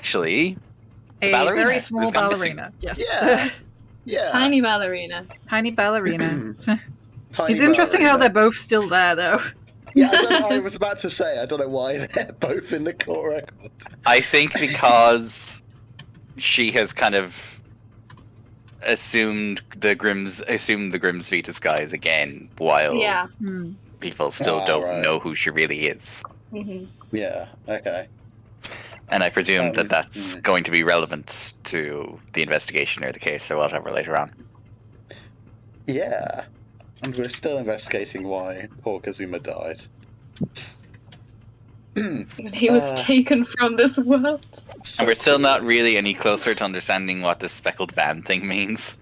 actually a ballerina. very small ballerina. Yes. Yeah. Tiny ballerina. Tiny ballerina. Tiny It's interesting ballerina. how they're both still there, though. Yeah, I don't know. I was about to say, I don't know why they're both in the court record. I think because she has kind of assumed the Grimsby disguise again, while Yeah. people still don't know who she really is. Mm-hmm. Yeah, okay. And I presume that's going to be relevant to the investigation or the case or whatever later on. Yeah. And we're still investigating why poor Kazuma died. He was taken from this world. And we're still not really any closer to understanding what this speckled band thing means.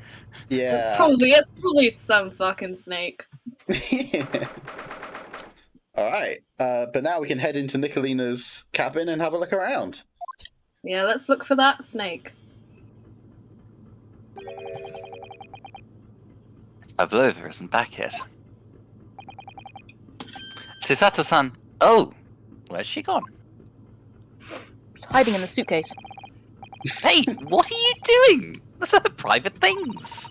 Yeah. It's probably some fucking snake. Alright, but now we can head into Nicolina's cabin and have a look around. Yeah, let's look for that snake. Pavlova isn't back yet. Susato-san! Oh! Where's she gone? She's hiding in the suitcase. Hey, what are you doing? Those are private things.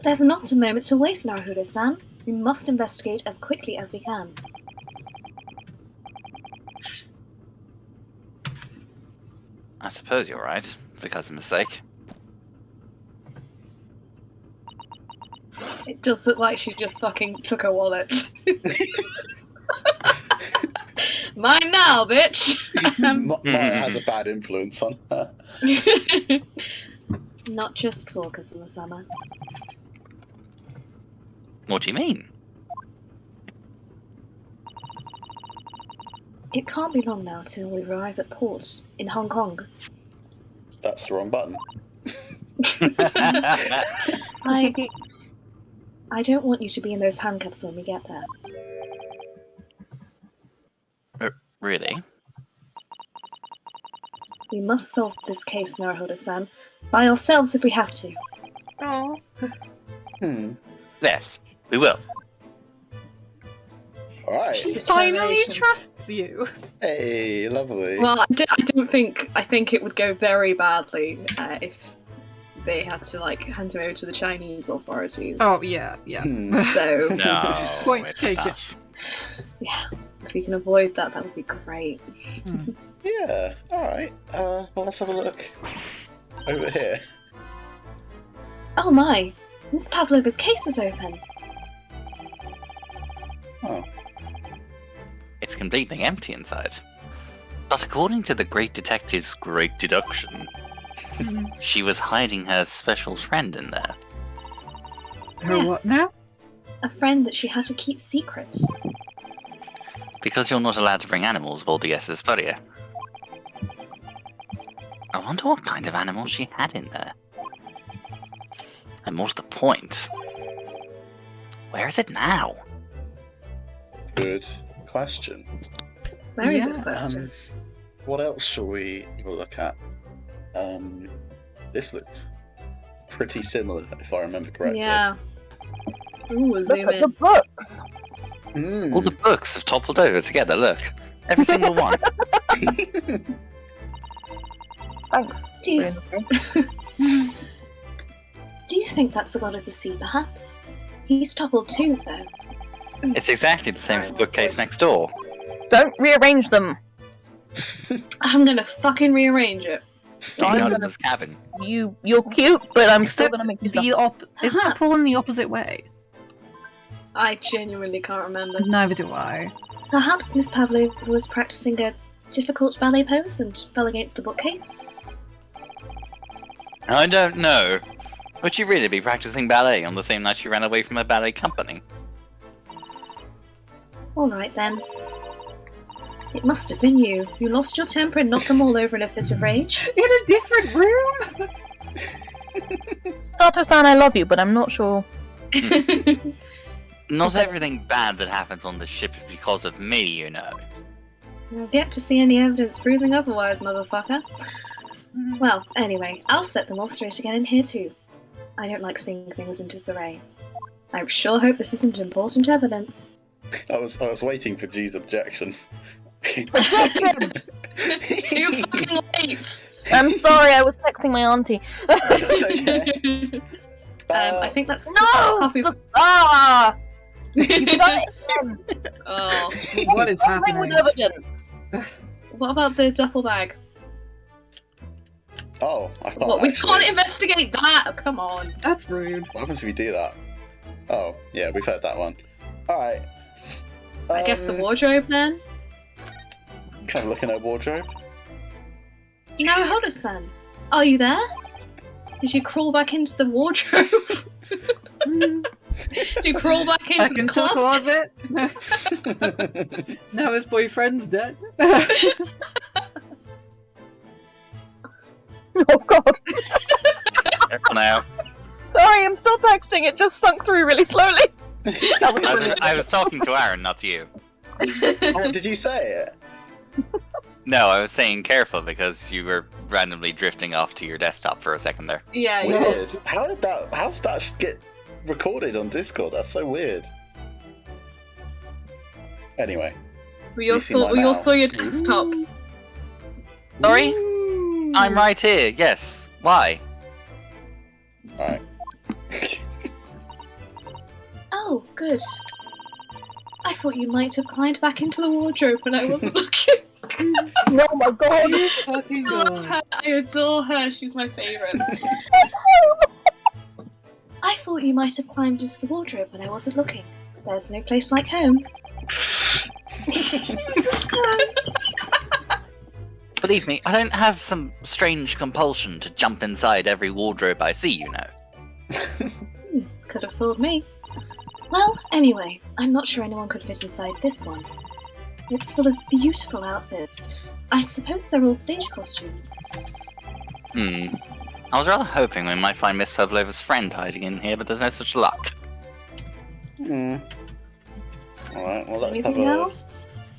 There's not a moment to waste, Naruhodo-san. We must investigate as quickly as we can. I suppose you're right, because of mistake. It does look like she just fucking took her wallet. Mine now, bitch! Maya has a bad influence on her. Not just for Kazuma-sama. What do you mean? It can't be long now till we arrive at port in Hong Kong. That's the wrong button. I don't want you to be in those handcuffs when we get there. Really? We must solve this case, Naruhodo-san, by ourselves if we have to. Oh. Yes, we will. Alright. He finally trusts you. Hey, lovely. Well, I think it would go very badly if they had to, like, hand him over to the Chinese authorities. Oh, yeah. So... No. Point taken. Yeah. If we can avoid that, that would be great. Yeah, alright. Well, let's have a look. Over here. Oh my! Miss Pavlova's case is open. Oh. It's completely empty inside. But according to the great detective's great deduction, she was hiding her special friend in there. Her what now? A friend that she had to keep secret. Because you're not allowed to bring animals aboard the SS Spurrier. I wonder what kind of animal she had in there. And more to the point, where is it now? Good question. Very good question. What else shall we look at? This looks pretty similar, if I remember correctly. Yeah. Ooh, zoom Look at in. the books! All the books have toppled over together, look. Every single one. Thanks. Do you think that's the God of the Sea, perhaps? He's toppled too, though. It's exactly the same as the bookcase next door. Don't rearrange them! I'm gonna fucking rearrange it. Getting out of this cabin. You're cute, but I'm still gonna make you suffer. Isn't it pulling the opposite way? I genuinely can't remember. Neither do I. Perhaps Miss Pavlova was practicing a difficult ballet pose and fell against the bookcase? I don't know. Would she really be practicing ballet on the same night she ran away from a ballet company? Alright then. It must have been you. You lost your temper and knocked them all over in a fit of rage. In a different room? Sato-san, I love you, but I'm not sure. Not everything bad that happens on the ship is because of me, you know. I've yet to see any evidence proving otherwise, motherfucker. Well, anyway, I'll set them all straight again in here too. I don't like seeing things in disarray. I sure hope this isn't important evidence. I was waiting for G's objection. Too fucking late. I'm sorry, I was texting my auntie. It's okay. I think that's No! copy. Ah! You've done it again. Oh, What is Bring with happening? evidence. what about the duffel bag? Oh, I can't. What? We actually. can't investigate that. Oh, come on. That's rude. What happens if we do that? Oh, yeah, we've heard that one. Alright. I guess the wardrobe then. Kind of looking at wardrobe. You know, Hodo-san, are you there? Did you crawl back into the wardrobe? Did you crawl back into the closet? Now his boyfriend's dead. Oh god. Careful now. Sorry, I'm still texting. It just sunk through really slowly. I was talking to Aaron, not to you. Oh, did you say it? No, I was saying careful because you were randomly drifting off to your desktop for a second there. Yeah, you Weird. did. How's that get recorded on Discord? That's so weird. Anyway. We all You see my saw your mouse. desktop. Sorry? I'm right here, yes. Why? Alright. Oh, good. I thought you might have climbed back into the wardrobe when I wasn't looking. Oh my god. Fucking I love God. her. I adore her. She's my favourite. I thought you might have climbed into the wardrobe when I wasn't looking. There's no place like home. Jesus Christ. Believe me, I don't have some strange compulsion to jump inside every wardrobe I see, you know. Could have fooled me. Well, anyway, I'm not sure anyone could fit inside this one. It's full of beautiful outfits. I suppose they're all stage costumes. I was rather hoping we might find Miss Pavlova's friend hiding in here, but there's no such luck. Alright, well let's have Anything a else?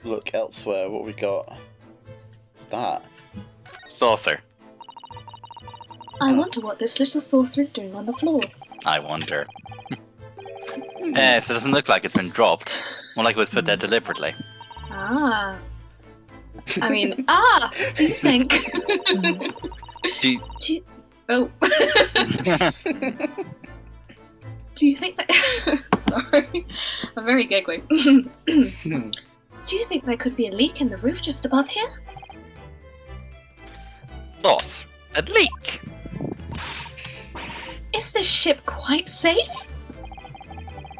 look elsewhere. What we got? What's that? Saucer. I wonder what this little saucer is doing on the floor. I wonder. Yes, it doesn't look like it's been dropped. More like it was put there deliberately. Ah. I mean, do you think... Do you... Oh. Do you think that... Sorry. I'm very giggly. Do you think there could be a leak in the roof just above here? Boss, a leak! Is this ship quite safe?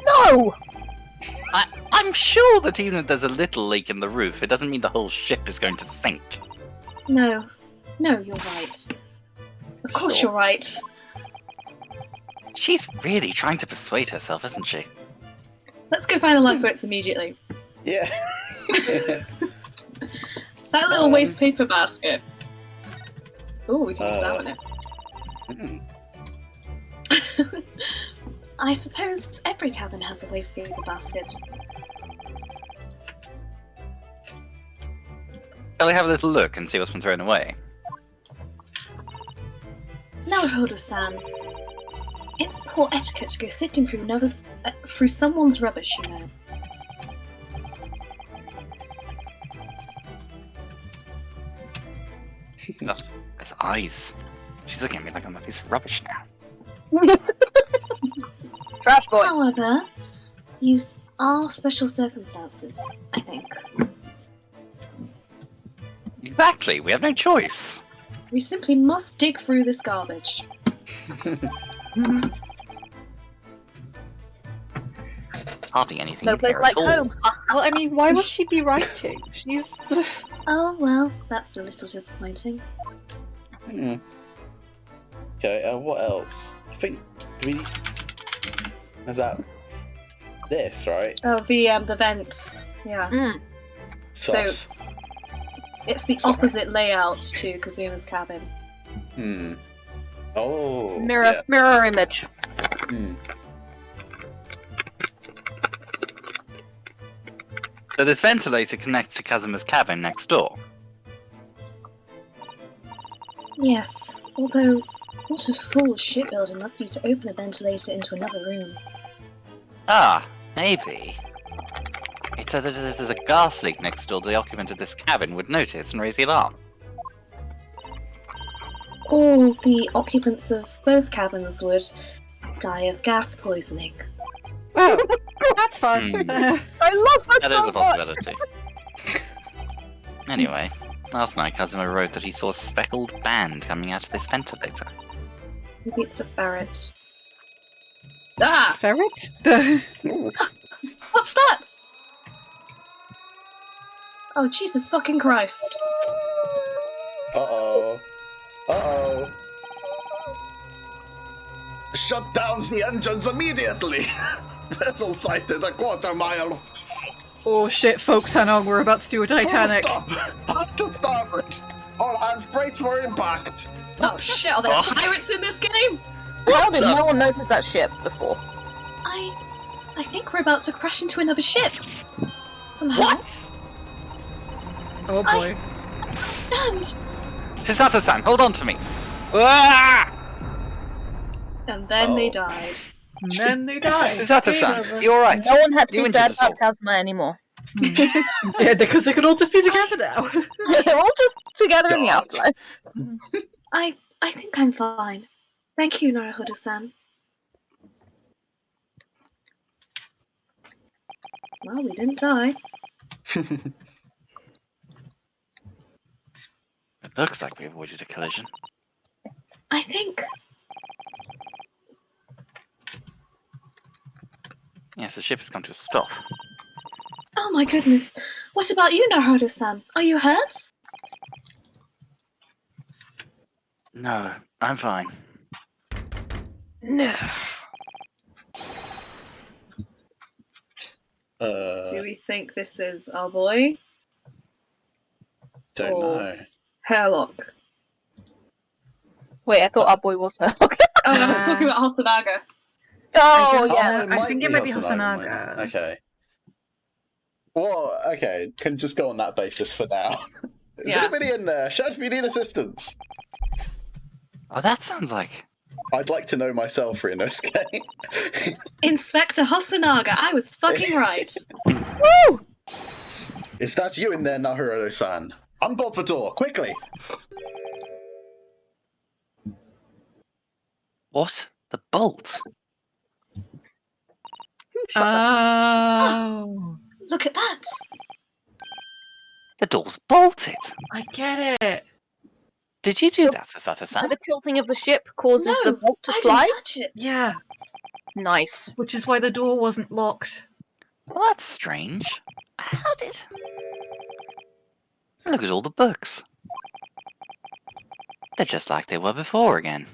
No! I'm sure that even if there's a little leak in the roof, it doesn't mean the whole ship is going to sink. No. No, you're right. Of course Sure. you're right. She's really trying to persuade herself, isn't she? Let's go find the lifeboats immediately. Yeah. It's that little waste paper basket. Oh, we can examine it. Hmm. I suppose every cabin has a waste paper basket. Shall we have a little look and see what's been thrown away? No, Hodo-san. It's poor etiquette to go sifting through through someone's rubbish, you know. His eyes. She's looking at me like I'm a piece of rubbish now. Trash boy. However, these are special circumstances, I think. Exactly, we have no choice. We simply must dig through this garbage. It's hardly anything No in place here like at all. home. Well, I mean, why would she be writing? She's... Oh, well, that's a little disappointing. Hmm. Okay, what else? I think is that this, right? Oh, the vents. Yeah. Sus. It's the Sorry. opposite layout to Kazuma's cabin. Hmm. Oh. Mirror, mirror image. Yeah. Hmm. So this ventilator connects to Kazuma's cabin next door. Yes, although, what a fool shipbuilder must be to open a ventilator into another room. Ah, maybe. It Right, so there's a gas leak next door the occupant of this cabin would notice and raise the alarm. All the occupants of both cabins would die of gas poisoning. Oh, that's fun. Hmm. I love that That so is a much. possibility. Anyway, last night Kazuma wrote that he saw a speckled band coming out of this ventilator. Maybe it's a ferret. Ah! Ferret? What's that? Oh, Jesus fucking Christ. Uh-oh. Uh-oh. Shut down the engines immediately! Vessel sighted a quarter-mile. Oh shit, folks, Hanog, we're about to do a Titanic. Stop! Back to starboard! All hands brace for impact! Oh shit, are there Oh. pirates in this game? How did no one notice that ship before? I think we're about to crash into another ship. Somehow. What? Oh boy. I can't stand. Chisato-san, hold on to me! Ah! And then they Oh. died. And then they died. Chisato-san, you alright? No one had to You be injured sad us all. about Kazuma anymore. Yeah, because they could all just be together now. They're all just together in the God. afterlife. I think I'm fine. Thank you, Naruhodo-san. Well, we didn't die. It looks like we avoided a collision. I think. Yes, the ship has come to a stop. Oh my goodness. What about you, Naruhodo-san? Are you hurt? No, I'm fine. No. Do we think this is our boy? Don't Oh. know. Hairlock. Wait, I thought our boy was her. Okay. Oh, I was talking about Hasanaga. Oh, think- yeah. it I might think it be might be Hasanaga, Hasanaga. mightn't it? Okay. Well, okay, can just go on that basis for now. Is Yeah. anybody in there? Shout if you need assistance. Oh, that sounds like... I'd like to know myself, Ryunosuke. Inspector Hasanaga, I was fucking right. Woo! Is that you in there, Naruhodo-san? Unbolt the door, quickly! What? The bolt? Shut up. Oh, Look at that. The door's bolted! I get it. Did you do Yep. that, So Chisato-san? the tilting of the ship causes No, the bolt to I slide? didn't touch it. Yeah, Nice. which is why the door wasn't locked. Well, that's strange. How did... Look at all the books. They're just like they were before again.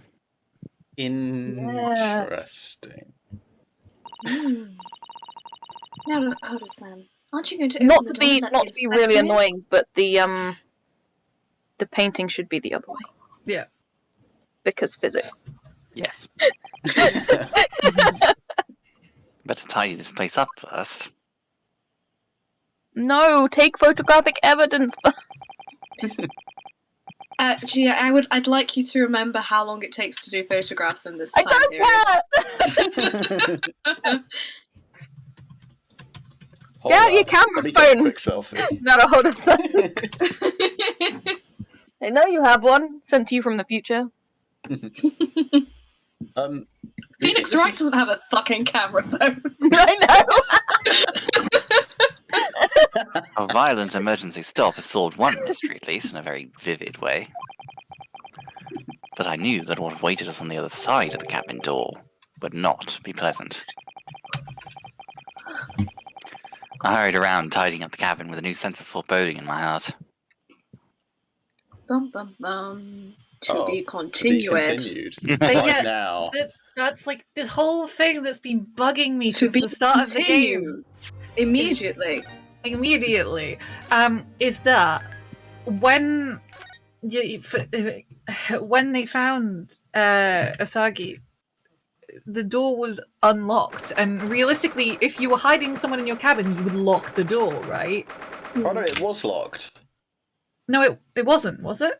Interesting. Naruhodo-san, aren't you going to open Not the to door be and let not the to be inspector really in? annoying, but the painting should be the other way. Yeah. Because physics. Yes. Better tidy this place up first. No, take photographic evidence. Gia, I'd like you to remember how long it takes to do photographs in this I time don't period. care. Hold Get out up, your camera let me take a phone. quick selfie. Naruhodo-san. I know you have one. Sent to you from the future. Phoenix this Wright is- doesn't have a fucking camera phone. I know. A violent emergency stop has solved one mystery, at least, in a very vivid way. But I knew that what awaited us on the other side of the cabin door would not be pleasant. I hurried around, tidying up the cabin with a new sense of foreboding in my heart. Bum bum bum. To Oh, be To be continued. continued. But Right yeah, now. that's like this whole thing that's been bugging me To since be the start of the game. continued. Immediately. Immediately, is that when when they found Asagi, the door was unlocked, and realistically, if you were hiding someone in your cabin, you would lock the door, right? Oh no, it was locked. No, it wasn't, was it?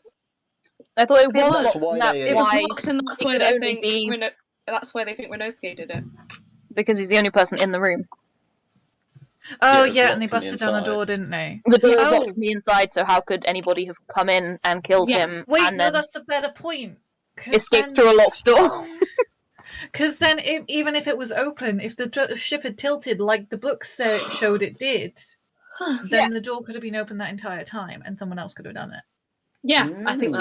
I thought it was was. locked, That's why and that's they- It was why locked, and that's it why could they only think be- that's why they think Ryunosuke did it. because he's the only person in the room. Oh it was yeah, locked and they from the busted down the door, inside. didn't they? The door was Oh. locked from the inside, so how could anybody have come in and killed Yeah. him Wait, and no, then that's a better point. escaped through a locked door? Because then, even if it was open, if the ship had tilted like the books showed it did, then the door could have been open that entire time, and someone else could have done it. Yeah, I think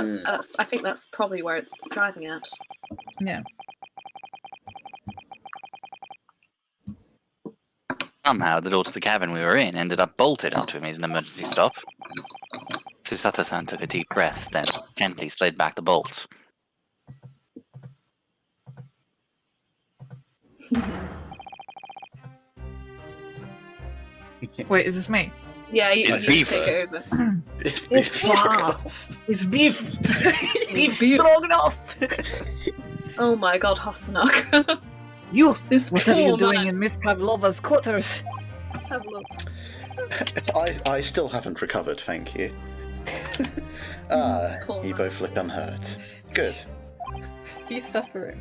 that's probably where it's driving at. Yeah. Somehow, the door to the cabin we were in ended up bolted after we made an emergency stop. Susato-san took a deep breath, then gently slid back the bolt. Wait, is this me? Yeah, you It's need beef. to take it over. It's beef. It's beef. Beef beef. stroganoff. Oh my god, Hasanaka. You. This What are poor you doing man. in Miss Pavlova's quarters? Have a look. I still haven't recovered, thank you. This poor You man. both look unhurt. Good. He's suffering.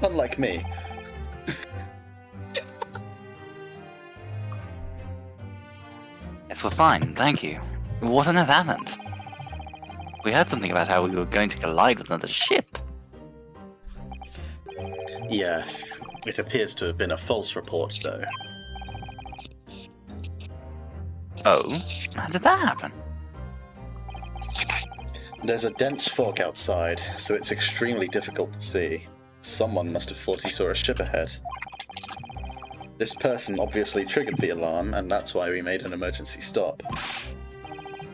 Unlike me. Yes, we're fine, thank you. What on earth happened? We heard something about how we were going to collide with another ship. Yes. It appears to have been a false report, though. Oh? How did that happen? There's a dense fog outside, so it's extremely difficult to see. Someone must have thought he saw a ship ahead. This person obviously triggered the alarm, and that's why we made an emergency stop.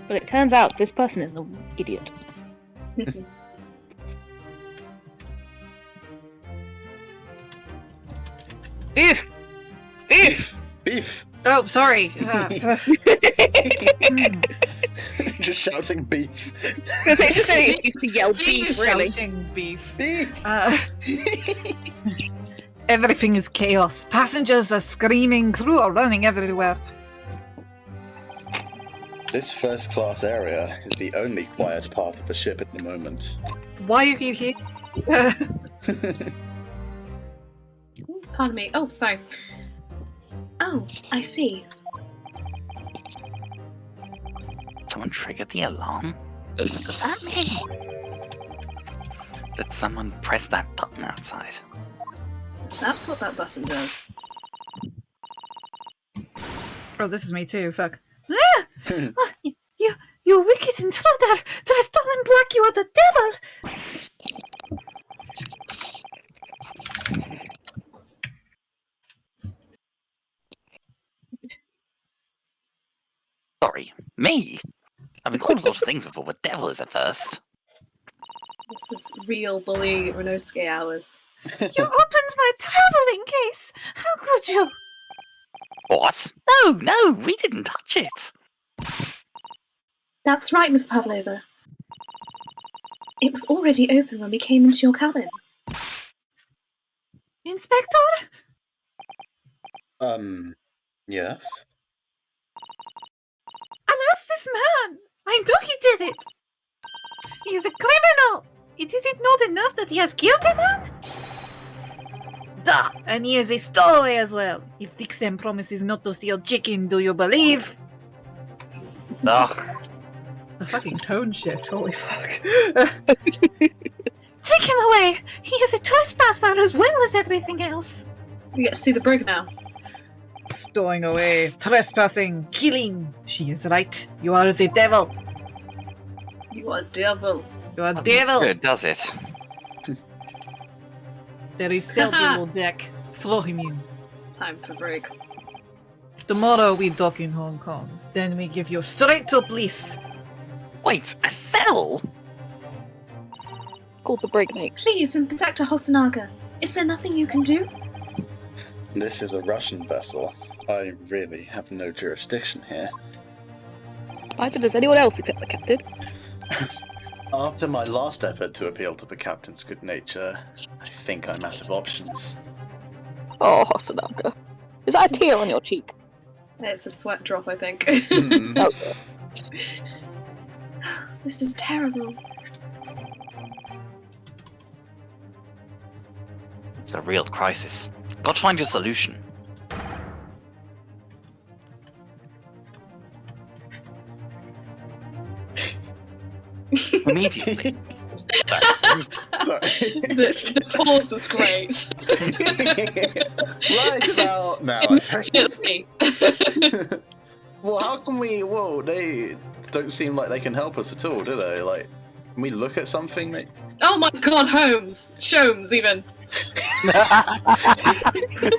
But it turns out this person is an idiot. Beef! Beef! Beef! Oh, sorry. Just shouting beef. They used to yell beef, really. Shouting beef. Beef! Everything is chaos. Passengers are screaming, crew are running everywhere. This first class area is the only quiet part of the ship at the moment. Why are you here? Pardon me. Oh, sorry. Oh, I see. Someone triggered the alarm? What does that mean? Did someone press that button outside? That's what that button does. Oh, this is me too. Fuck. You wicked intruder! Tristan Black, you are the devil! Sorry, me? I've been called a lot of things before, but devil is at first. This is real bully Renosuke hours. You opened my traveling case! How could you? What? No, we didn't touch it. That's right, Miss Pavlova. It was already open when we came into your cabin. Inspector? Yes? Alas, this man! I know he did it! He is a criminal! Is it not enough that he has killed a man? Duh! And he is a stowaway as well. If Dixon promises not to steal chicken, do you believe? Ugh. The fucking tone shift, holy fuck. Take him away! He is a trespasser as well as everything else! We get to see the brig now. Stowing away, trespassing, killing. She is right. You are the devil. You are devil. You are devil. Good, does it? There is Selby below deck. Throw him in. Time for break. Tomorrow we dock in Hong Kong. Then we give you straight to police. Wait, a cell? Called the brig, mate. Please, Inspector Hosonaga, is there nothing you can do? This is a Russian vessel. I really have no jurisdiction here. Neither does anyone else except the captain. After my last effort to appeal to the captain's good nature, I think I'm out of options. Oh, Hosonaga. Is that a tear on your cheek? It's a sweat drop, I think. Oh, This is terrible. It's a real crisis. Got to find a solution. Immediately. Sorry. The pause was great. Right about now, I think. Me. Well, how can we... Whoa, they don't seem like they can help us at all, do they? Like, can we look at something? Oh my god, Holmes! Sholmes, even.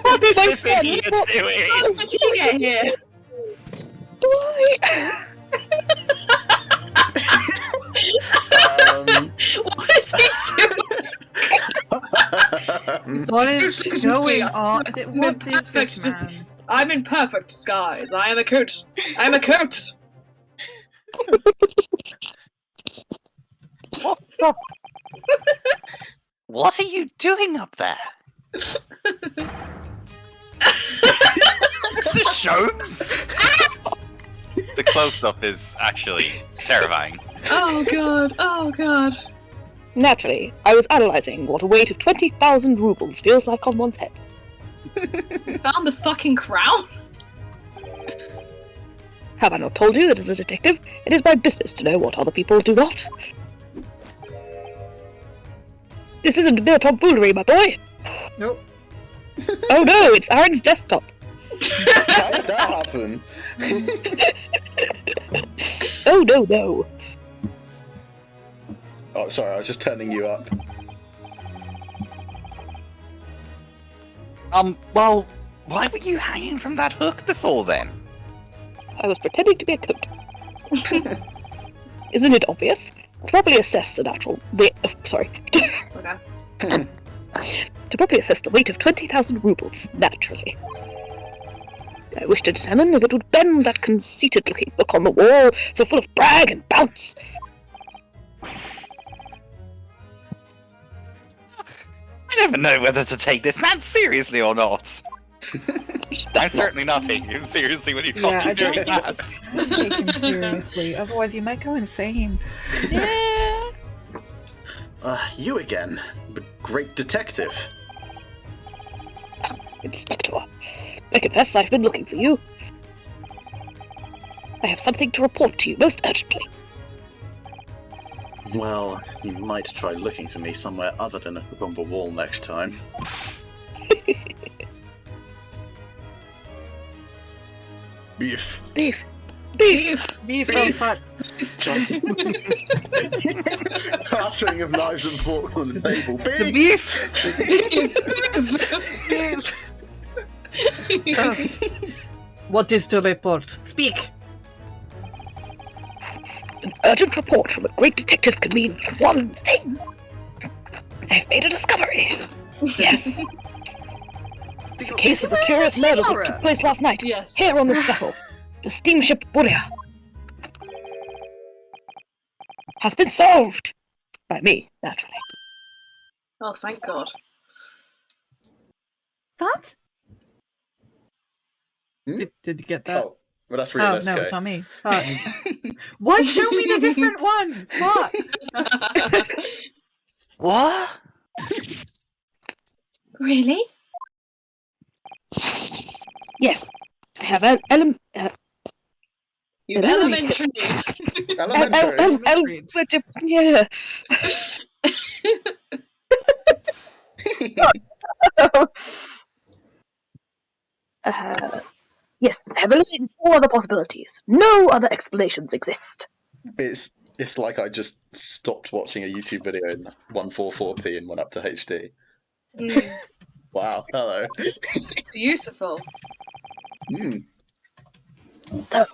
What did I say? How did he get here? Why? What is he doing? What is Excuse going me, on? What is this, perfect, man? I'm in perfect disguise. I am a coat. I am a coat. What the? What are you doing up there? Mr. Sholmes? The close-up is actually terrifying. Oh god. Oh god. Naturally, I was analysing what a weight of 20,000 rubles feels like on one's head. Found the fucking crown? Have I not told you that as a detective, it is my business to know what other people do not? This isn't mere tomfoolery, my boy! Nope. Oh no, it's Aaron's desktop! How did that happen? Oh no. Oh, sorry, I was just turning you up. Well, why were you hanging from that hook before then? I was pretending to be a coat. Isn't it obvious? To properly assess the natural weight of... Sorry. Okay. To properly assess the weight of 20,000 rubles, naturally. I wish to determine if it would bend that conceited-looking look on the wall, so full of brag and bounce. I never know whether to take this man seriously or not. I'm certainly not taking him seriously when he's Yeah, I doing don't that. take him seriously, otherwise you might go insane. Yeah. You again, the great detective. Inspector, I confess I've been looking for you. I have something to report to you most urgently. Well, you might try looking for me somewhere other than on the wall next time. Beef. Beef. Beef on fat. Clattering of knives and forks on the table. The beef! What is to report? Speak! An urgent report from a great detective can mean one thing. I've made a discovery. Yes. The case of the curious murders that took place last night, Yes. here on this vessel, the steamship Burya, has been solved. By me, naturally. Oh, thank god. What? Hmm? Did you get that? Oh, well, that's Oh, realistic. no, it's not me. Fuck. What? Show me the different one! Fuck! What? Really? Yes, I have You elementaries. Elementary. yeah. Yes, I have eliminated all other possibilities. No other explanations exist. It's like I just stopped watching a YouTube video in 144p and went up to HD. Wow, hello. Beautiful. So,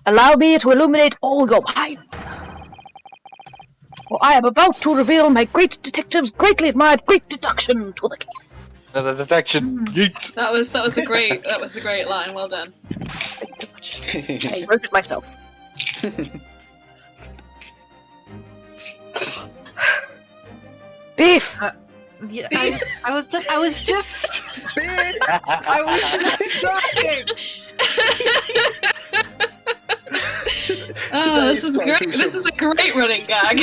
allow me to illuminate all your minds. For I am about to reveal my great detective's greatly admired great deduction to the case. The detection. Yeet. That was a great line. Well done. Thank you so much. I wrote it myself. Beef! Yeah, I was just starting! Oh, this is great. This is a great running gag.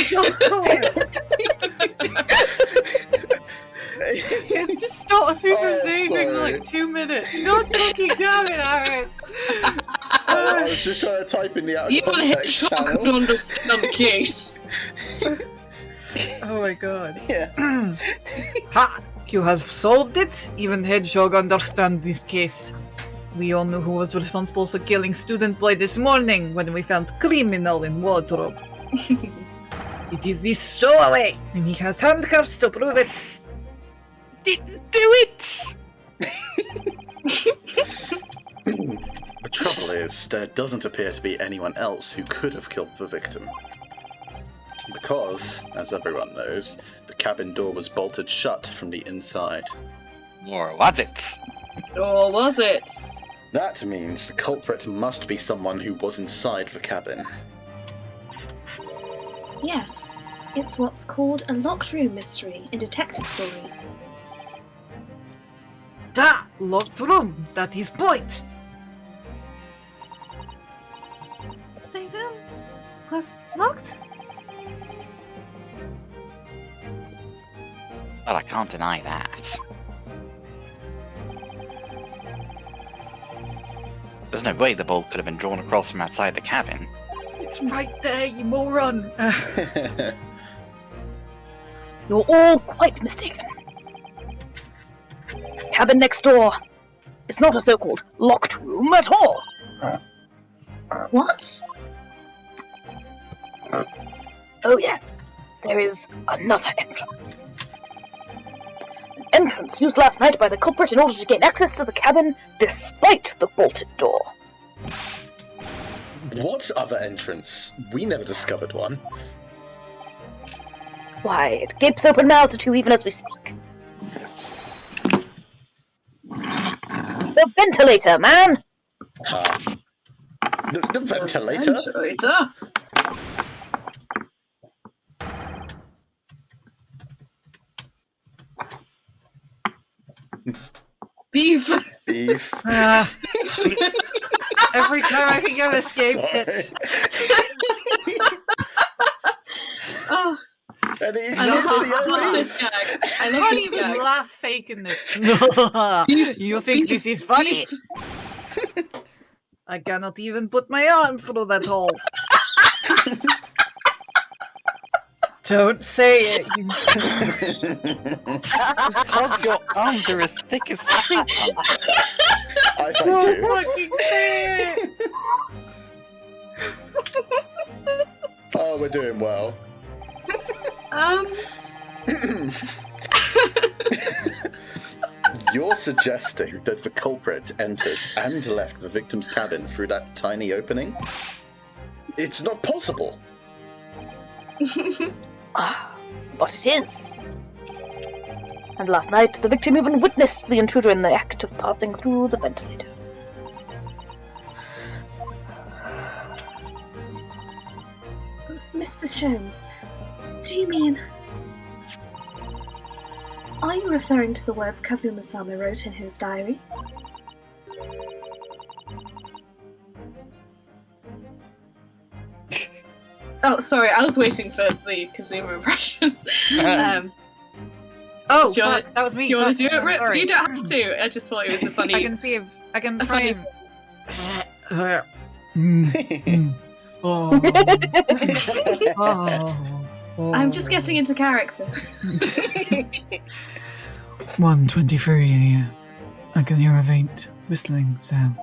It just stopped me from saying things for sorry. like 2 minutes. God fucking damn it, Aaron! I was just trying to type in the out of You want to hit context shotgun channel. on the case. my god. Yeah. Ha! You have solved it? Even Hedgehog understands this case. We all knew who was responsible for killing Student Boy this morning when we found criminal in wardrobe. It is this stowaway, and he has handcuffs to prove it. Didn't do it! The trouble is, there doesn't appear to be anyone else who could have killed the victim. Because, as everyone knows, the cabin door was bolted shut from the inside. Or was it? Or was it? That means the culprit must be someone who was inside the cabin. Yes, it's what's called a locked room mystery in detective stories. Da! Locked room! That is point! The room was locked? Well, I can't deny that. There's no way the bolt could have been drawn across from outside the cabin. It's right there, you moron! You're all quite mistaken. Cabin next door. It's not a so-called locked room at all. What? Oh yes, there is another entrance. An entrance used last night by the culprit in order to gain access to the cabin despite the bolted door. What other entrance? We never discovered one. Why, it gapes open mouths at you even as we speak. The ventilator, man! The ventilator? Ventilator? Beef! Beef. Every time I think I've escaped Sorry. it. Oh, Any I love beef? this gag. I I love can't this even gag. laugh faking this. Beef, You think beef, this is funny? beef. I cannot even put my arm through that hole. Don't say it. Because your arms are as thick as tree trunks. I thank Don't you. fucking say it. Oh, we're doing well. You're suggesting that the culprit entered and left the victim's cabin through that tiny opening? It's not possible. But it is. And last night, the victim even witnessed the intruder in the act of passing through the ventilator. Mr. Sholmes, do you mean... Are you referring to the words Kazuma-sama wrote in his diary? Oh, sorry, I was waiting for the Kazuma impression. Oh, Do you wanna- fuck, that was me. Do you want to Fuck, do it, I'm Rip? sorry. You don't have to. I just thought it was a funny. I can see if I can A try funny- and. Oh. Oh. I'm just getting into character. 1:23 a.m. I can hear a faint whistling sound.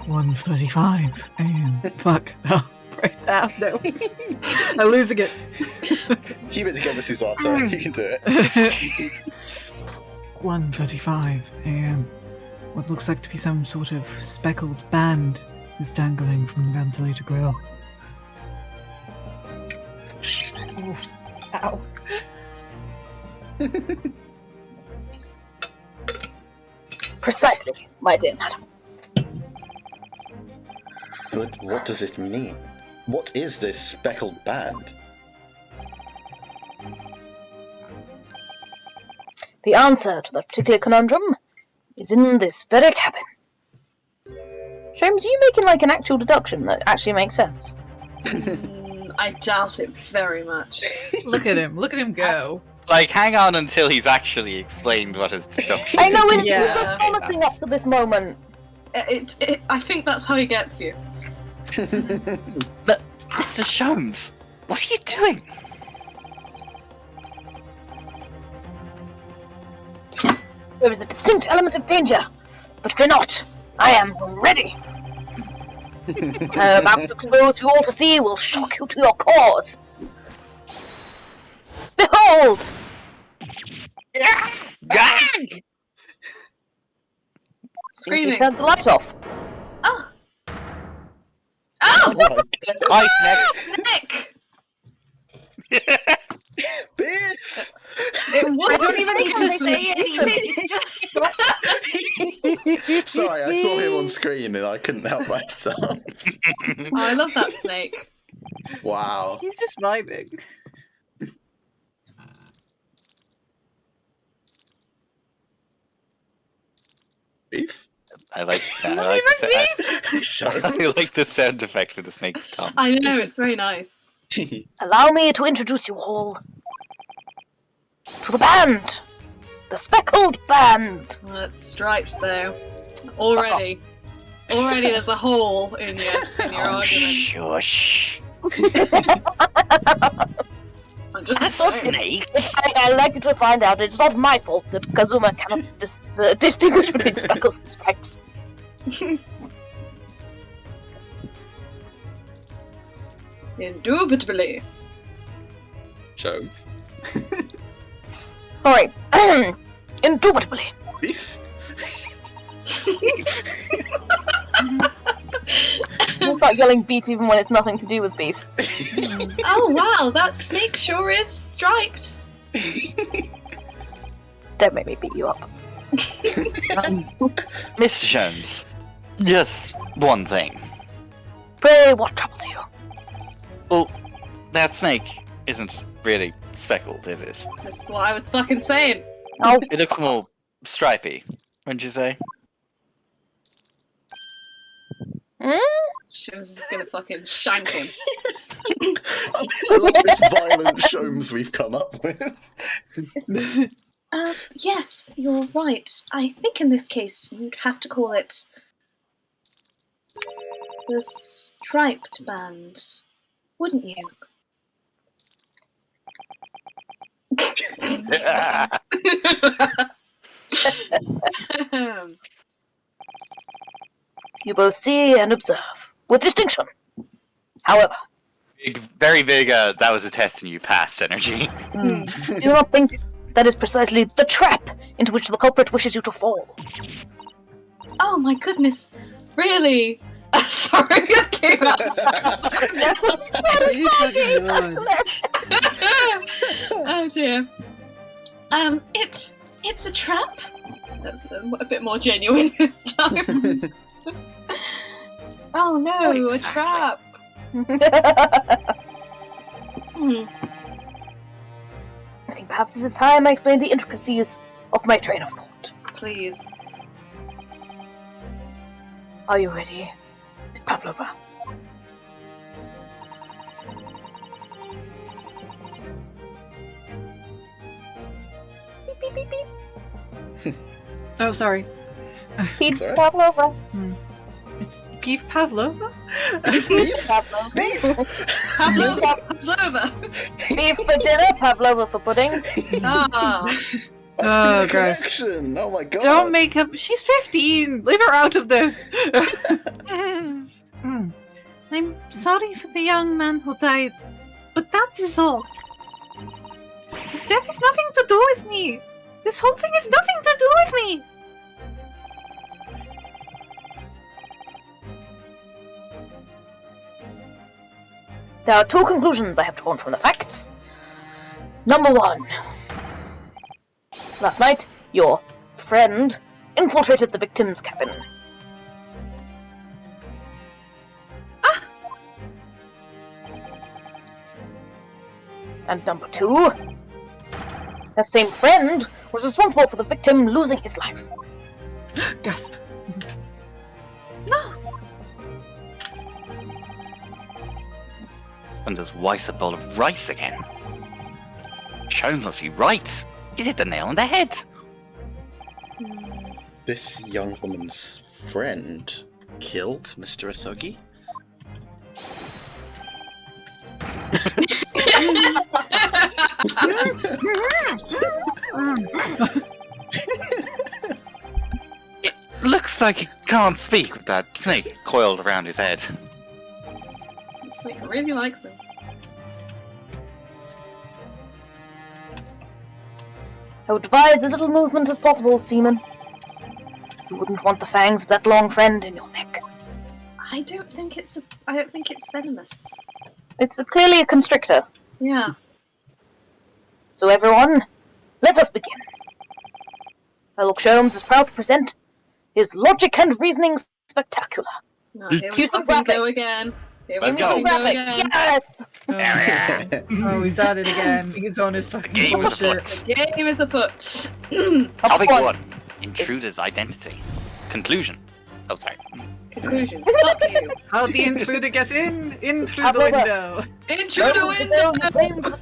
1:35 a.m. Fuck. Oh, right now, no. I'm losing it. Keep it together, Susato. You can do it. 1:35 a.m. What looks like to be some sort of speckled band is dangling from the ventilator grill. Oof. Ow. Precisely, my dear madam. But what does it mean? What is this speckled band? The answer to that particular conundrum is in this very cabin. Sholmes, are you making like an actual deduction that actually makes sense? I doubt it very much. Look at him. Look at him go. Like, hang on until he's actually explained what his deduction I know is. it's Yeah. so promising up to this moment. I think that's how he gets you. But, Mr. Sholmes, What are you doing? There is a distinct element of danger, but fear not. I am ready. I'm about to expose you all to see will shock you to your cores. Behold! Gag! Since you Screaming. turned the light off. Oh! Oh my god. Hi, Snake. Nick! Biff! It wasn't I don't even need to They say anything. It's just Sorry, I saw him on screen and I couldn't help myself. Oh, I love that snake. Wow. he's just vibing. Beef? I like that. Not even Show. I like the sound effect for the snake's tongue. I know, it's very nice. Allow me to introduce you all to the band. The Speckled Band. Oh, it's striped though. Already. Already there's a hole in your Oh, argument. shush. I'm just A saying. snake? In fact, I'd like you to find out it's not my fault that Kazuma cannot distinguish between speckles and stripes. Indubitably. Shows. Alright. Indubitably. Beef? Don't start yelling beef even when it's nothing to do with beef. Oh wow, that snake sure is striped. Don't make me beat you up. Mr. Jones, just one thing. Pray, what troubles you? Well, that snake isn't really speckled, is it? That's what I was fucking saying. Oh, It looks more stripy, wouldn't you say? Shim's just gonna fucking shank him. I love this violent shows we've come up with. Yes, you're right. I think in this case you'd have to call it the Striped Band, wouldn't you? you both see and observe with distinction. However, Very big, that was a test and you passed energy. do you not think that is precisely the trap into which the culprit wishes you to fall? Oh my goodness, really? Sorry, I came out Oh dear. It's a trap? That's a bit more genuine this time. Oh no, What a exactly? trap. Hmm. I think perhaps it is time I explain the intricacies of my train of thought. Please. Are you ready, Miss Pavlova? Beep, beep, beep, beep. Oh, sorry. Beep, Sorry? Pavlova. It's beef pavlova? Beep, Pavlova. Beef? Pavlova. Beef for dinner, Pavlova for pudding. Ah. I've Oh, seen a gross. correction. Oh my god. Don't make up. She's 15. Leave her out of this. I'm sorry for the young man who died, but that is all. This death has nothing to do with me. This whole thing has nothing to do with me. There are two conclusions I have drawn from the facts. Number one. Last night, your friend infiltrated the victim's cabin. And number two, that same friend was responsible for the victim losing his life. Gasp. And as white a bowl of rice again. Jones must be right. He's hit the nail on the head. This young woman's friend killed Mr. Asogi? It looks like he can't speak with that snake coiled around his head. The snake really likes them. I would advise as little movement as possible, Seaman. You wouldn't want the fangs of that long friend in your neck. I don't think it's venomous. It's clearly a constrictor. Yeah. So everyone, let us begin. Sherlock Holmes is proud to present his logic and reasoning spectacular. No, here Cue we some fucking go graphics. again. Here Let's we go. Some fucking go graphics, again. yes! Oh, he's at it again. He's on his fucking Game bullshit. afoot. The game is afoot. Topic One. 1. Intruder's identity. Conclusion. Oh, sorry. Conclusion. Fuck you. How'd the intruder get in through How the about that? window? Intruder No, window!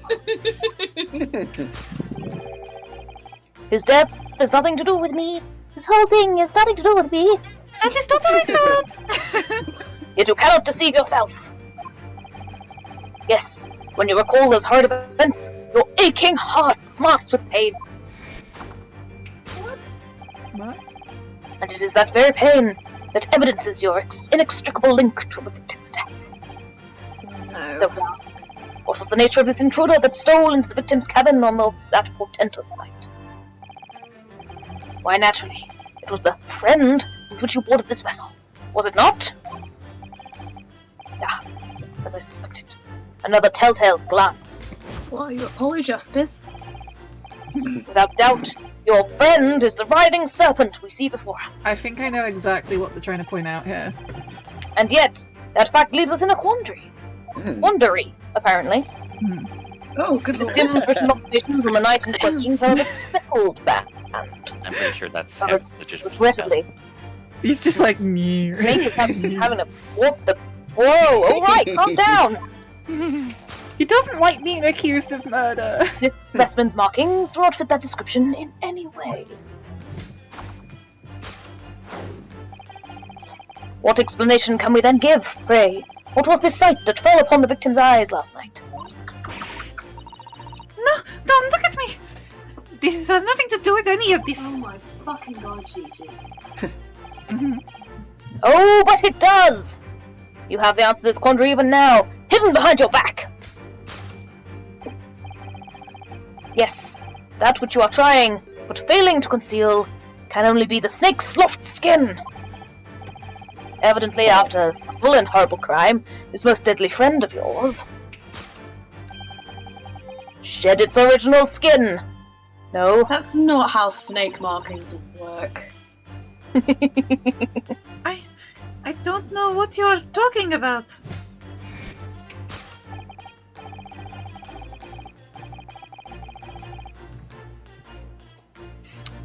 His death has nothing to do with me. This whole thing has nothing to do with me. That is totally excellent. Yet you cannot deceive yourself. Yes, when you recall those horrid events, your aching heart smarts with pain. What? What? And it is that very pain that evidences your inextricable link to the victim's death. No. So we ask, what was the nature of this intruder that stole into the victim's cabin on that portentous night? Why, naturally, it was the friend with which you boarded this vessel, was it not? Yeah, as I suspected. Another telltale glance. What are you, Holy Justice? Without doubt, your friend is the writhing serpent we see before us. I think I know exactly what they're trying to point out here. And yet, that fact leaves us in a quandary. Quandary, apparently. Oh, good lord. Dim's written observations on the night in question tell of a speckled band. I'm pretty sure that's Regrettably, He's just like, "Meh." Snake is having a... What the... Whoa, alright, calm down! He doesn't like being accused of murder. This specimen's markings do not fit that description in any way. What explanation can we then give, pray? What was this sight that fell upon the victim's eyes last night? No, don't look at me. This has nothing to do with any of this. Oh my fucking god, Gigi. Oh, but it does! You have the answer to this quandary even now, hidden behind your back! Yes, that which you are trying, but failing to conceal, can only be the snake's soft skin. Evidently, after a subtle and horrible crime, this most deadly friend of yours shed its original skin. No. That's not how snake markings work. I don't know what you're talking about.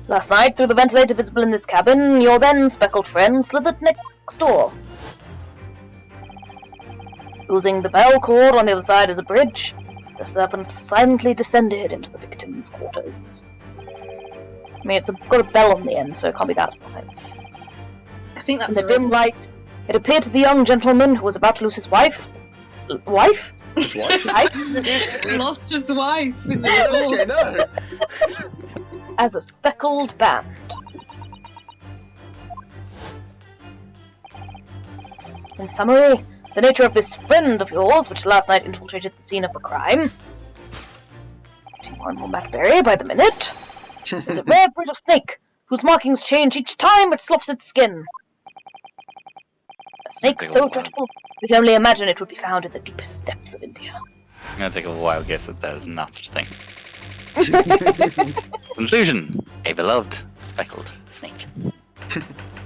Last night, through the ventilator visible in this cabin, your then speckled friend slithered next door. Using the bell cord on the other side as a bridge, the serpent silently descended into the victim's quarters. I mean, it's got a bell on the end, so it can't be that high. I think In that's the dim light, it appeared to the young gentleman who was about to lose his wife. Wife? His wife? Life? lost his wife in the What's door. going on? As a speckled band. In summary, the nature of this friend of yours, which last night infiltrated the scene of the crime, getting more and more Macberry by the minute, is a rare breed of snake, whose markings change each time it sloughs its skin. A snake so dreadful, we can only imagine it would be found in the deepest depths of India. I'm gonna take a wild guess that there's not such a thing. Conclusion. A beloved speckled snake.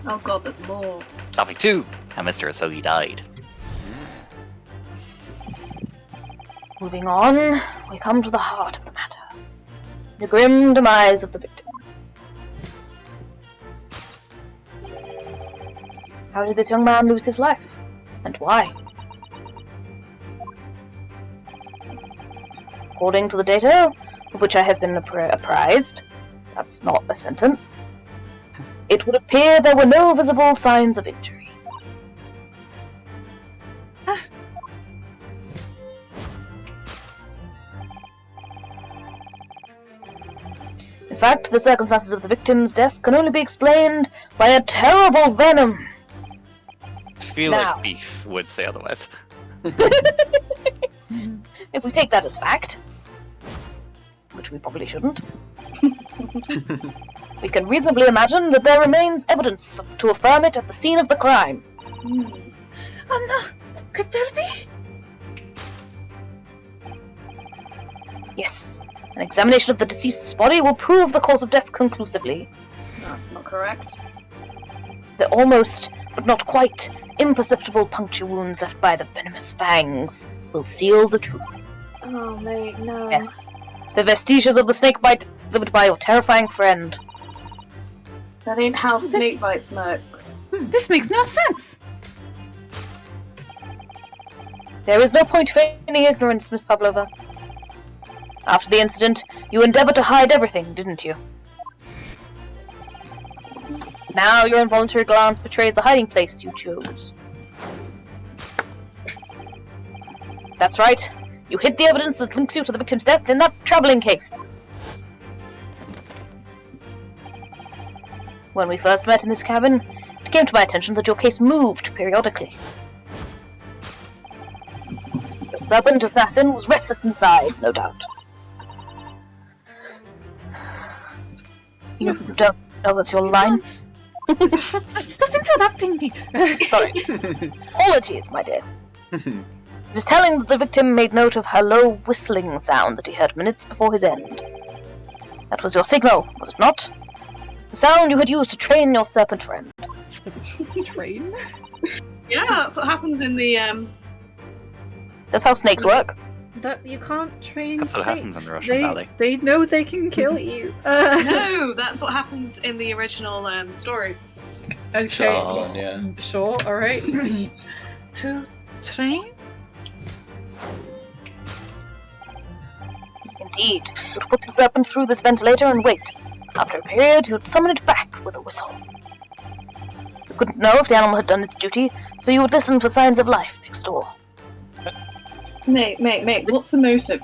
Oh god, there's more. Topic 2. How Mr. Asogi died. Moving on, we come to the heart of the matter. The grim demise of the victim. How did this young man lose his life? And why? According to the data, of which I have been apprised, that's not a sentence, it would appear there were no visible signs of injury. fact, the circumstances of the victim's death can only be explained by a terrible venom. I feel Now. like Beef would say otherwise. If we take that as fact, which we probably shouldn't, we can reasonably imagine that there remains evidence to affirm it at the scene of the crime. Oh no! Could there be? Yes, an examination of the deceased's body will prove the cause of death conclusively. That's not correct. The almost, but not quite, imperceptible puncture wounds left by the venomous fangs will seal the truth. Oh, mate, no. Yes, the vestiges of the snake bite delivered by your terrifying friend. That ain't how snake bites, Merc. This makes no sense. There is no point feigning ignorance, Miss Pavlova. After the incident, you endeavored to hide everything, didn't you? Now your involuntary glance betrays the hiding place you chose. That's right. You hid the evidence that links you to the victim's death in that traveling case. When we first met in this cabin, it came to my attention that your case moved periodically. The serpent assassin was restless inside, no doubt. You don't know that's your line? Stop interrupting me. Sorry. Apologies, my dear. It is telling that the victim made note of her low whistling sound that he heard minutes before his end. That was your signal, was it not? The sound you had used to train your serpent friend. Train? Yeah, that's what happens in the That's how snakes work. That you can't train. That's what happens in the Russian snakes. Valley. They know they can kill you. No, that's what happens in the original story. Okay. Sure, yeah. Sure. All right. To train. Indeed, you would put the serpent through this ventilator and wait. After a period, you would summon it back with a whistle. You couldn't know if the animal had done its duty, so you would listen for signs of life next door. Mate, what's the motive?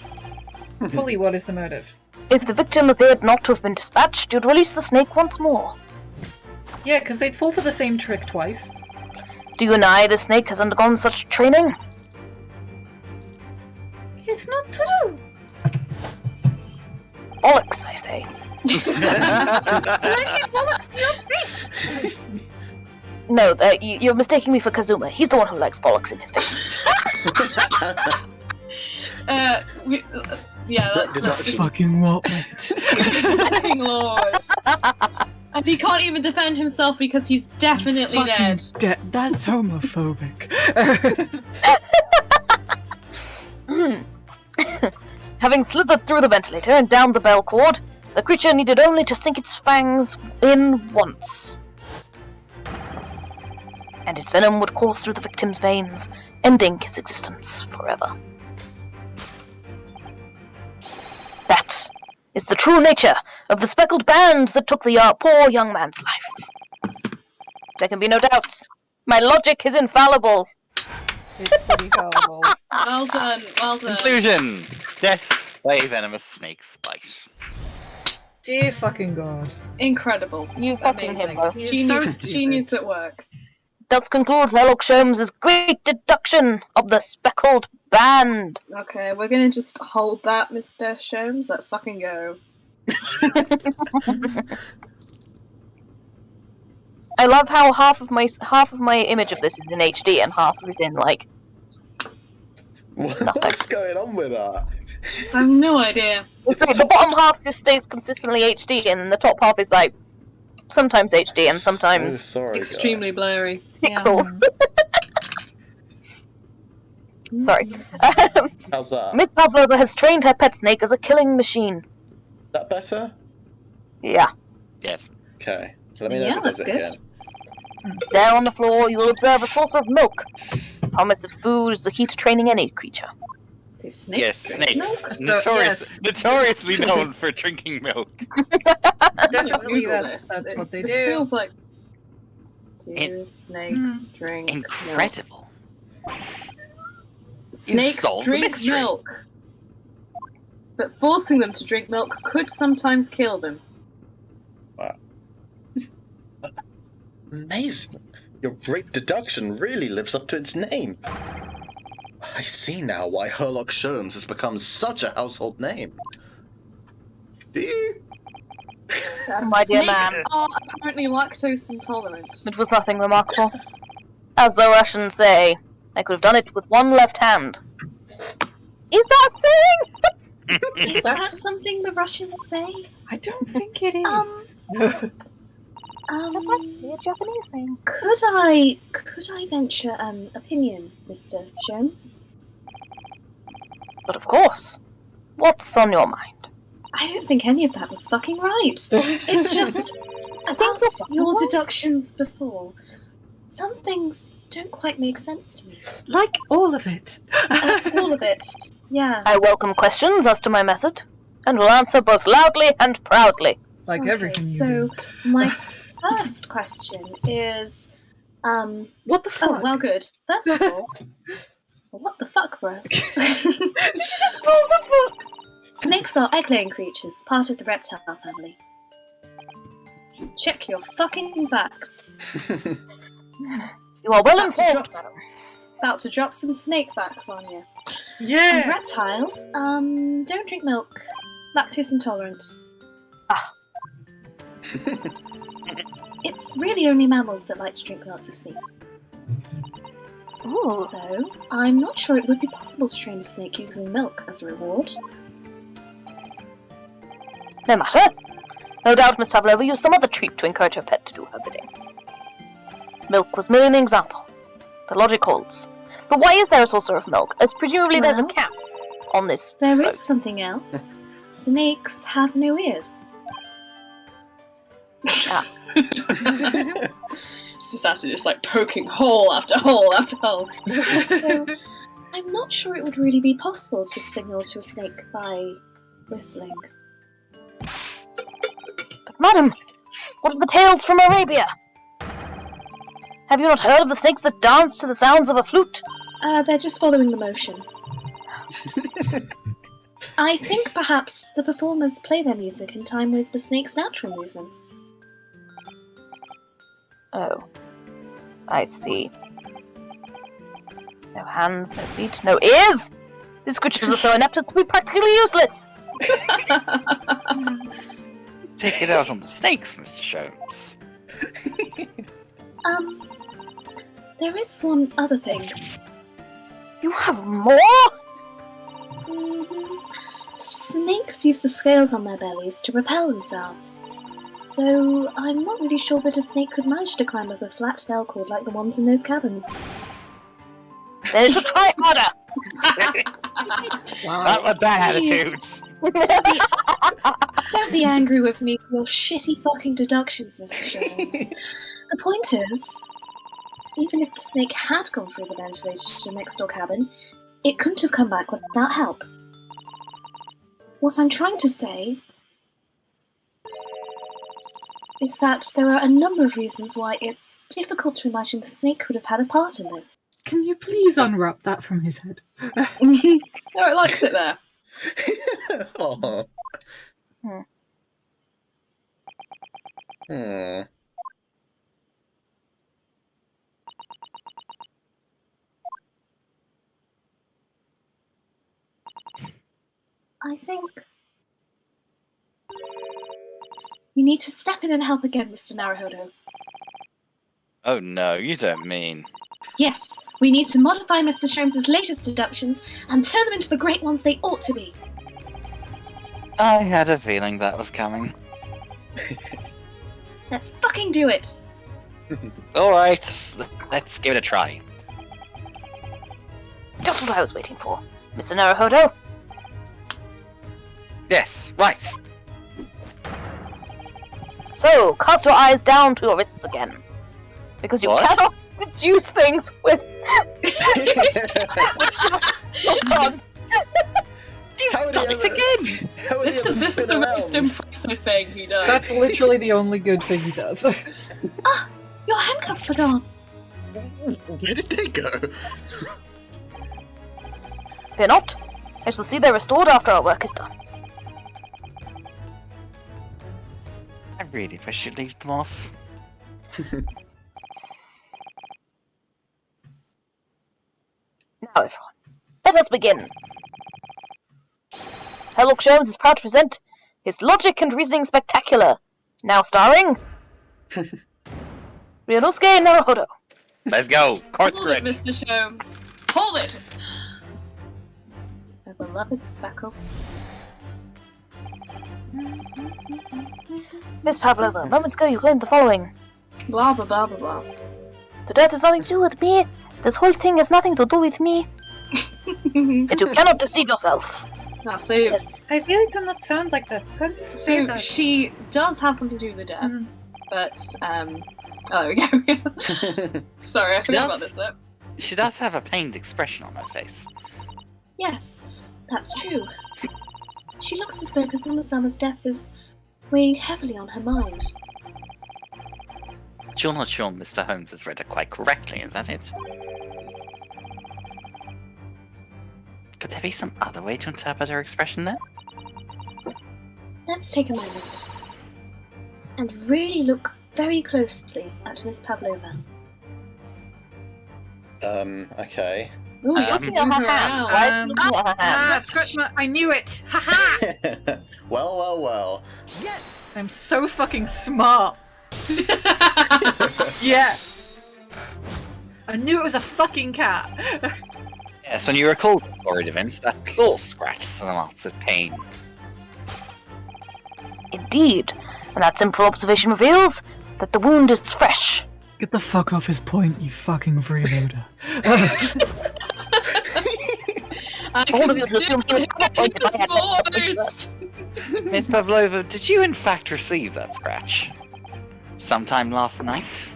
Fully, what is the motive? If the victim appeared not to have been dispatched, you'd release the snake once more. Yeah, because they'd fall for the same trick twice. Do you deny the snake has undergone such training? It's not true. Bollocks, I say. I say bollocks to your face. No, you're mistaking me for Kazuma. He's the one who likes bollocks in his face. Yeah, that's just Fucking what, mate? fucking lord. And he can't even defend himself because he's definitely dead. That's homophobic. Having slithered through the ventilator and down the bell cord, the creature needed only to sink its fangs in once. And its venom would course through the victim's veins, ending his existence forever. That is the true nature of the speckled band that took the poor young man's life. There can be no doubt. My logic is infallible. It's pretty horrible. Well done, well done. Conclusion: death by a venomous snake's bite. Dear fucking god. Incredible. You fucking Amazing. himbo. He is Genius, so stupid. genius at work. Thus concludes Sherlock Holmes' great deduction of the speckled band. Okay, we're gonna just hold that, Mr. Sholmes. Let's fucking go. I love how half of my image of this is in HD and half is in like. What's going on with that? I have no idea. The bottom half just stays consistently HD, and the top half is like sometimes HD and sometimes Sorry, Extremely blurry. Yeah. pixel. Sorry. How's that? Miss Pavlova has trained her pet snake as a killing machine. That better? Yeah. Yes. Okay. So let me know Yeah, if it does that's it good. again. There on the floor, you will observe a saucer of milk. Promise of food is the key to training any creature. Do snakes Yes, drink snakes. milk? Notoriously known for drinking milk. Definitely, Google that's this. what they This do. feels like. Do In- snakes drink milk? Incredible. Snakes solved the drink mystery. milk, but forcing them to drink milk could sometimes kill them. Amazing. Your great deduction really lives up to its name. I see now why Herlock Sholmes has become such a household name. Do you? My dear Snakes man. are apparently lactose intolerant. It was nothing remarkable. As the Russians say, I could have done it with one left hand. Is that a thing? Is that something the Russians say? I don't think it Um, is. That might be a Japanese thing. Could I venture an opinion, Mr. Jones? But of course. What's on your mind? I don't think any of that was fucking right. It's just about your deductions before. Some things don't quite make sense to me. Like all of it. All of it. Yeah. I welcome questions as to my method, and will answer both loudly and proudly. Like Okay, everything you so do. my first question is, What the fuck? oh, well, good. First of all, what the fuck, bro? Snakes are egg-laying creatures, part of the reptile family. Check your fucking facts. You are well That's a informed, drop. madam. About to drop some snake facts on you. And Yeah. reptiles, don't drink milk. Lactose intolerant. Ah. It's really only mammals that like to drink milk, you see. Ooh. So, I'm not sure it would be possible to train a snake using milk as a reward. No matter. No doubt Miss Pavlova used some other treat to encourage her pet to do her bidding. Milk was merely an example. The logic holds. But why is there a saucer of milk, as presumably there's a Well, cat on this There boat? is something else. Snakes have no ears. Ah. Society just like poking hole after hole after hole. So, I'm not sure it would really be possible to signal to a snake by whistling. But madam, what of the tales from Arabia? Have you not heard of the snakes that dance to the sounds of a flute? They're just following the motion. I think perhaps the performers play their music in time with the snake's natural movements. Oh. I see. No hands, no feet, no ears! These creatures are so inept as to be practically useless! Take it out on the snakes, Mr. Sholmes. There is one other thing. You have more? Snakes use the scales on their bellies to propel themselves. So, I'm not really sure that a snake could manage to climb up a flat bell cord like the ones in those cabins. Then it should try harder! Not with that Please. attitude. Don't be angry with me for your shitty fucking deductions, Mr. Jones. The point is, even if the snake had gone through the ventilator to the next door cabin, it couldn't have come back without help. What I'm trying to say is that there are a number of reasons why it's difficult to imagine the snake could have had a part in this. Can you please unwrap that from his head? Oh, it likes it there. Aw. Hmm. Hmm. I think you need to step in and help again, Mr. Naruhodo. Oh no, you don't mean. Yes, we need to modify Mr. Sholmes' latest deductions and turn them into the great ones they ought to be. I had a feeling that was coming. Let's fucking do it! Alright, let's give it a try. Just what I was waiting for. Mr. Naruhodo? Yes, right. So, cast your eyes down to your wrists again. Because you What? cannot deduce things with... You've How would done he it ever- again! How would This he is ever spin the around? most impressive thing he does. That's literally the only good thing he does. Your handcuffs are gone! Where did they go? Fear not. I shall see they're restored after our work is done. I really wish you'd leave them off. Now, everyone, let us begin. Sherlock Holmes is proud to present his Logic and Reasoning Spectacular, now starring Ryonosuke Naruhodo. Let's go. Course Hold it, correct. Mr. Sholmes. Hold it! My beloved Speckles. Miss Pavlova, moments ago you claimed the following. Blah, blah, blah, blah, blah. The death has nothing to do with me. This whole thing has nothing to do with me. Yet you cannot deceive yourself. So, Yes. I really do not sound like that. Can't you say so that? she does have something to do with the death, but, oh, there we go. Sorry, I forgot about this bit. She does have a pained expression on her face. Yes, that's true. She looks as though Kazuma-sama's death is weighing heavily on her mind. You're not sure Mr. Holmes has read it quite correctly, is that it? Could there be some other way to interpret her expression there? Let's take a moment and really look very closely at Miss Pavlova. Okay. Ooh, Um, just Looking move at her her hand. around. Why is she looking at her hand? Scratch my... I knew it! Haha! Well. I'm so fucking smart. Yeah. I knew it was a fucking cat. Yes, when you recall the horrid events, that claw scratch smarts with pain. Indeed, and that simple observation reveals that the wound is fresh. Get the fuck off his point, you fucking freeloader. I All can of you just still feel hear pointed by his voice! Miss Pavlova, did you in fact receive that scratch? Sometime last night?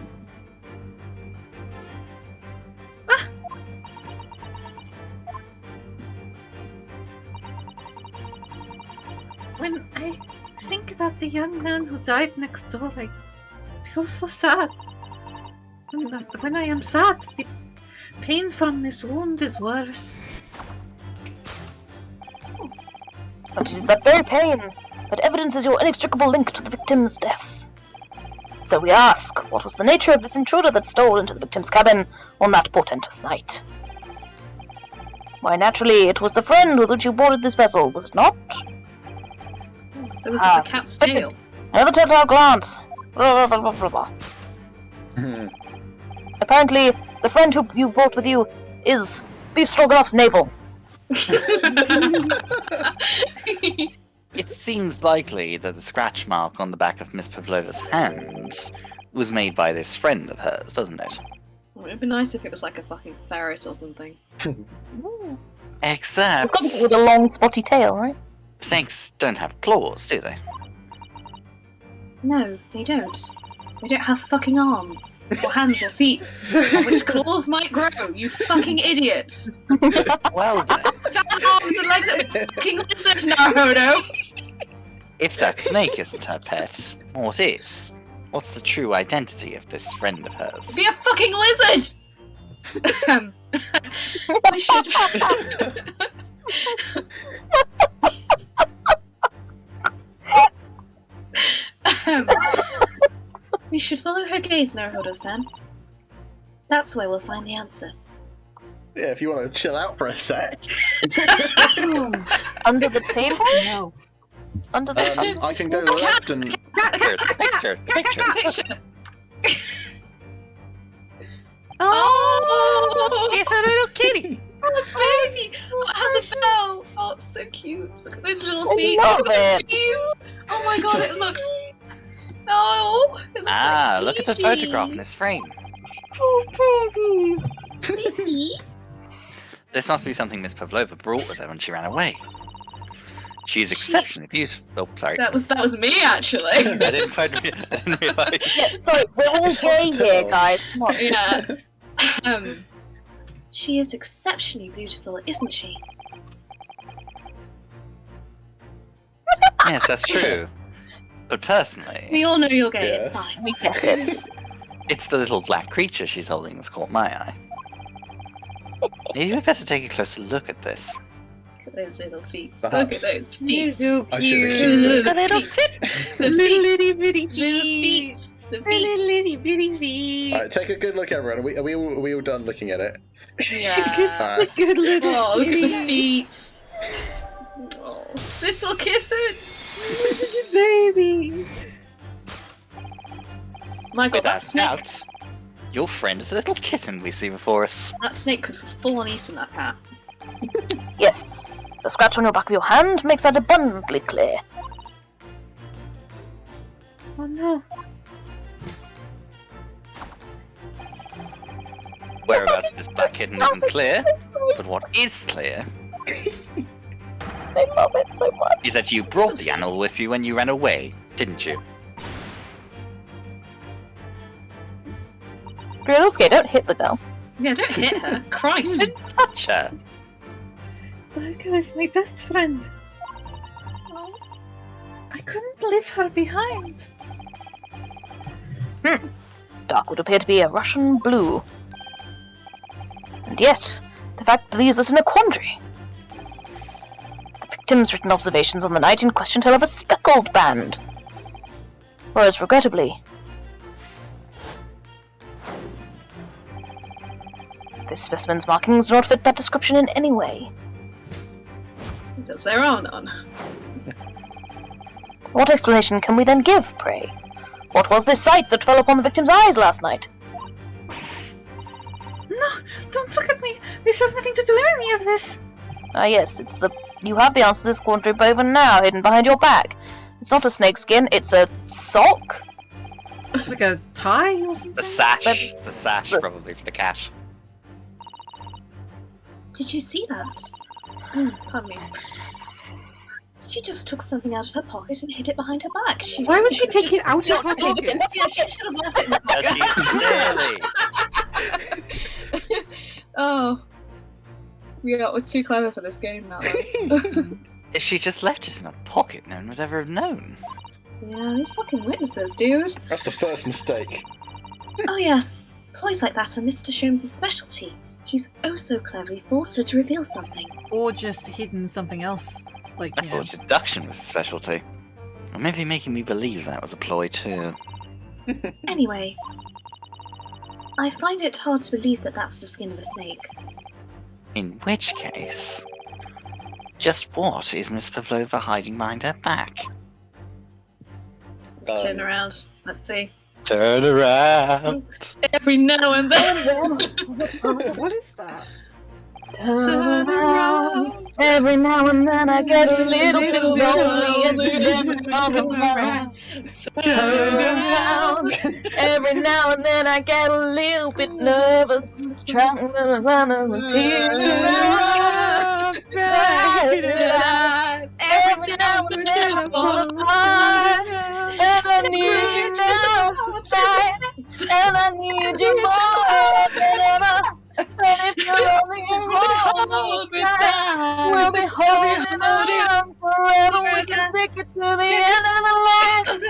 When I think about the young man who died next door, I feel so sad. When I am sad, the pain from this wound is worse. But it is that very pain that evidences your inextricable link to the victim's death. So we ask, what was the nature of this intruder that stole into the victim's cabin on that portentous night? Why, naturally, it was the friend with which you boarded this vessel, was it not? So was it the cat's suspected. tail? Another telltale glance. Blah, blah, blah, blah, blah. Apparently, the friend who you brought with you is Beef Stroganoff's navel. It seems likely that the scratch mark on the back of Miss Pavlova's hand was made by this friend of hers, doesn't it? Oh, it'd be nice if it was like a fucking ferret or something. Except It's got to be with a long, spotty tail, right? snakes don't have claws, do they? No, they don't. They don't have fucking arms, or hands, or feet. On which claws might grow, you fucking idiots! Well then, Arms and legs and fucking lizard, Naruto! if that snake isn't her pet, what is? What's the true identity of this friend of hers? Be a fucking lizard! We should. We should follow her gaze, Naruhodo-san. That's where we'll find the answer. Yeah, if you want to chill out for a sec. Under the table? No. Under the... I can go left and... Picture. Oh! It's a little kitty! Oh, it's baby! Oh, it has a bell! Oh, it's so cute. Look at those little I feet. love Look at it. the feet. Oh my god, it looks... Oh! It looks Ah, like look at the Gigi. photograph in this frame. This must be something Miss Pavlova brought with her when she ran away. She is exceptionally beautiful. Oh, sorry. That was me, actually. I didn't realise. Yeah, sorry, we're all gay here, guys. Come on. Yeah. She is exceptionally beautiful, isn't she? Yes, that's true. But personally, We all know you're gay, Yes. it's fine. We get it. it's the little black creature she's holding that's caught my eye. Maybe we better take a closer look at this. Look at those little feet. Perhaps. Look at those feet. so I should have cute. cute. The little The little itty bitty Little feet. feet. The The feet. little itty bitty feet. Alright, take a good look, everyone. Are we all done looking at it? Yeah. She gets the good little Oh, look at the kitty. feet. Oh, little kitten. Baby. My god, that Without snake. doubt, your friend is the little kitten we see before us. That snake could have full on eaten that cat. Yes, the scratch on your back of your hand makes that abundantly clear. Oh no. Whereabouts this black kitten isn't clear, but what is clear I love it so much. is that you brought the animal with you when you ran away, didn't you? Granoski, don't hit the girl. Yeah, don't hit her. Christ. Didn't touch her. Darko is my best friend. I couldn't leave her behind. Dark would appear to be a Russian blue. And yet, the fact leaves us in a quandary. The victim's written observations on the night in question tell of a speckled band. Whereas, regrettably, this specimen's markings do not fit that description in any way. Because there are none. What explanation can we then give, pray? What was this sight that fell upon the victim's eyes last night? No, don't look at me. This has nothing to do with any of this. Ah yes, it's the... You have the answer to this quandary even now, hidden behind your back. It's not a snakeskin, it's a sock? Like a tie or something? The sash. It's a sash, probably, for the cat. Did you see that? Pardon me. She just took something out of her pocket and hid it behind her back. Why would she should take have it out of not her left pocket? it. Yeah, she should have left it in the She's silly. Oh. Yeah, we're too clever for this game now, lads. If she just left it in her pocket, no one would ever have known. Yeah, these fucking witnesses, dude. That's the first mistake. Oh yes, ploys like that are Mr. Sholmes' specialty. He's oh so cleverly forced her to reveal something. Or just hidden something else. Like, I thought deduction was a specialty. Or maybe making me believe that was a ploy too. Anyway, I find it hard to believe that that's the skin of a snake. In which case, just what is Miss Pavlova hiding behind her back? Turn around. Let's see. Turn around. Every now and then. what is that? Turn around. Every now and then I get a little bit lonely and then come around. Turn around. Every now and then I get a little bit nervous, trying to run over tears around. Every now and then I fall apart, and I need you outside, and I need you more than ever. And if you're only hold me tight, we'll be holding on forever. We can stick it to the end of the line. Love is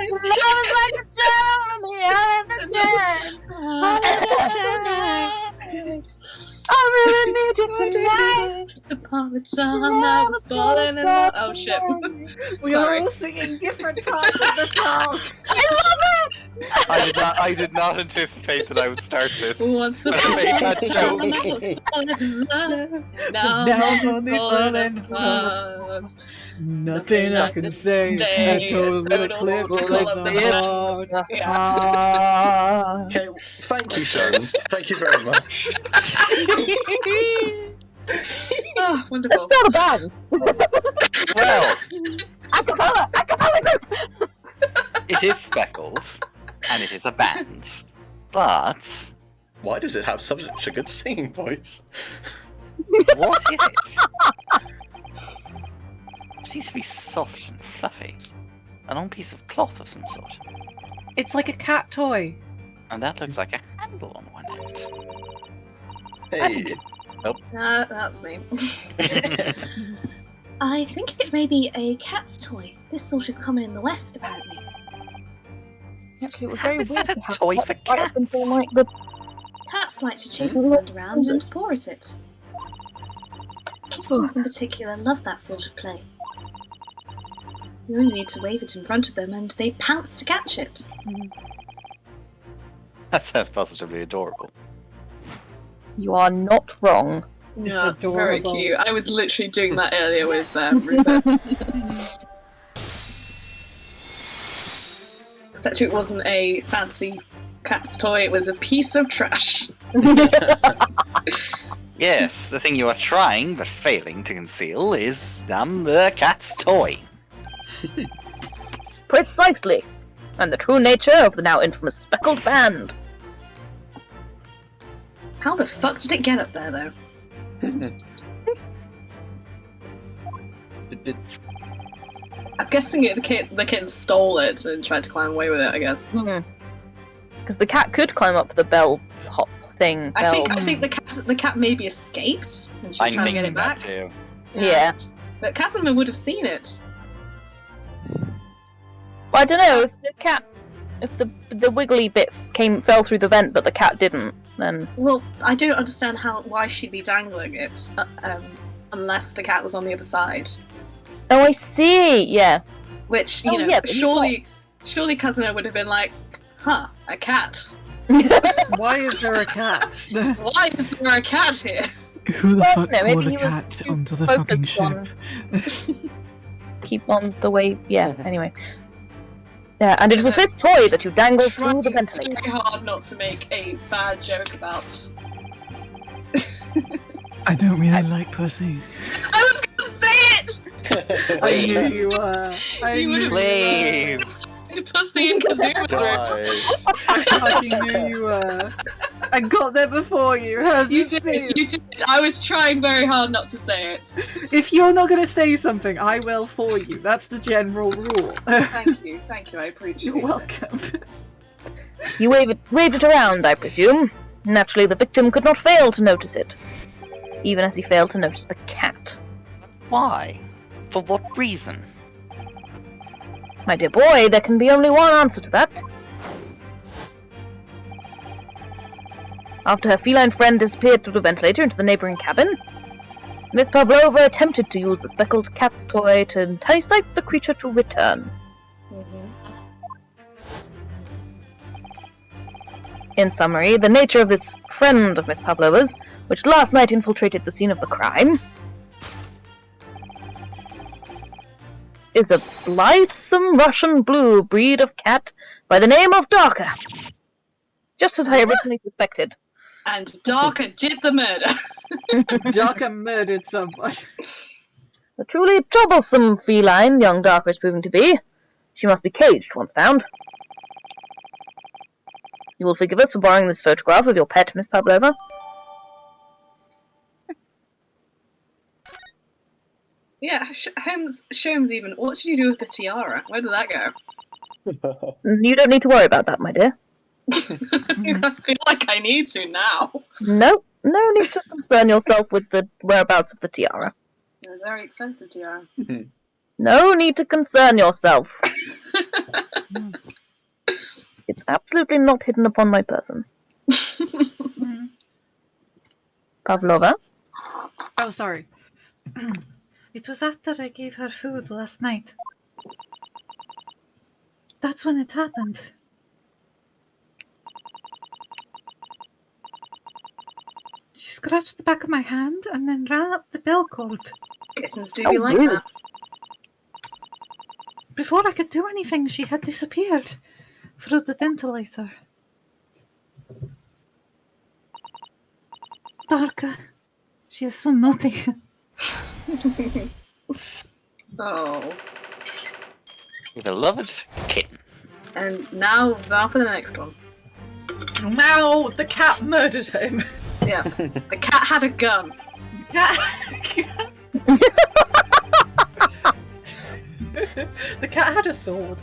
like a star in the eye of the day. I really need you tonight. It's upon the time I was falling in love. Oh shit. We Sorry. are all singing different parts of the song. I love it! I did not anticipate that I would start this. Once But I upon made a that time joke. I was falling in love. Now Now I'm I'm only falling in falling in love. love. Nothing I can say. A total little clip of the heart. Okay, thank you, Sholmes. Thank you very much. Oh, wonderful. It's not a band. Well, Acapella group. it is Speckled, and it is a band. But Why does it have such a good singing voice? what is it? It seems to be soft and fluffy. A long piece of cloth of some sort. It's like a cat toy. And that looks like a handle on one end. Hey. That's me. I think it may be a cat's toy. This sort is common in the West, apparently. Actually, it was How very is weird that to a have toy cats for right up cats? until like the Cats like to chase the wind around and paw at it. Kittens in particular love that sort of play. You only need to wave it in front of them and they pounce to catch it. That sounds positively adorable. You are not wrong. Yeah, It's it's very adorable. cute. I was literally doing that earlier with Rupert. Except it wasn't a fancy cat's toy, it was a piece of trash. Yes, the thing you are trying but failing to conceal is the cat's toy. Precisely. And the true nature of the now infamous Speckled band. How the fuck did it get up there, though? I'm guessing the kitten stole it and tried to climb away with it, I guess. Because the cat could climb up the bell hop thing. I think the cat maybe escaped and she's I'm trying to get thinking it that back. too. Yeah. But Casimir would have seen it. Well, I don't know if the wiggly bit fell through the vent, but the cat didn't. Then Well, I don't understand why she'd be dangling it unless the cat was on the other side. oh, I see. Yeah. Which Oh, yeah, but he's surely Casimir would have been like, huh, a cat. Why is there a cat? Why is there a cat here? Who the Well, fuck no, maybe called a he was cat too onto the fucking focused ship? on keep on the way. Yeah. Anyway. Yeah, and it was this toy that you dangled through the Trying ventilator. very hard not to make a bad joke about. I don't really like pussy. I was gonna say it. I knew you were. I You knew would've- Please! Pussy in Kazuma's room. Guys. I fucking knew you were. I got there before you. How's You it did. feel? You did. I was trying very hard not to say it. If you're not going to say something, I will for you. That's the general rule. Thank you. I appreciate You're it. welcome. You waved it around, I presume. Naturally, the victim could not fail to notice it, even as he failed to notice the cat. Why? For what reason? My dear boy, there can be only one answer to that. After her feline friend disappeared through the ventilator into the neighboring cabin, Miss Pavlova attempted to use the speckled cat's toy to entice the creature to return. In summary, the nature of this friend of Miss Pavlova's, which last night infiltrated the scene of the crime, is a blithesome Russian blue breed of cat by the name of Darker. Just as I originally suspected. And Darker did the murder. Darker murdered someone. A truly troublesome feline young Darker is proving to be. She must be caged once found. You will forgive us for borrowing this photograph of your pet, Miss Pavlova? Yeah, Sholmes even. What did you do with the tiara? Where did that go? You don't need to worry about that, my dear. I feel like I need to now. No need to concern yourself with the whereabouts of the tiara. A very expensive tiara. No need to concern yourself. It's absolutely not hidden upon my person. Pavlova? Oh, sorry. It was after I gave her food last night. That's when it happened. She scratched the back of my hand and then ran up the bell cord. Kittens do be like really? that. Before I could do anything, she had disappeared through the ventilator. Darka. She is so naughty. Oh. Your beloved kitten. And now for the next one. Now the cat murdered him. Yeah. The cat had a gun. The cat had a sword.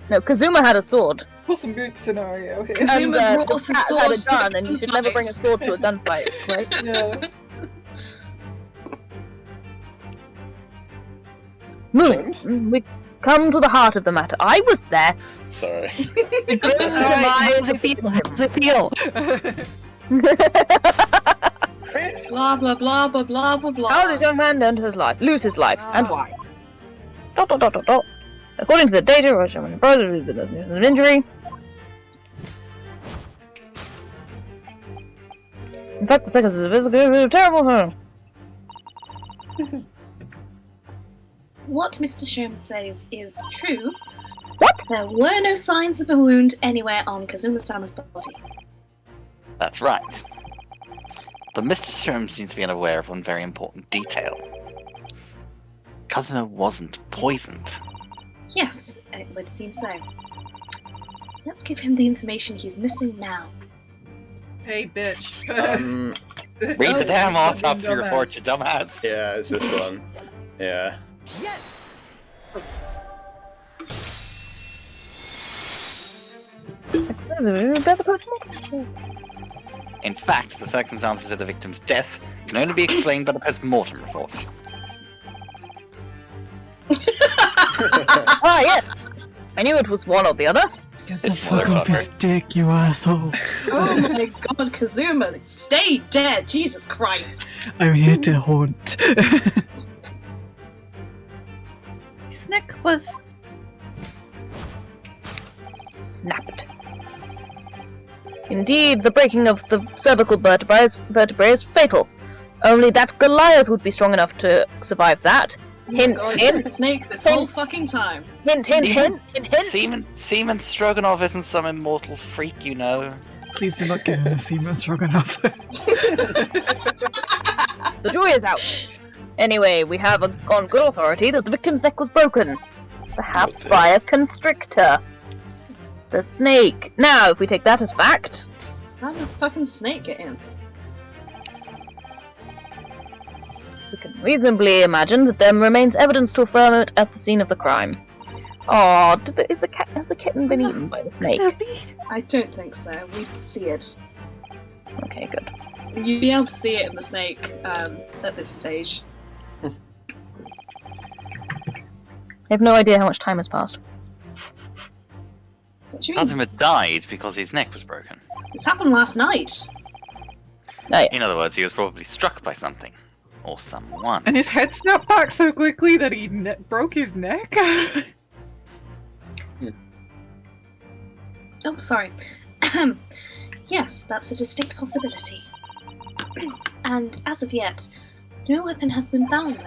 No, Kazuma had a sword. What's a good scenario here? Kazuma And brought the a cat sword had a to gun, the and you should never bring a gunfight. sword to a gunfight, right? Yeah. James? We come to the heart of the matter. I was there. Sorry. How does it feel? How does it feel? Blah blah blah blah blah blah blah. How does young man lose his life, and why? ... According to the data, Roger brother with an injury. In fact, the second is a terrible. What Mr. Sherm says is true. What? There were no signs of a wound anywhere on Kazuma-sama's body. That's right. But Mr. Sherm seems to be unaware of one very important detail. Kazuma wasn't poisoned. Yes, it would seem so. Let's give him the information he's missing now. Hey, bitch. Read the damn autopsy report, you dumbass. Yeah, it's this one. Yeah. Yes! It says about the post-mortem. In fact, the circumstances of the victim's death can only be explained by the post-mortem report. Ah, yes. I knew it was one or the other. Get This the fuck off motherfucker. his dick, you asshole. Oh my god, Kazuma, stay dead! Jesus Christ! I'm here to haunt. His neck was. Snapped. Indeed, the breaking of the cervical vertebrae is fatal. Only that Goliath would be strong enough to survive that. Hint, God, hint, this is a snake this hint. whole fucking time. hint, hint, hint, hint, hint. Seaman Stroganoff isn't some immortal freak, you know. Please do not get in a Seaman Stroganoff. The jury is out. Anyway, we have on good authority that the victim's neck was broken. Perhaps by a constrictor. The snake. Now, if we take that as fact, How did the fucking snake get in? we can reasonably imagine that there remains evidence to affirm it at the scene of the crime. Oh, has the kitten been eaten by the snake? Could there be? I don't think so. We see it. Okay, good. You'd be able to see it in the snake at this stage. I have no idea how much time has passed. What do you mean? Kazuma died because his neck was broken. This happened last night. Oh, yes. In other words, he was probably struck by something. Or someone. And his head snapped back so quickly that he broke his neck? Oh, sorry. Yes, that's a distinct possibility. And as of yet, no weapon has been found, though.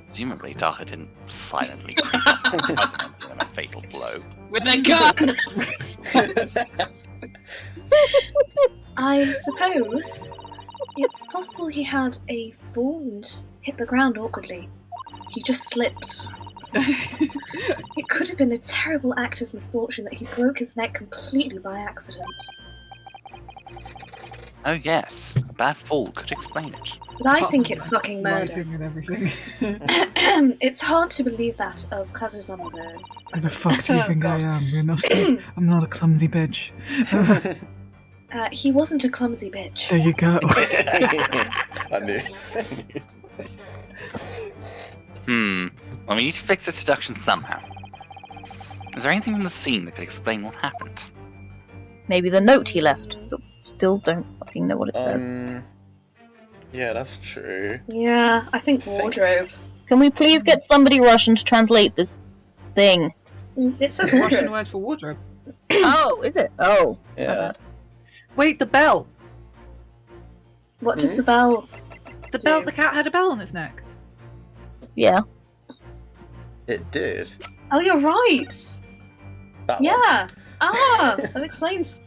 Presumably, Taka didn't silently creep up to Kazuma and give him a fatal blow. With a gun! I suppose it's possible he had a fall and hit the ground awkwardly. He just slipped. It could have been a terrible act of misfortune that he broke his neck completely by accident. Oh yes, a bad fall could explain it. But I think it's fucking murder. Lighting and everything. It's hard to believe that of Kazuzama, though. Who the fuck do you think I am? You're not I'm not a clumsy bitch. He wasn't a clumsy bitch. There you go. I knew. Well, we need to fix the seduction somehow. Is there anything from the scene that could explain what happened? Maybe the note he left, but still don't fucking know what it says. Yeah, that's true. Yeah, I think wardrobe. Can we please get somebody Russian to translate this thing? It says Russian wardrobe. word for wardrobe. Oh, is it? Oh, my Yeah. bad. Wait, the bell. What does the bell? The bell. The cat had a bell on its neck. Yeah. It did. Oh, you're right. That one. Yeah. Ah, that explains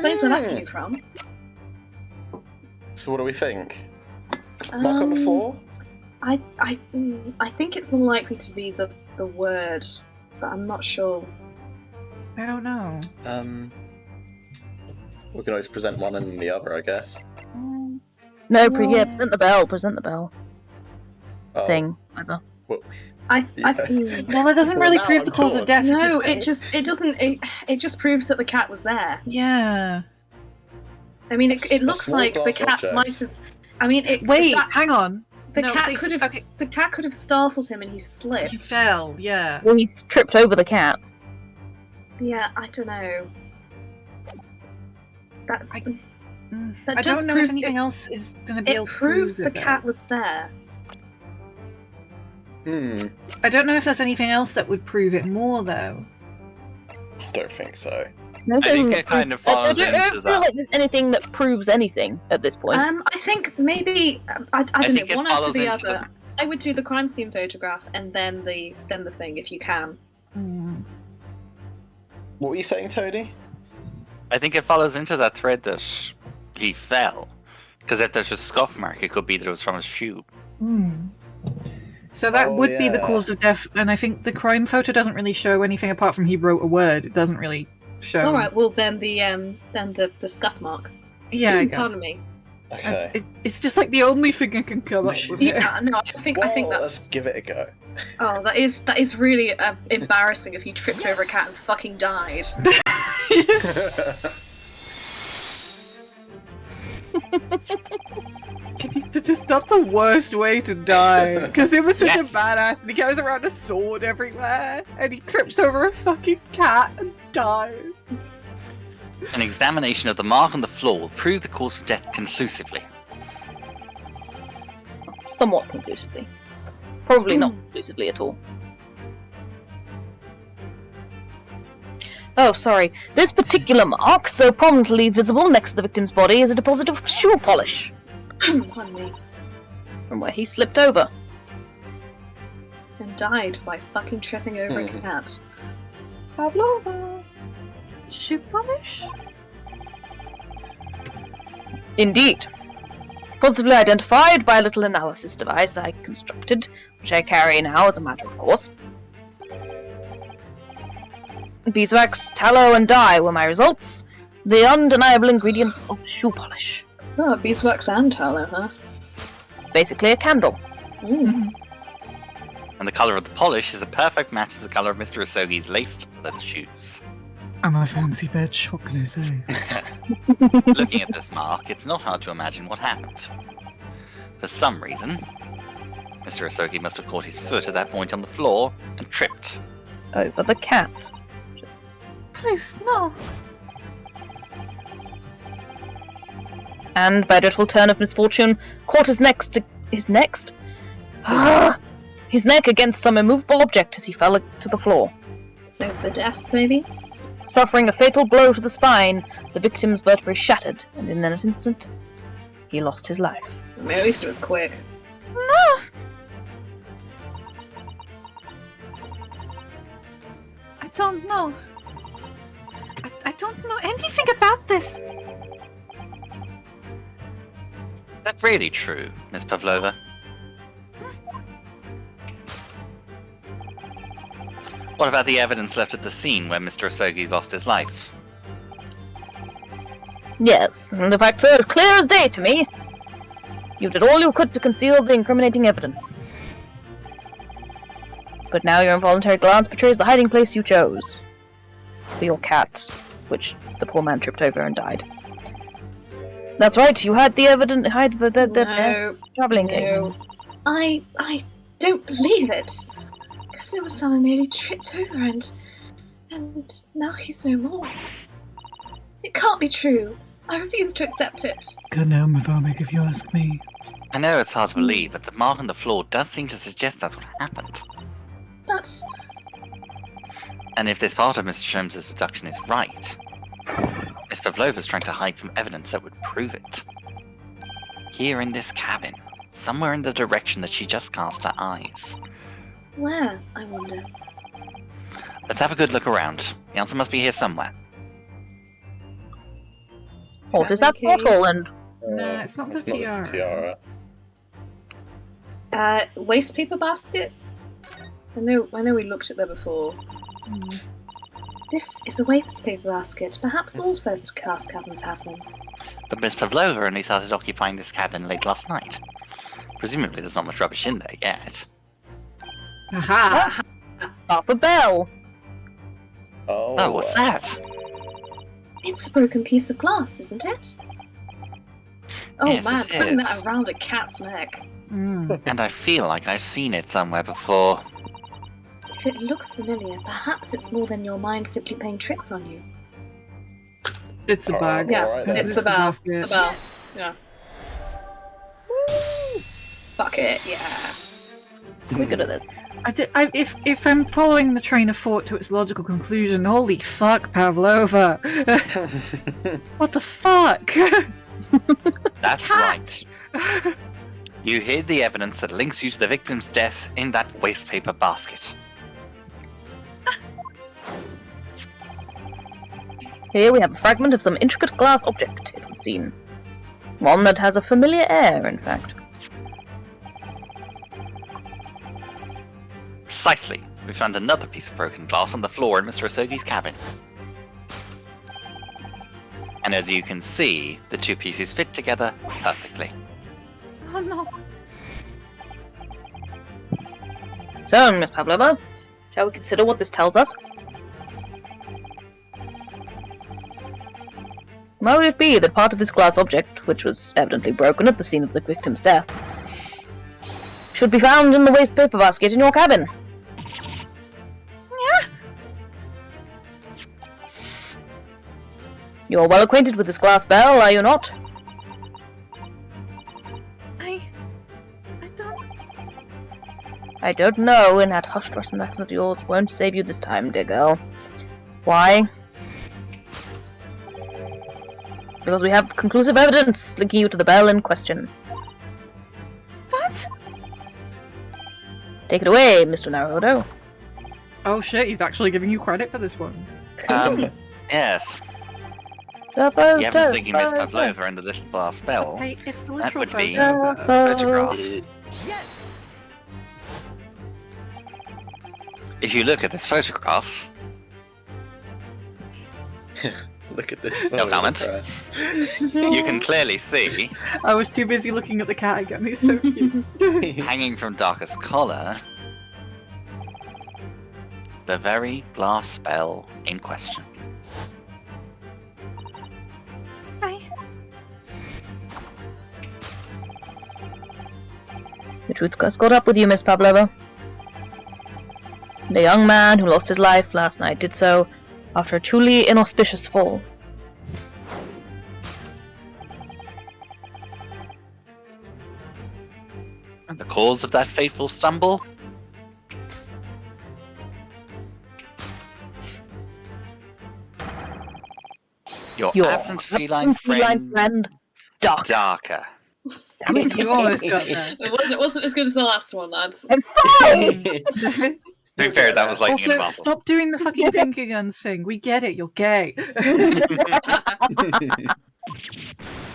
where that came from. So what do we think? Mark on the 4? I think it's more likely to be the word, but I'm not sure. I don't know. We can always present one and the other, I guess. No, present the bell. Present the bell. Oh, Thing. Either. Well, Well, Well, it doesn't really now prove I'm the cause torn. of death. no, it just proves that the cat was there. Yeah. I mean, it A looks small like the glass cat object. might have. I mean, Wait, hang on. the No, cat they- could have. okay. The cat could have startled him, and he slipped. He fell, yeah. Well, he's tripped over the cat. Yeah, I don't know. That I that just don't know proves if anything else is going to be able it to proves prove the it, cat was there. I don't know if there's anything else that would prove it more, though. Don't think so. There's I think nothing it kind of I follows don't into feel that. like there's anything that proves anything at this point. I think maybe I don't think know, it one after follows the into other. I would do the crime scene photograph and then the thing if you can. What were you saying, Toadie? I think it follows into that thread that he fell. Because if there's a scuff mark, it could be that it was from his shoe. So that Oh, would be the yeah. cause of death, and I think the crime photo doesn't really show anything apart from he wrote a word. It doesn't really show. All right, well then the scuff mark. Yeah, I guess. Pardon me. Okay. It's just like the only thing I can come up with. Here. Yeah, no, I think Well, let's that's. give it a go. Oh, that is really embarrassing if you tripped over a cat and fucking died. That's the worst way to die. Because it was such Yes. a badass, and he goes around a sword everywhere, and he trips over a fucking cat and dies. An examination of the mark on the floor will prove the cause of death conclusively. Somewhat conclusively. Probably not conclusively at all. Oh, sorry. This particular mark, so prominently visible next to the victim's body, is a deposit of shoe polish Pardon me. from where he slipped over. And died by fucking tripping over a cat. Pavlova. Shoe polish? Indeed. Positively identified by a little analysis device I constructed, which I carry now as a matter of course. Beeswax, tallow, and dye were my results. The undeniable ingredients of shoe polish. Oh, beeswax and tallow, huh? Basically a candle. Mm. And the colour of the polish is a perfect match to the colour of Mr. Asogi's laced leather shoes. I'm a fancy bitch, what can I say? Looking at this mark, it's not hard to imagine what happened. For some reason, Mr. Asogi must have caught his foot at that point on the floor and tripped. Over the cat. Please, no. And, by a dreadful turn of misfortune, caught his neck against some immovable object as he fell to the floor. So the desk, maybe? Suffering a fatal blow to the spine, the victim's vertebrae shattered, and in an instant, he lost his life. I mean, at least it was quick. No. I don't know. I don't know anything about this. Is that really true, Miss Pavlova? What about the evidence left at the scene where Mr. Asogi lost his life? Yes, and the facts are as clear as day to me. You did all you could to conceal the incriminating evidence. But now your involuntary glance betrays the hiding place you chose. For your cat, which the poor man tripped over and died. That's right, you had the evidence. No, traveling no. game. I don't believe it. Because it was someone merely tripped over and now he's no more. It can't be true. I refuse to accept it. Good now, Mavomik, if you ask me. I know it's hard to believe, but the mark on the floor does seem to suggest that's what happened. But And if this part of Mr. Sholmes' deduction is right, Miss Pavlova's trying to hide some evidence that would prove it. Here in this cabin, somewhere in the direction that she just cast her eyes. where, I wonder? Let's have a good look around. The answer must be here somewhere. What is that Traveling bottle? case. And No, it's not the tiara. Waste paper basket? I know we looked at that before. This is a waste paper basket. Perhaps all first class cabins have them. But Miss Pavlova only started occupying this cabin late last night. Presumably there's not much rubbish in there yet. Aha! half a bell. Oh, what's that? It's a broken piece of glass, isn't it? Oh Yes, man, it putting is. that around a cat's neck. And I feel like I've seen it somewhere before. If it looks familiar, perhaps it's more than your mind simply playing tricks on you. It's a bag. Yeah, alright then. it's the It's the bell. basket. It's the bell. Yeah. Fuck it, yeah. We're good at this. If I'm following the train of thought to its logical conclusion, holy fuck, Pavlova! What the fuck? That's right. You hid the evidence that links you to the victim's death in that wastepaper basket. Here we have a fragment of some intricate glass object, it would seem. One that has a familiar air, in fact. Precisely. We found another piece of broken glass on the floor in Mr. Asogi's cabin. And as you can see, the two pieces fit together perfectly. Oh no. So, Miss Pavlova, shall we consider what this tells us? Why would it be that part of this glass object, which was evidently broken at the scene of the victim's death, should be found in the waste paper basket in your cabin? Yeah. You are well acquainted with this glass bell, are you not? I don't know, and that hushed accent of yours won't save you this time, dear girl. Why? Because we have conclusive evidence linking you to the bell in question. What? Take it away, Mr. Naruto. Oh shit, he's actually giving you credit for this one. Yes. The The evidence linking Miss Pavlova and the little glass bell. Okay, it's the That literal would be photo. a photograph. Yes! If you look at this photograph, Look at this. No comment. you can clearly see, I was too busy looking at the cat again, he's so cute. hanging from Darker's collar, the very glass bell in question. Hi. The truth has caught up with you, Miss Pavlova. The young man who lost his life last night did so after a truly inauspicious fall. And the cause of that fateful stumble? Your absent feline friend, Darker. Damn it. You almost got there. It wasn't as good as the last one, lads. I'm sorry! To be fair, that was lightning in a Also, bottle. stop doing the fucking finger guns thing. We get it, you're gay.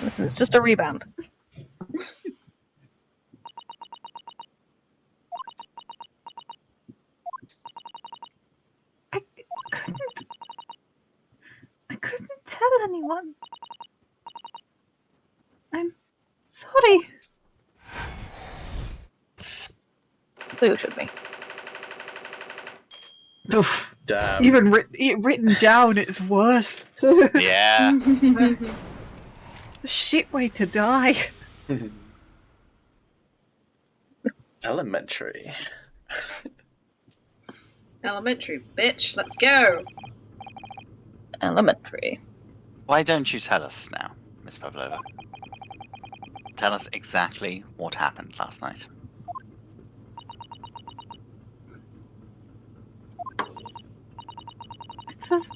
Listen, it's just a rebound. I couldn't tell anyone. I'm sorry. So you should be. Oof. Damn. Even written down, it's worse. Yeah. Shit way to die. Elementary. Elementary, bitch. Let's go. Elementary. Why don't you tell us now, Miss Pavlova? Tell us exactly what happened last night. It was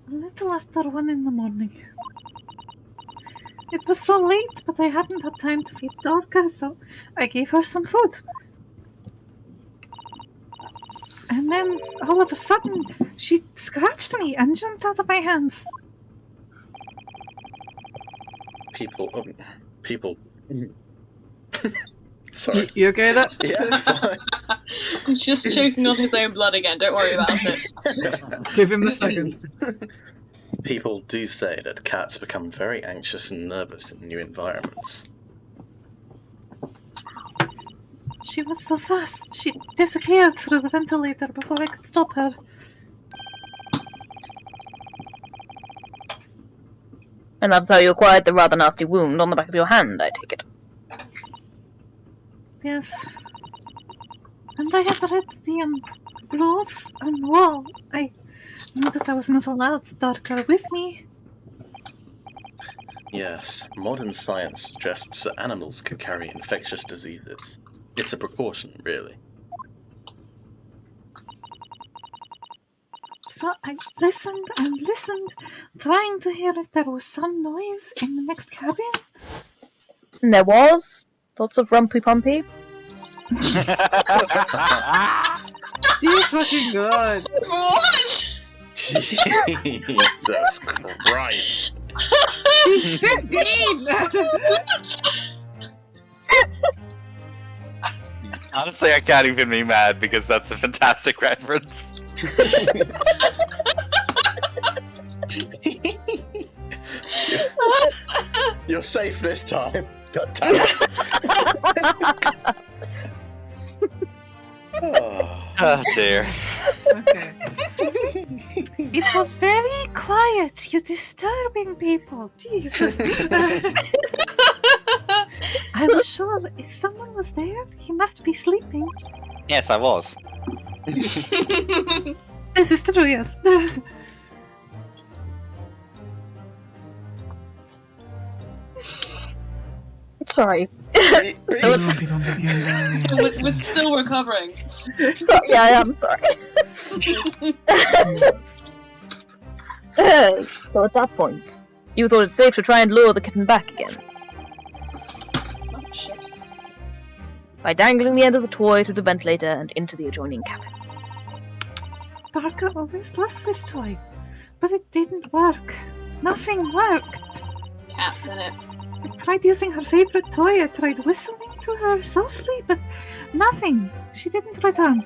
a little after 1 in the morning. It was so late, but I hadn't had time to feed Dorka, so I gave her some food. And then, all of a sudden, she scratched me and jumped out of my hands. People. Sorry. You okay there? Yeah, fine. He's just choking on his own blood again. Don't worry about it. Give him a second. People do say that cats become very anxious and nervous in new environments. She was so fast. She disappeared through the ventilator before I could stop her. And that's how you acquired the rather nasty wound on the back of your hand, I take it. Yes. And I had read the rules on the wall. I knew that I was not allowed Darker with me. Yes, modern science suggests that animals can carry infectious diseases. It's a precaution, really. So I listened and listened, trying to hear if there was some noise in the next cabin. And there was lots of rumpy pumpy. Dear fucking God. What? Jesus Christ! She's 15! Honestly, I can't even be mad because that's a fantastic reference. You're safe this time. God damn it. Oh dear. Okay. It was very quiet. You're disturbing people. Jesus. I'm sure if someone was there, he must be sleeping. Yes, I was. This is true, yes. Sorry. We're still recovering. Yeah, I am sorry. So at that point, you thought it safe to try and lure the kitten back again. Oh, shit. By dangling the end of the toy through the ventilator and into the adjoining cabin. Darka always loves this toy, but it didn't work. Nothing worked. Cat's in it. I tried using her favorite toy. I tried whistling to her softly, but nothing. She didn't return.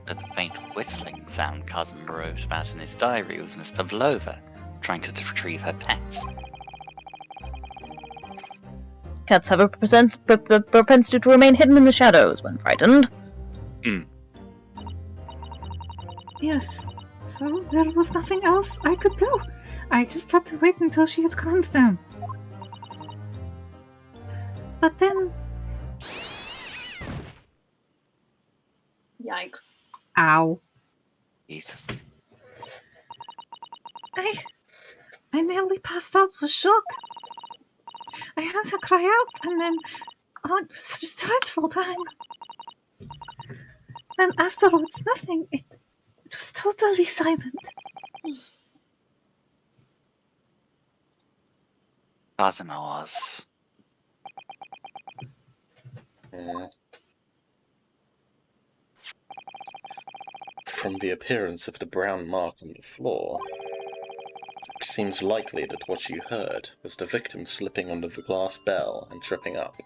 The faint whistling sound Cousin wrote about in his diary was Miss Pavlova trying to retrieve her pets. Cats have a propensity to remain hidden in the shadows when frightened. Yes. So there was nothing else I could do. I just had to wait until she had calmed down. But then... Yikes. Ow. Jesus. I nearly passed out with shock. I had to cry out, and then... Oh, it was just a dreadful bang. Then afterwards, nothing. It was totally silent. Cosimo was. From the appearance of the brown mark on the floor, it seems likely that what you heard was the victim slipping under the glass bell and tripping up.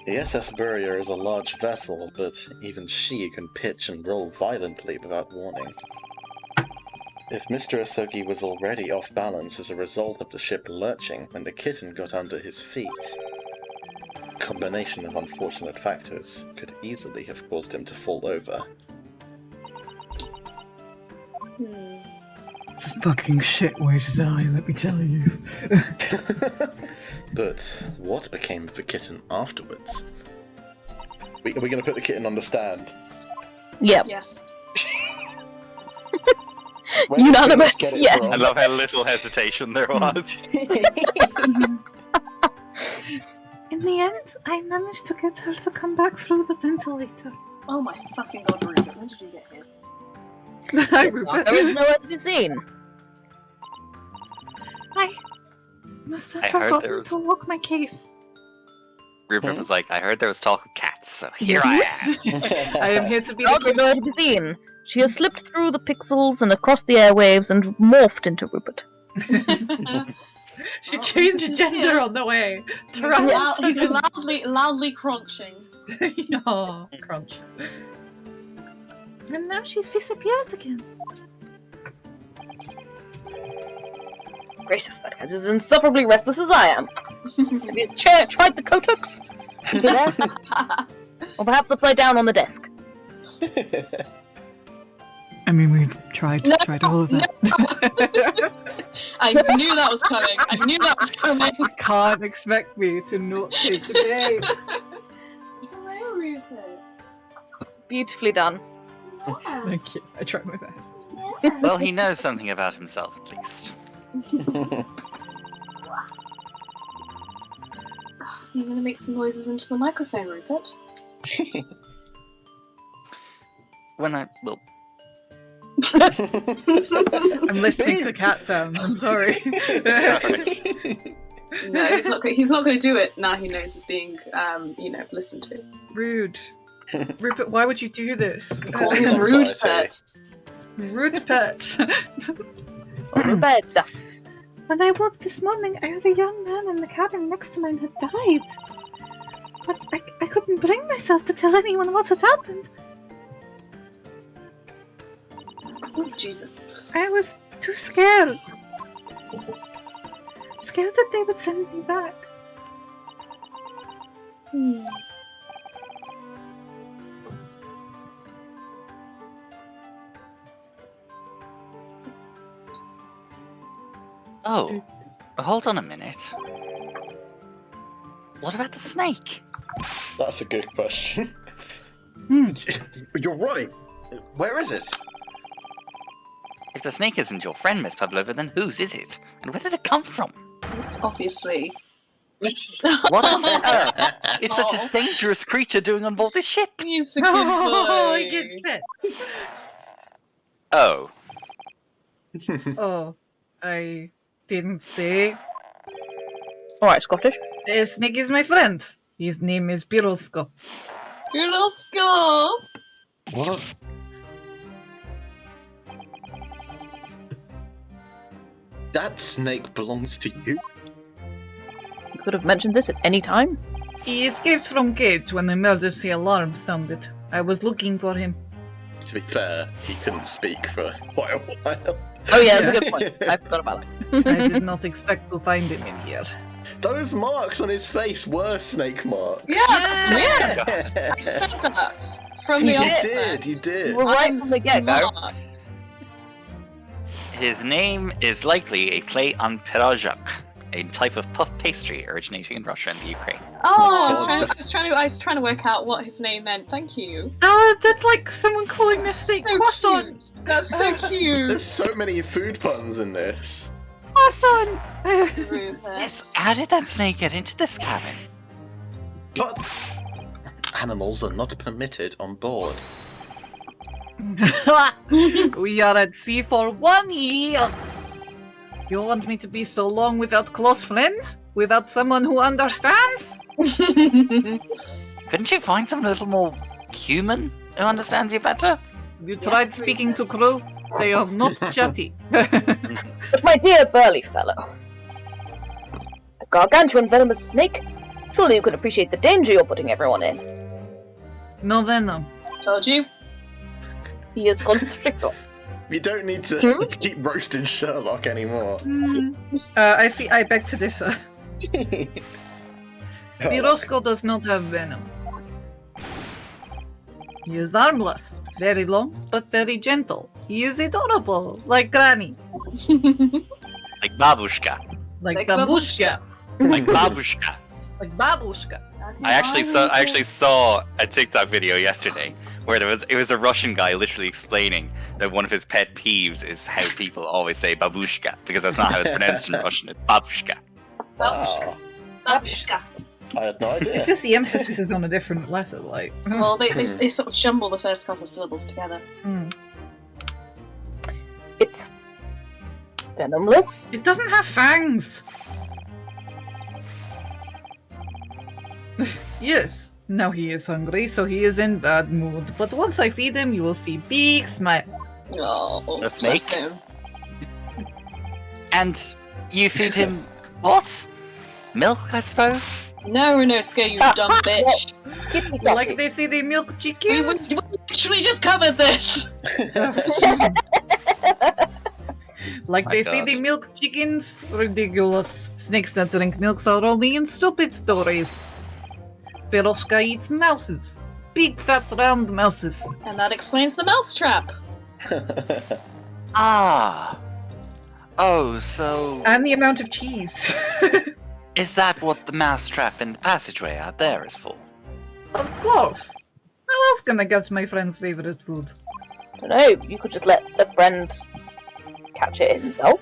The SS Burrier is a large vessel, but even she can pitch and roll violently without warning. If Mr. Asogi was already off balance as a result of the ship lurching when the kitten got under his feet, a combination of unfortunate factors could easily have caused him to fall over. It's a fucking shit way to die, let me tell you. But what became of the kitten afterwards? Are we going to put the kitten on the stand? Yep. Yes. Where did Unanimous, Phyllis get it yes. I from? love how little hesitation there was. In the end, I managed to get her to come back through the ventilator. Oh my fucking god, Rupert, when did you get here? Hi, Rupert. There is nowhere to be seen. I must have I heard forgotten there was- to lock my case. Rupert was like, I heard there was talk of cats, so here I am. I am here to be Not nowhere to be seen. She has slipped through the pixels and across the airwaves and morphed into Rupert. She changed gender on the way. He's loudly crunching. Oh, crunch. And now she's disappeared again. Gracious, that cat is as insufferably restless as I am. Have you tried the Kotex? Is it there? Or perhaps upside down on the desk. I mean, we've tried all of that. I knew that was coming. You can't expect me to not take the bait. Hello, Rupert. Beautifully done. Thank you. I tried my best. Well, he knows something about himself, at least. you're gonna make some noises into the microphone, Rupert. When I will. I'm listening for cat sounds. I'm sorry. No, he's not going to do it now. He knows he's being, listened to. Rude. Rupert, why would you do this? Call him rude pet. Rude pet. Rupert. When I woke this morning, I had a young man in the cabin next to mine had died. But I couldn't bring myself to tell anyone what had happened. Oh, Jesus. I was too scared. Scared that they would send me back. Oh, hold on a minute. What about the snake? That's a good question. You're right. Where is it? If the snake isn't your friend, Miss Pavlova, then whose is it? And where did it come from? It's obviously. What on earth is such a dangerous creature doing on board this ship? He's a good Oh, boy. he gets pet. Oh, Oh, I didn't say. Alright, Scottish. The snake is my friend. His name is Pirosko. Your little skull. What? That snake belongs to you? You could have mentioned this at any time. He escaped from cage when the emergency alarm sounded. I was looking for him. To be fair, he couldn't speak for quite a while. Oh yeah, that's a good point. I forgot about that. I did not expect to find him in here. Those marks on his face were snake marks. Yeah, that's weird. I said that from the You outset. did, you did. We're right I'm from the get-go. smart. his name is likely a play on pirozhak, a type of puff pastry originating in Russia and the Ukraine. Oh, Oh, I was trying to work out what his name meant. Thank you. Oh, that's like someone calling this steak So croissant. cute. That's so cute. There's so many food puns in this. Croissant. Rupert. Yes, how did that snake get into this cabin? But animals are not permitted on board. We are at sea for 1 year. You want me to be so long without close friends? Without someone who understands? Couldn't you find someone a little more human who understands you better? You tried Yes, speaking to Rufus. crew? They are not chatty. But my dear burly fellow, a gargantuan venomous snake? Surely you can appreciate the danger you're putting everyone in. No venom. Told you. He is constrictor. You don't need to keep roasting Sherlock anymore. I beg to differ. Pirosco does not have venom. He is harmless, very long, but very gentle. He is adorable, like Granny, Like babushka. like Like Babushka, Like babushka. like Babushka. I actually saw a TikTok video yesterday where it was a Russian guy literally explaining that one of his pet peeves is how people always say babushka because that's not how it's pronounced in Russian. It's babushka. Wow. Babushka. I had no idea. It's just the emphasis is on a different letter, like. Well, they sort of jumble the first couple of syllables together. It's venomless. It doesn't have fangs. Yes. Now he is hungry, so he is in bad mood. But once I feed him, you will see big smile. Oh, A snake? bless him. And you feed him what? Milk, I suppose? No, Renoska, you dumb bitch. Kitty Like Catty. they say they milk We chickens. literally just covered this. Like My they say God. they milk chickens. Ridiculous. Snakes that drink milk are only in stupid stories. Piroshka eats mouses. Big fat round mouses. And that explains the mousetrap. Ah. Oh, so And the amount of cheese. is that what the mousetrap in the passageway out there is for? Of course. How else can I get my friend's favorite food? I don't know, you could just let the friend catch it himself.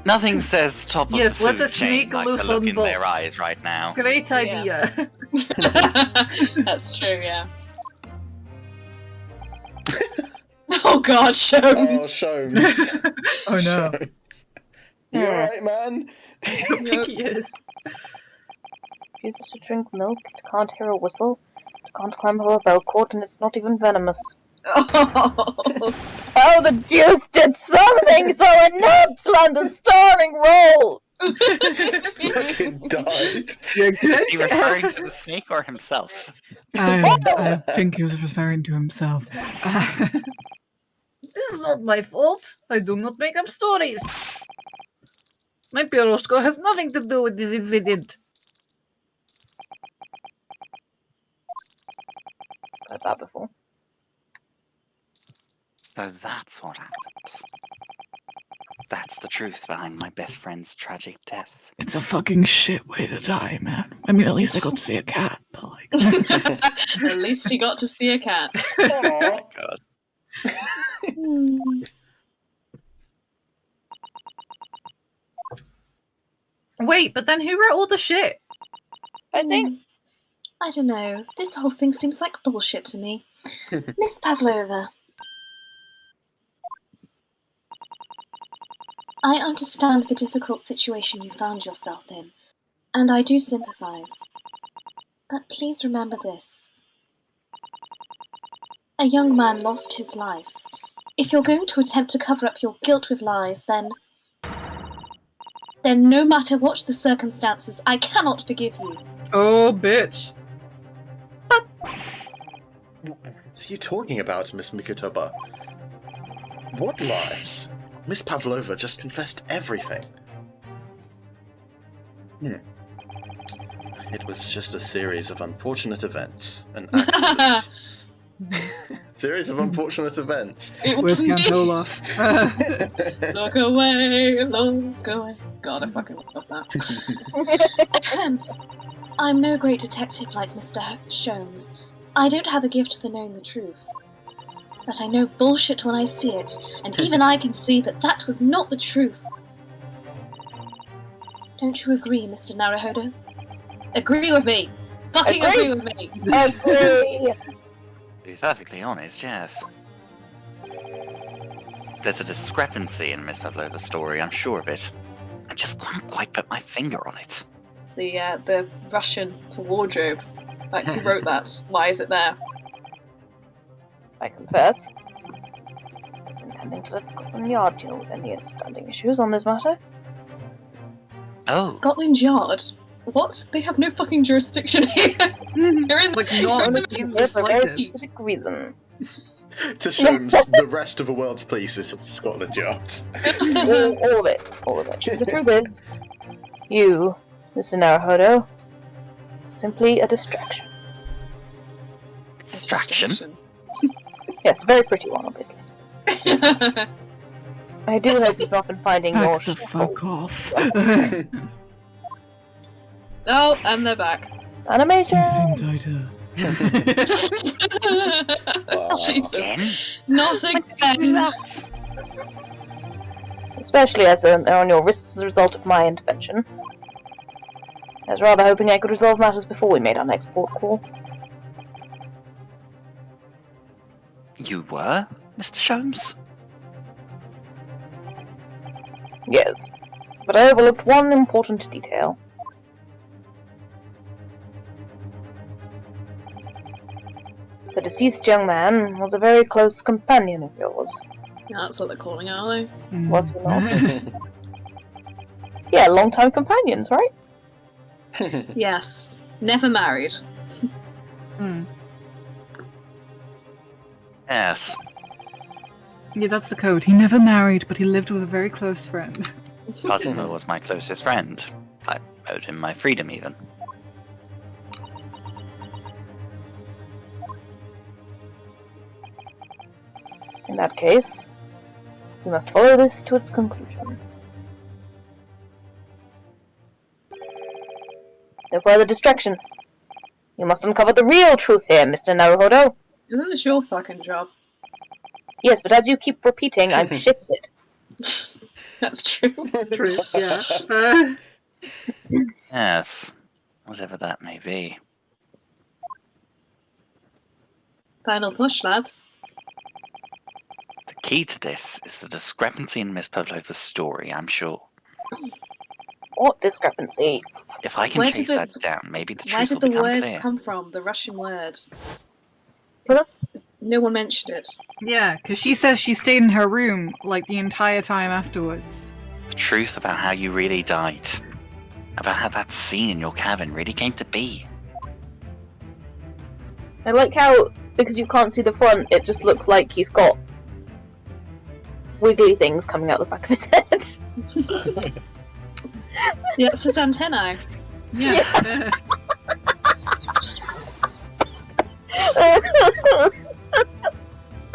Nothing says top of Yes, the let food us chain sneak like loose the look on in their bolts. eyes right now. Great idea. That's true, yeah. Oh god, Sholmes! Oh, Sholmes. Oh no. Sholmes. You alright, man? I don't think he is. Refuses to drink milk, it can't hear a whistle, it can't climb over a bell cord, and it's not even venomous. Oh. Oh, the deuce did something so inept land a starring role! Fucking died. You're Is good. he referring to the snake or himself? I think he was referring to himself. This is not my fault. I do not make up stories. My Piroshko has nothing to do with this incident. Heard that before. So that's what happened. That's the truth behind my best friend's tragic death. It's a fucking shit way to die, man. I mean, at least I got to see a cat, but like... At least he got to see a cat. Aw. God. Wait, but then who wrote all the shit? I think. I don't know. This whole thing seems like bullshit to me. Miss Pavlova. I understand the difficult situation you found yourself in, and I do sympathize. But please remember this. A young man lost his life. If you're going to attempt to cover up your guilt with lies, then no matter what the circumstances, I cannot forgive you. Oh, bitch. What are you talking about, Miss Mikutoba? What lies? Miss Pavlova just confessed everything. It was just a series of unfortunate events. An accident. Series of unfortunate events. It Where's wasn't me. Cantola? Look away, look away. God, I fucking love that. I'm no great detective like Mr. Sholmes. I don't have a gift for knowing the truth. But I know bullshit when I see it, and even I can see that that was not the truth. Don't you agree, Mr. Naruhodo? Agree with me! Fucking agree with me! Agree! To be perfectly honest, yes. There's a discrepancy in Miss Pavlova's story, I'm sure of it. I just can't quite put my finger on it. It's the Russian for wardrobe. Like, who wrote that? Why is it there? I confess. I was intending to let Scotland Yard deal with any outstanding issues on this matter. Oh, Scotland Yard? What? They have no fucking jurisdiction here. They're in Like, the not Only in here for a very slightest. specific reason. To Sholmes, the rest of the world's police is Scotland Yard. All of it. All of it. The truth is, you, Mr. Naruhodo, simply a distraction. distraction? Yes, a very pretty one, obviously. I do hope you've not been finding your Back the fuck off. Oh, and they're back. animation. Gesundheit. Jesus. Again? Not again. That? Especially as they're on your wrists as a result of my intervention. I was rather hoping I could resolve matters before we made our next port call. You were, Mr. Sholmes? Yes, but I overlooked one important detail. The deceased young man was a very close companion of yours, Yeah, that's what they're calling it, are they? was he not? Yeah, long-time companions, right? Yes. Never married. Yes. Yeah, that's the code. He never married, but he lived with a very close friend. Cosimo was my closest friend. I owed him my freedom, even. In that case, we must follow this to its conclusion. No further distractions. You must uncover the real truth here, Mr. Naruhodo. Isn't this your fucking job? Yes, but as you keep repeating, I'm shit at it. That's true. True, yeah. Yes, whatever that may be. Final push, lads. The key to this is the discrepancy in Miss Pavlova's story, I'm sure. What discrepancy? If I can Where did chase the- that down, maybe the Where truth did will the become words clear. come from? The Russian word. Well, that's No one mentioned it. Yeah, because she says she stayed in her room like the entire time afterwards. The truth about how you really died. About how that scene in your cabin really came to be. I like how, because you can't see the front, it just looks like he's got wiggly things coming out the back of his head. Yeah, it's his antennae. Yeah.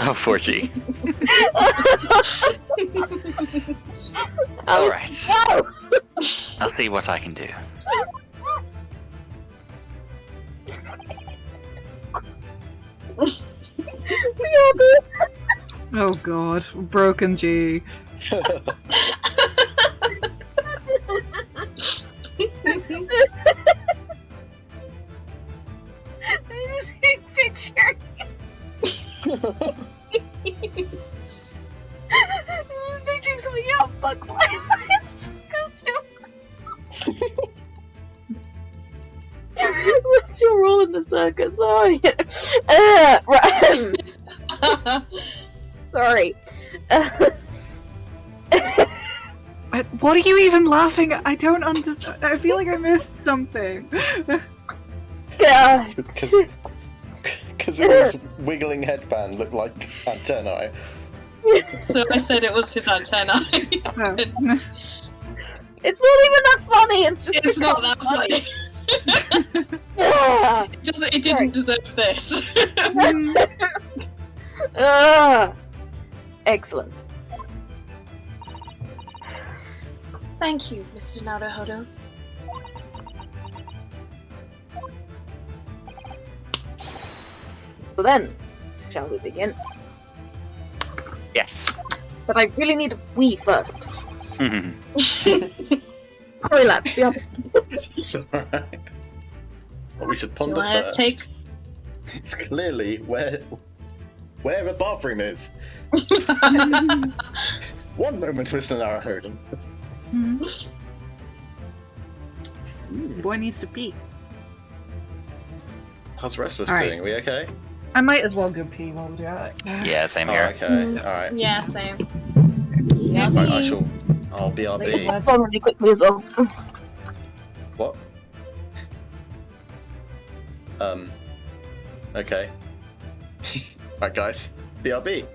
Oh, 4G. Oh, Alright. no! I'll see what I can do. Oh god, broken G. I just keep picturing. I'm picturing something else, Bugs like this. What's your role in the circus? Oh, yeah. Right. Sorry. What are you even laughing at? I don't understand. I feel like I missed something. God. Because it was wiggling headband looked like antennae. So I said it was his antennae. Oh. It's not even that funny. It's just It's not that funny. Ah. It didn't deserve this. Ah. Excellent. Thank you, Mr. Naruhodo. So then, shall we begin? Yes. But I really need a wee first. Mhm. Sorry, lads. Be up. It's alright. What we should Do you ponder want to first. take? It's clearly where a bathroom is. One moment, Mr. Naruhodo. Boy needs to pee. How's the rest of us Alright. doing? Are we okay? I might as well go pee while we do it. Yeah, same Oh, here. okay. Alright. Yeah, same. Yeah. Right, I'll BRB. Let's- Run really quickly as well. What? Okay. Right, guys. BRB.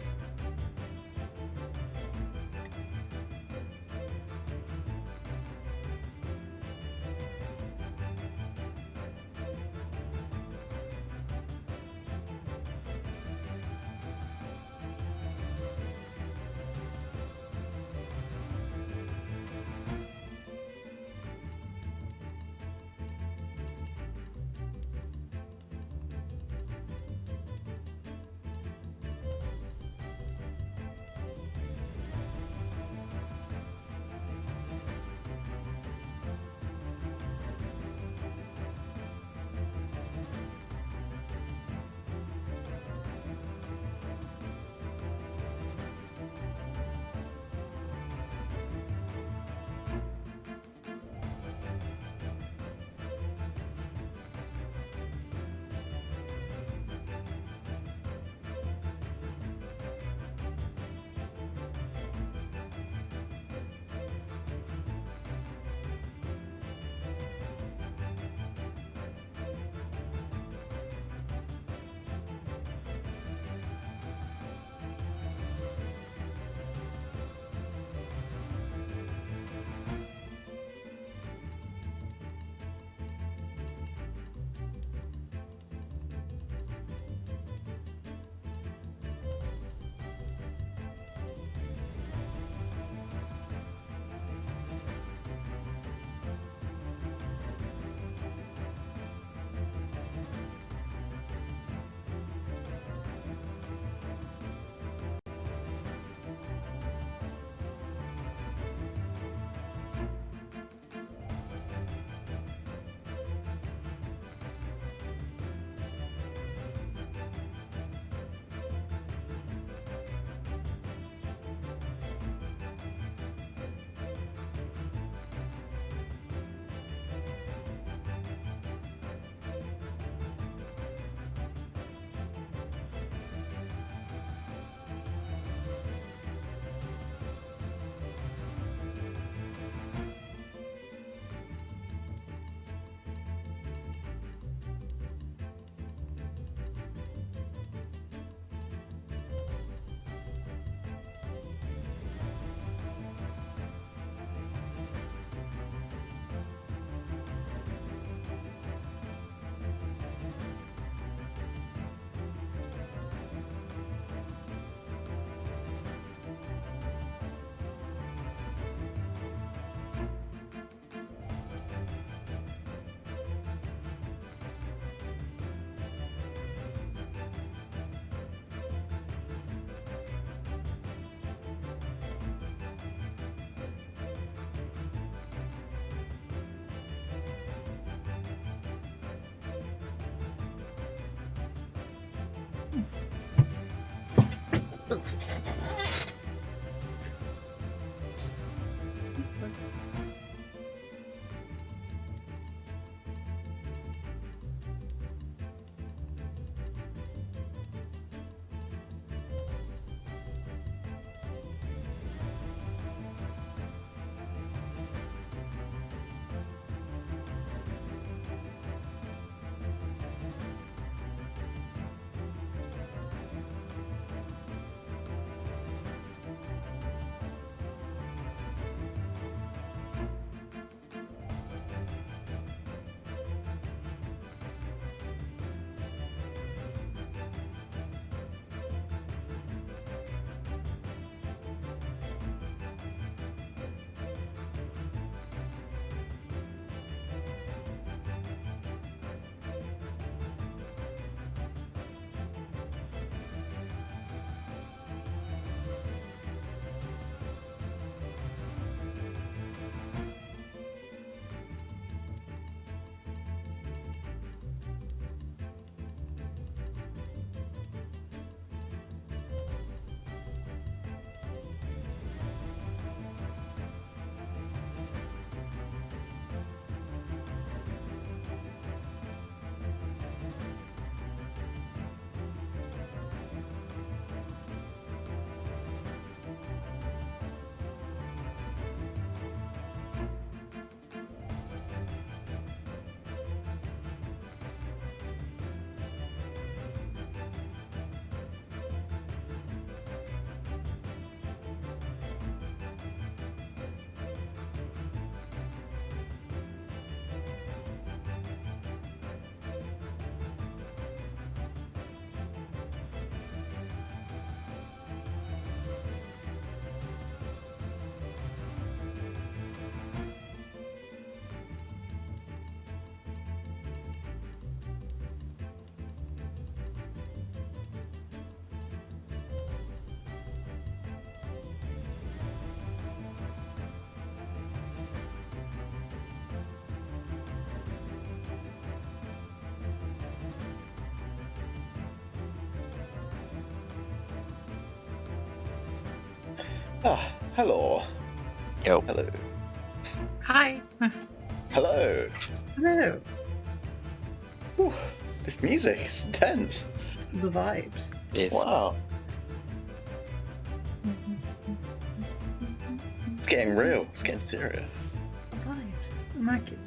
Ah, hello. Yo. Hello. Hi. Hello. Hello. Whew, this music is intense. The vibes. Yes. Wow. It's getting real. It's getting serious. The vibes. Immaculate.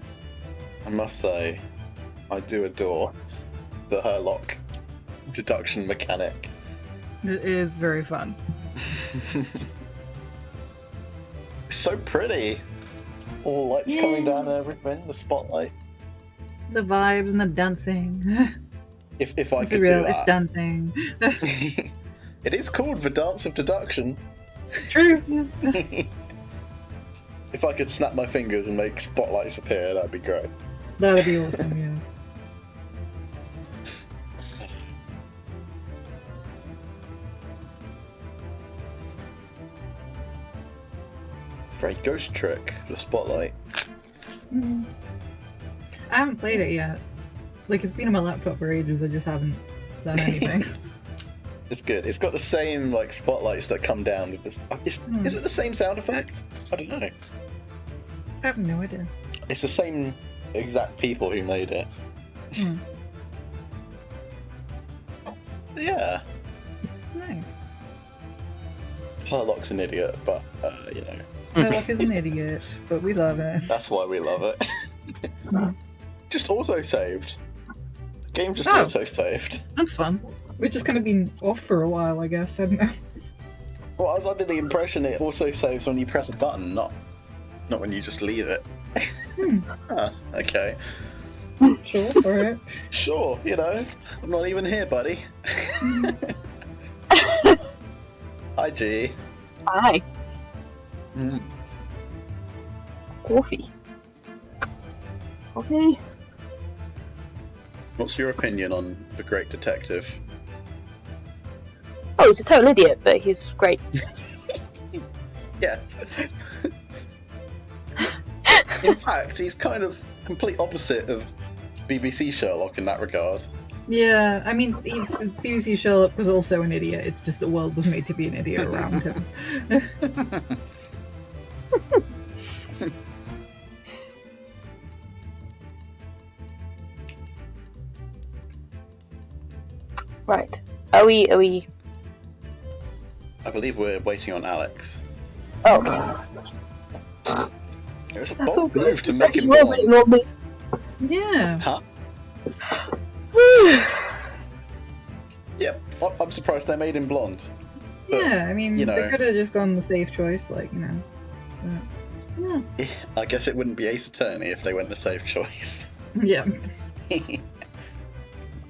I must say, I do adore the Herlock deduction mechanic. It is very fun. It's so pretty. All lights coming down and everything, the spotlights. The vibes and the dancing. If I Let's be could real, do it's that. dancing. It is called the Dance of Deduction. True. If I could snap my fingers and make spotlights appear, that'd be great. That'd be awesome, yeah. Very ghost trick, the spotlight. I haven't played it yet. Like, it's been on my laptop for ages, I just haven't done anything. It's good. It's got the same like spotlights that come down with this. Is it the same sound effect? I don't know. I have no idea. It's the same exact people who made it. Hmm. Yeah. Nice. Herlock's an idiot, but you know, Sherlock is an idiot, but we love it. that's why we love it. Just auto saved. The game just Oh. auto saved. That's fun. We've just kind of been off for a while, I guess. I don't know. Well, I was under the impression it also saves when you press a button, not when you just leave it. Ah, okay. Sure, alright. Sure, you know, I'm not even here, buddy. Hi, G. Hi. Mm. Coffee. Coffee? What's your opinion on the Great Detective? Oh, he's a total idiot, but he's great. Yes. In fact, he's kind of complete opposite of BBC Sherlock in that regard. Yeah, I mean, BBC Sherlock was also an idiot. It's just the world was made to be an idiot around him. Right. Are we... I believe we're waiting on Alex. Oh. It was a That's all bold good. move to It's make like him you were blonde. waiting on me. Yeah. Huh? Yep. I'm surprised they made him blonde. But, Yeah, I mean, you know. they could have just gone the safe choice, like, you know. But, yeah. I guess it wouldn't be Ace Attorney if they went the safe choice. Yeah.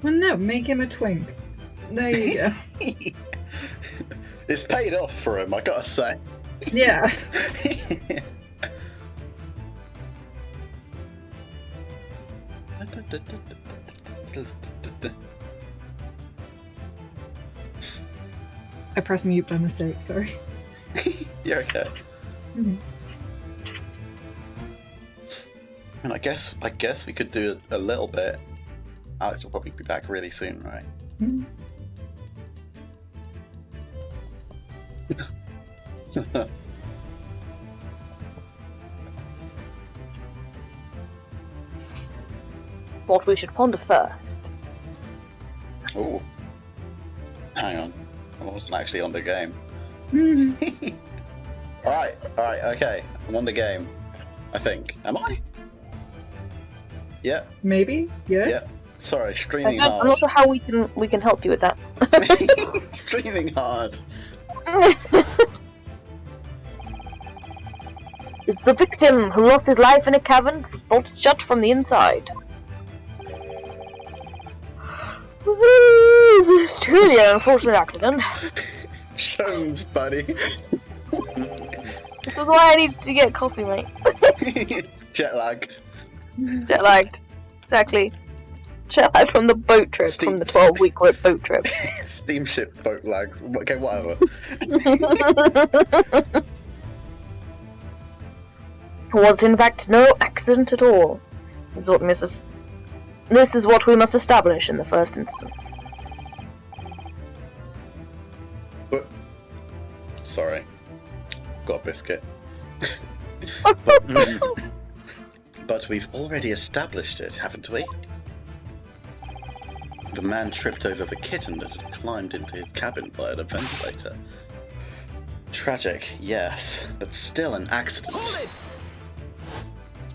Well, no, make him a twink. There you go. It's paid off for him, I gotta say. Yeah. I pressed mute by mistake, sorry. You're okay. Mhm. And I guess we could do a little bit. Alex will probably be back really soon, right? Mhm. What we should ponder first. Oh. Hang on. I wasn't actually on the game. Mhm. Alright, okay. I'm on the game. I think. Am I? Yep, Maybe? Yes? yep. Sorry, streaming I'm hard. not sure how we can help you with that. Streaming hard. Is the victim who lost his life in a cavern was bolted shut from the inside. This is truly an unfortunate accident. Shones, buddy. This is why I needed to get coffee, mate. Jet lagged. Jet lagged. Exactly. Jet lagged from the boat trip, from the 12-week boat trip. Steamship boat lag. Okay, whatever. It was in fact no accident at all. This is what we must establish in the first instance. But sorry. got a biscuit. But we've already established it, haven't we? The man tripped over the kitten that had climbed into his cabin via the ventilator. Tragic, yes, but still an accident. Hold it!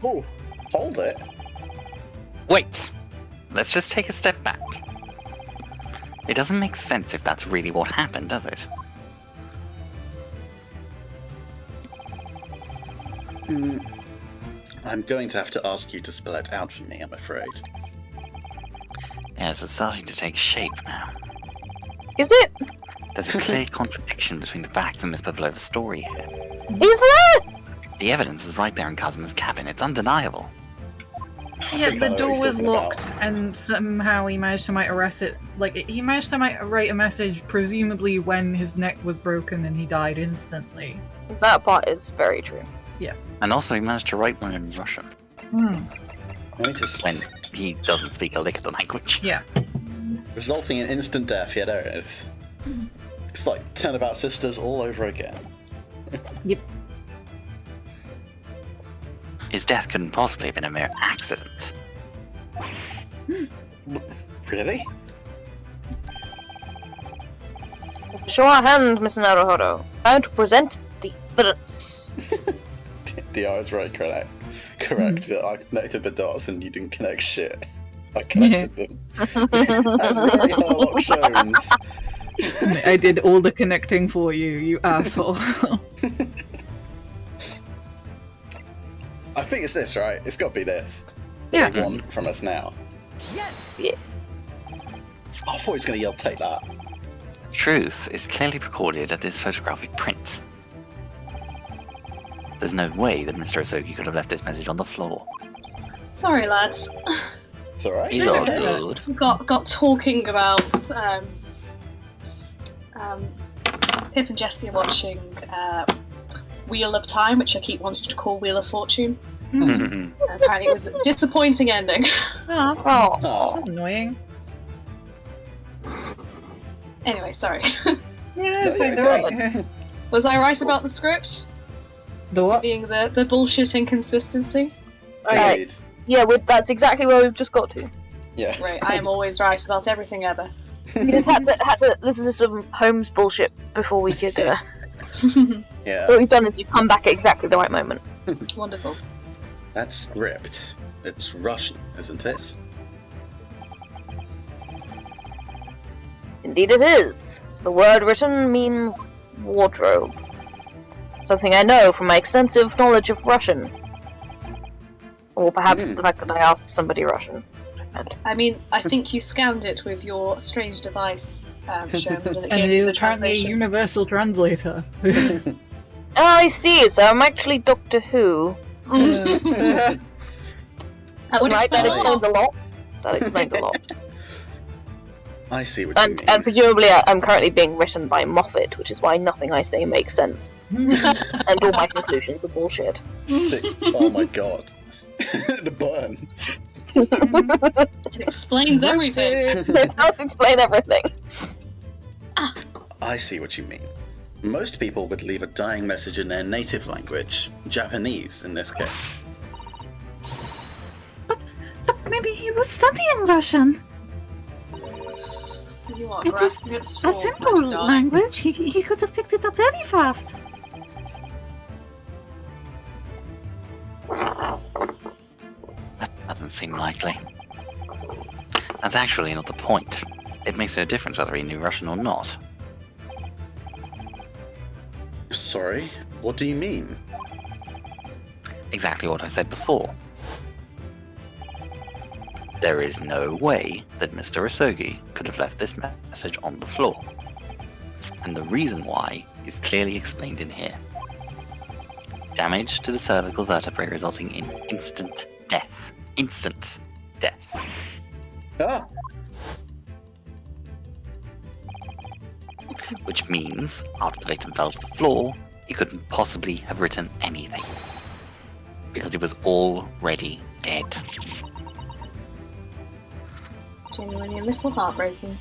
Oh, hold it? Wait! Let's just take a step back. It doesn't make sense if that's really what happened, does it? I'm going to have to ask you to spell it out for me, I'm afraid. Yes, it's starting to take shape now. Is it? There's a clear contradiction between the facts and Miss Pavlova's story here. Is there? The evidence is right there in Kazuma's cabin, it's undeniable. Yeah, think I the know what door he's was talking about. locked, and somehow he managed to arrest it. Like, he managed to write a message, presumably when his neck was broken and he died instantly. That part is very true. And also he managed to write one in Russian, Let me just... when he doesn't speak a lick of the language. Yeah. Resulting in instant death, yeah, there it is. It's like Turnabout Sisters all over again. His death couldn't possibly have been a mere accident. Really? Show our hand, Mr. Naruhodo. Time to present the evidence. DR is right, correct. But I connected the dots and you didn't connect shit. I connected them. As very Harlock shows. I did all the connecting for you, you asshole. I think it's this, right? It's got to be this. Yeah. They want from us now. Yes! Yeah. Oh, I thought he was going to yell, take that. Truth is clearly recorded at this photographic print. There's no way that Mr. Osogi could have left this message on the floor. Sorry, lads. It's alright. He's all good. Got talking about Pip and Jessie are watching Wheel of Time, which I keep wanting to call Wheel of Fortune. Mhm. Apparently, it was a disappointing ending. Oh, Oh, that's annoying. Anyway, sorry. Yeah, it's No, fine, you're alright. Was I right about the script The what? being the bullshit inconsistency? indeed. Yeah, that's exactly where we've just got to. Yeah. Right, I am always right about everything ever. We just had to listen to some Holmes bullshit before we could. Yeah. What we've done is you've come back at exactly the right moment. Wonderful. That script. It's Russian, isn't it? Indeed, it is. The word written means wardrobe. Something I know from my extensive knowledge of Russian. Or perhaps the fact that I asked somebody Russian. I mean, I think you scanned it with your strange device, Sherms, and it And gave it you is the apparently a translation. universal translator. Oh, I see. So I'm actually Doctor Who. That would Right, that explain a lot. explains a lot. That explains a lot. I see what you mean. And presumably I'm currently being written by Moffat, which is why nothing I say makes sense. And all my conclusions are bullshit. Oh my god. The burn. It explains everything. It does explain everything. I see what you mean. Most people would leave a dying message in their native language, Japanese in this case. But maybe he was studying Russian. You are It is grasping at a straws, simple my darling. language. He could have picked it up very fast. That doesn't seem likely. That's actually not the point. It makes no difference whether he knew Russian or not. Sorry, what do you mean? Exactly what I said before. There is no way that Mr. Osogi could have left this message on the floor. And the reason why is clearly explained in here. Damage to the cervical vertebrae resulting in instant death. Instant death. Ah! Which means, after the victim fell to the floor, he couldn't possibly have written anything. Because he was already dead. Genuinely a little heartbreaking.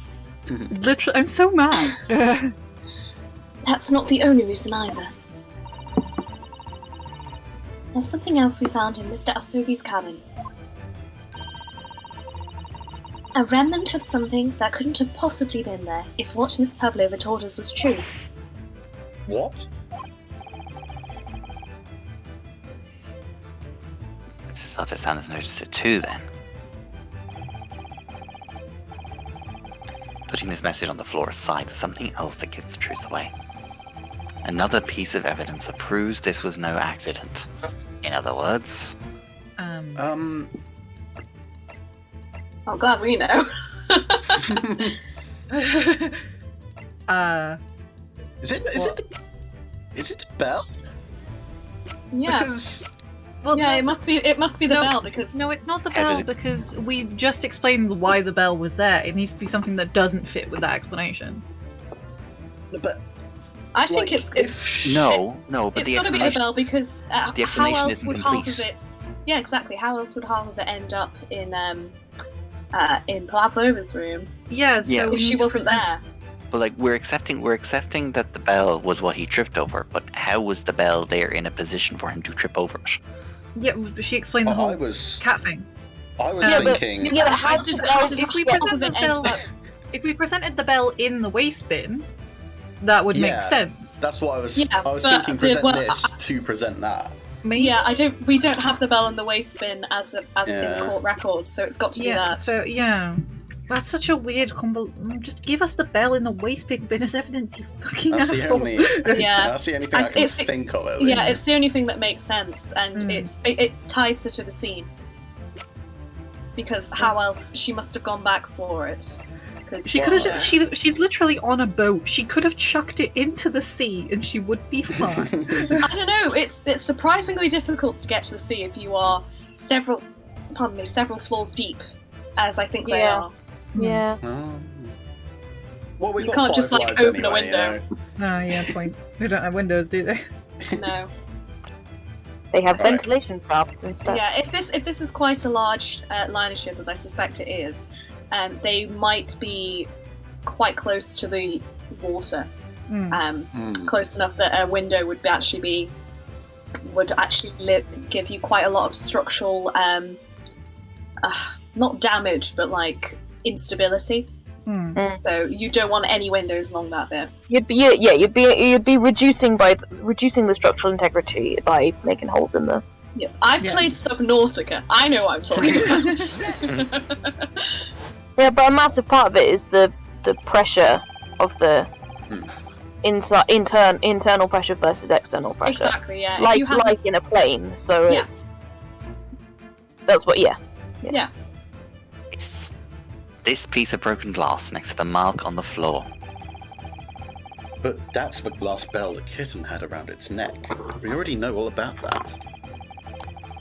Literally, I'm so mad. That's not the only reason either. There's something else we found in Mr. Asogi's cabin. A remnant of something that couldn't have possibly been there if what Miss Pavlova told us was true. What? Mrs. Artisan has noticed it too, then. Putting this message on the floor aside, there's something else that gives the truth away. Another piece of evidence that proves this was no accident. In other words... I'm glad we know. Is it the bell? Yeah. Because Well, Yeah, no, it must be the No, bell because no, it's not the How did bell it- because we've just explained why the bell was there. It needs to be something that doesn't fit with that explanation. but I think like, it's No, but it's the got to be the explanation... bell because the how explanation else isn't would half complete. of it? Yeah, exactly. How else would half of it end up in Pavlova's room Yeah, so Yeah. we if she need to wasn't present- there? But like we're accepting that the bell was what he tripped over, but how was the bell there in a position for him to trip over it? Yeah, she explained the I whole was cat thing. thinking. How did If we half present of the it end bell, up? if we presented the bell in the waste bin, that would Yeah, make sense. That's what I was. Yeah, I was but thinking present well, this to present that. Maybe. Yeah, we don't have the bell in the waste bin as in Yeah. the court record, so it's got to be Yeah, that. so yeah. That's such a weird combo. Just give us the bell in the waste bin as evidence, you fucking That's the asshole. only. Yeah. That's the only thing I And can it's the- think of. At Yeah, least. it's the only thing that makes sense, and Mm. it ties her to the scene. Because how else she must have gone back for it? Because She could have. She's literally on a boat. She could have chucked it into the sea, and she would be fine. I don't know. It's surprisingly difficult to get to the sea if you are several floors deep, as I think they Yeah. are. Yeah. Oh. Well, we've You got can't 5 just, like, lives open a anyway, you window. know. Oh yeah, point. They don't have windows, do they? No. They have Right. ventilation shafts and stuff. Yeah. If this is quite a large liner ship, as I suspect it is, they might be quite close to the water. Hmm. Close enough that a window would actually give you quite a lot of structural, not damage, but like instability. Hmm. So you don't want any windows along that bit. You'd be reducing the structural integrity by making holes in the. Yeah. I've Yeah. played Subnautica. I know what I'm talking about. Yeah, but a massive part of it is the pressure of the internal pressure versus external pressure. Exactly. Yeah. If Like you have, like in a plane, so Yeah. that's what. Yeah. It's this piece of broken glass next to the mark on the floor. But that's the glass bell the kitten had around its neck. We already know all about that.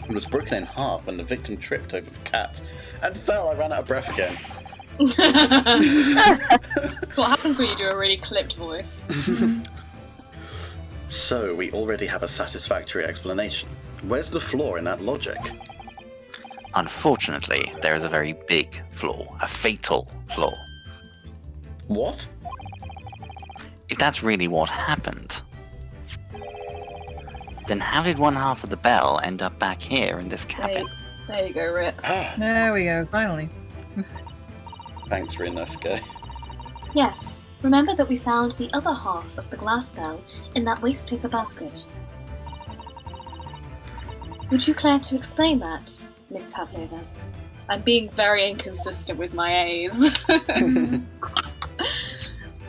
It was broken in half when the victim tripped over the cat and fell. I ran out of breath again. That's what happens when you do a really clipped voice. So we already have a satisfactory explanation. Where's the flaw in that logic? Unfortunately, there is a very big flaw, a fatal flaw. What? If that's really what happened, then how did one half of the bell end up back here in this cabin? There you go, Rip. Ah, There we go. Finally. thanks, Rinnosuke. Yes, remember that we found the other half of the glass bell in that waste paper basket. Would you care to explain that, Miss Pavlova? I'm being very inconsistent with my A's.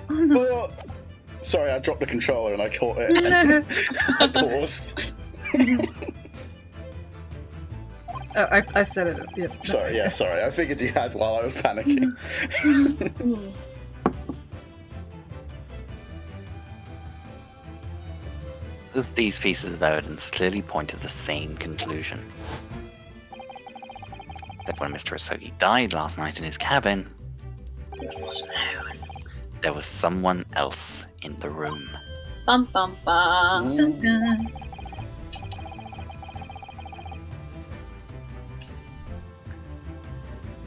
Oh, sorry, I dropped the controller and I caught it. And I paused. I said it. Yeah. Sorry, yeah, sorry. I figured you had while I was panicking. These pieces of evidence clearly point to the same conclusion. That when Mr. Asogi died last night in his cabin, there was someone else in the room. Bum bum bum. Dun, dun.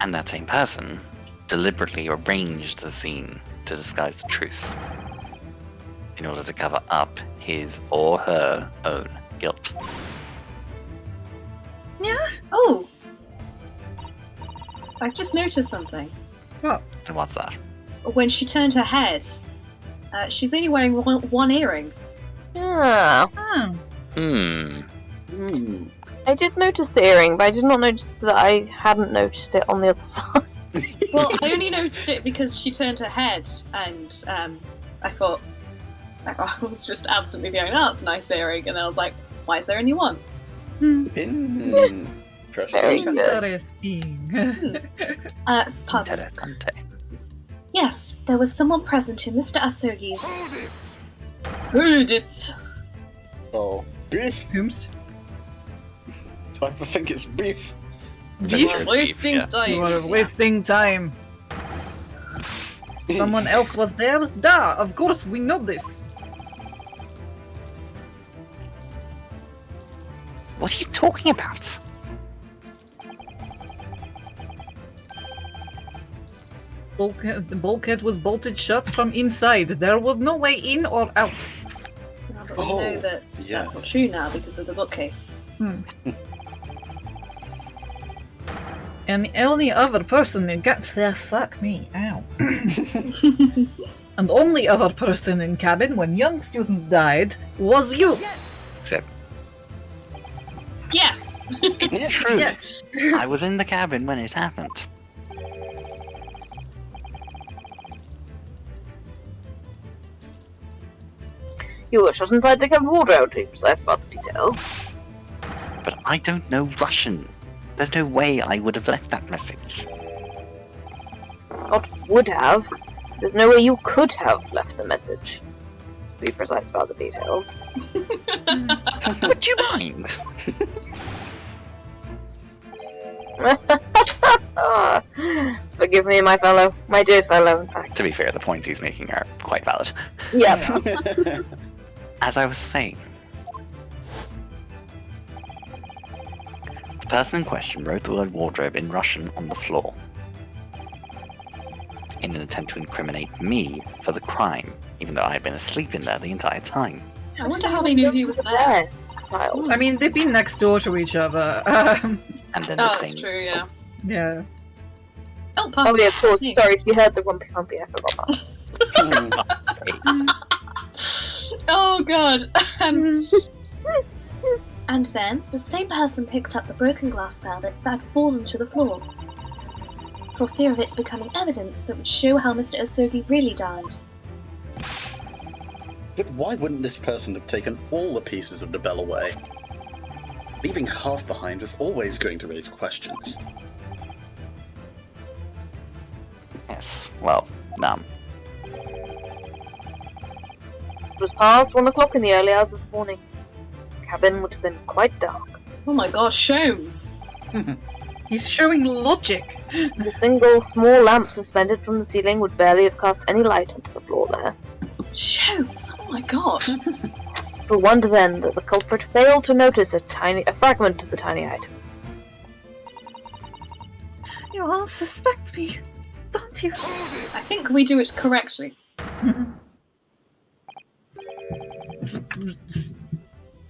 And that same person deliberately arranged the scene to disguise the truth in order to cover up his or her own guilt. Oh! I just noticed something. And what's that? When she turned her head, she's only wearing one earring. Yeah. Hmm. I did notice the earring, but I did not notice that I hadn't noticed it on the other side. Well, I only noticed it because she turned her head, and I thought, I was just absolutely going, oh, that's a nice earring, and then I was like, why is there only one? Interesting. Very good. Interesting. Pardon. Interessante. Yes, there was someone present in Mr. Asogi's. Hold it! Oh, beef! Whomst? I think it's beef. You are wasting Yeah. time. You are wasting time. Someone else was there? Duh, of course we know this. What are you talking about? The bulkhead was bolted shut from inside. There was no way in or out. No, but we know that yes. that's not true now because of the bookcase. And the only other person in fuck me, ow. And only other person in cabin when young student died was you. Except, Yes! it's true. Yes. I was in the cabin when it happened. You were shut inside the cabin wardrobe, to be precise about the details. But I don't know Russian. There's no way I would have left that message. Not would have. There's no way you could have left the message. To be precise about the details. Would you mind? Forgive me, my fellow. My dear fellow, in fact. To be fair, the points he's making are quite valid. Yep. As I was saying, the person in question wrote the word wardrobe in Russian on the floor in an attempt to incriminate me for the crime, even though I had been asleep in there the entire time. I wonder how they knew he was there. Child. I mean, they've been next door to each other. And then Oh, the that's same. true, yeah. Yeah. Oh, pardon. Oh yeah, of course. Sneak. Sorry if you heard the rumpy humpy, I forgot that. Oh god. And then the same person picked up the broken glass bell that had fallen to the floor, for fear of it becoming evidence that would show how Mr. Asogi really died. But why wouldn't this person have taken all the pieces of the bell away? Leaving half behind was always going to raise questions. Yes, well, It was past 1 o'clock in the early hours of the morning. The cabin would have been quite dark. Oh my gosh, Sholmes! He's showing logic. The single small lamp suspended from the ceiling would barely have cast any light onto the floor there. Sholmes! Oh my god! For wonder then that the culprit failed to notice a fragment of the tiny item. You all suspect me, don't you? I think we do it correctly.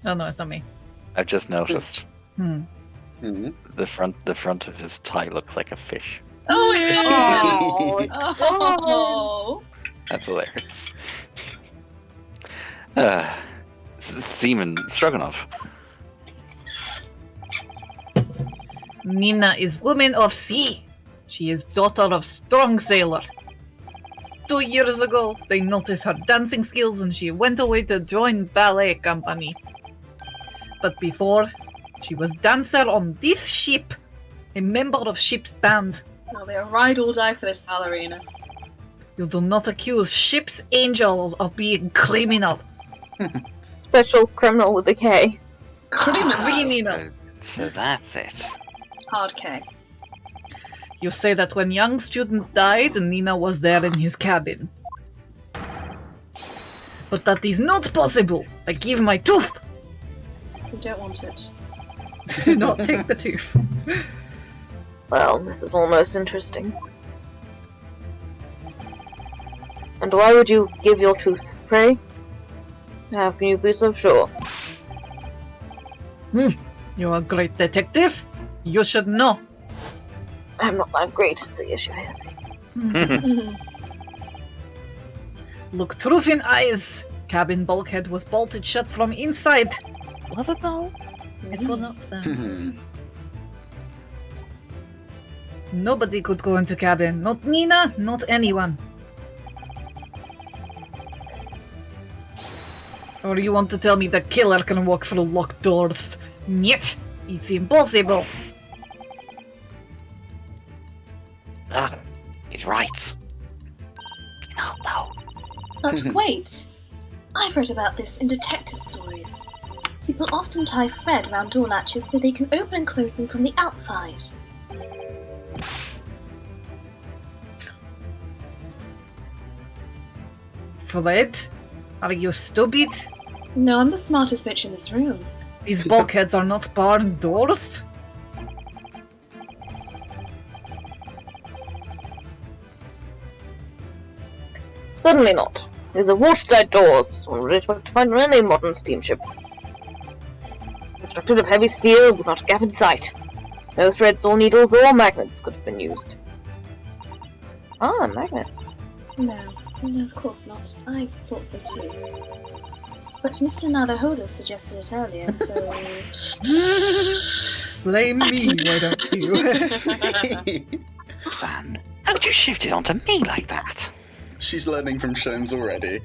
Oh no, it's not me. I've just noticed Mm-hmm. the front of his tie looks like a fish. Oh, it Oh, does! Oh! That's hilarious. Seaman Stroganoff. Nina is woman of sea. She is daughter of strong sailor. 2 years ago, they noticed her dancing skills and she went away to join ballet company. But before, she was dancer on this ship, a member of ship's band. Well, they ride or die for this ballerina. You do not accuse ship's angels of being criminal. Special criminal with a K. Criminal. So that's it. Hard K. You say that when young student died, Nina was there in his cabin. But that is not possible. I give my tooth. We don't want it. Do not take the tooth. Well, this is almost interesting. And why would you give your tooth, pray? How can you be so sure? You're a great detective. You should know. I'm not that great is the issue, I see. Look truth in eyes. Cabin bulkhead was bolted shut from inside. Was it though? It was not there. Nobody could go into cabin. Not Nina, not anyone. Or you want to tell me the killer can walk through locked doors? Niet! It's impossible. He's right. Not though. But wait! I've read about this in detective stories. People often tie thread around door latches so they can open and close them from the outside. Fred? Are you stupid? No, I'm the smartest bitch in this room. These bulkheads are not barn doors. Certainly not. These are watertight doors, one would expect to find on any modern steamship. Constructed of heavy steel without a gap in sight. No threads or needles or magnets could have been used. Ah, magnets. No, of course not. I thought so too. But Mr. Naruhodo suggested it earlier, so... Blame me, why don't you? San, how'd you shift it onto me like that? She's learning from Sholmes already.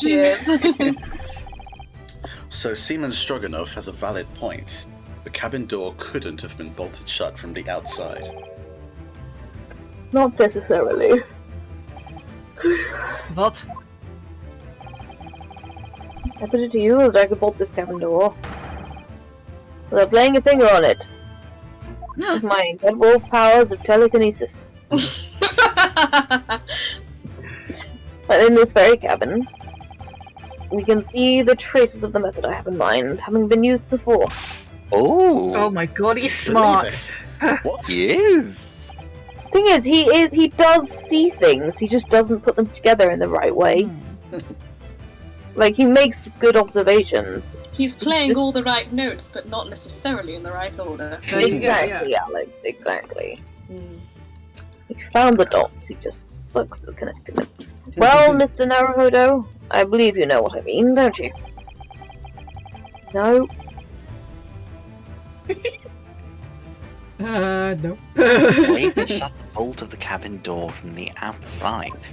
She is. So Seaman Stroganoff has a valid point. The cabin door couldn't have been bolted shut from the outside. Not necessarily. What? I put it to you that I could bolt this cabin door. Without laying a finger on it. With my incredible powers of telekinesis. But in this very cabin, we can see the traces of the method I have in mind, having been used before. Oh my god, he's smart. What? He is. Thing is, he does see things, he just doesn't put them together in the right way. Like, he makes good observations. He's playing all the right notes, but not necessarily in the right order. Exactly, Alex, exactly. He found the dots, he just sucks at connecting them. Well, Mr. Naruhodo, I believe you know what I mean, don't you? No? No. Way to shut the bolt of the cabin door from the outside.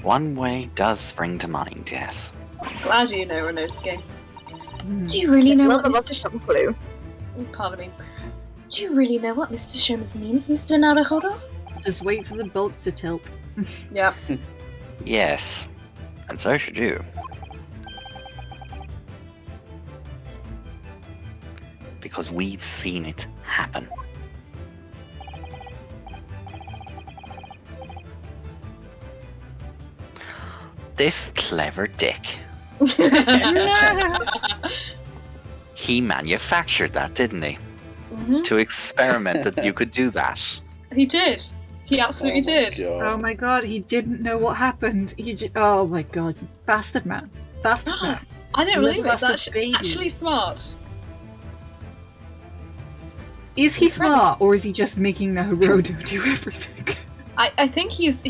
One way does spring to mind, yes. Glad you know, Renosuke. Do you really know what None of us Mr. have a clue. Pardon me. Do you really know what Mr. Sholmes means, Mr. Naruhodo? Just wait for the boat to tilt. Yeah. Yes. And so should you. Because we've seen it happen. This clever dick. He manufactured that, didn't he? Mhm. To experiment that you could do that. He did. He absolutely did. Oh my god, he didn't know what happened. Oh my god, you bastard man. Bastard man. I don't Little believe it. It's bastard baby. actually smart. Is he smart, or is he just making Naruhodo do everything? I think he's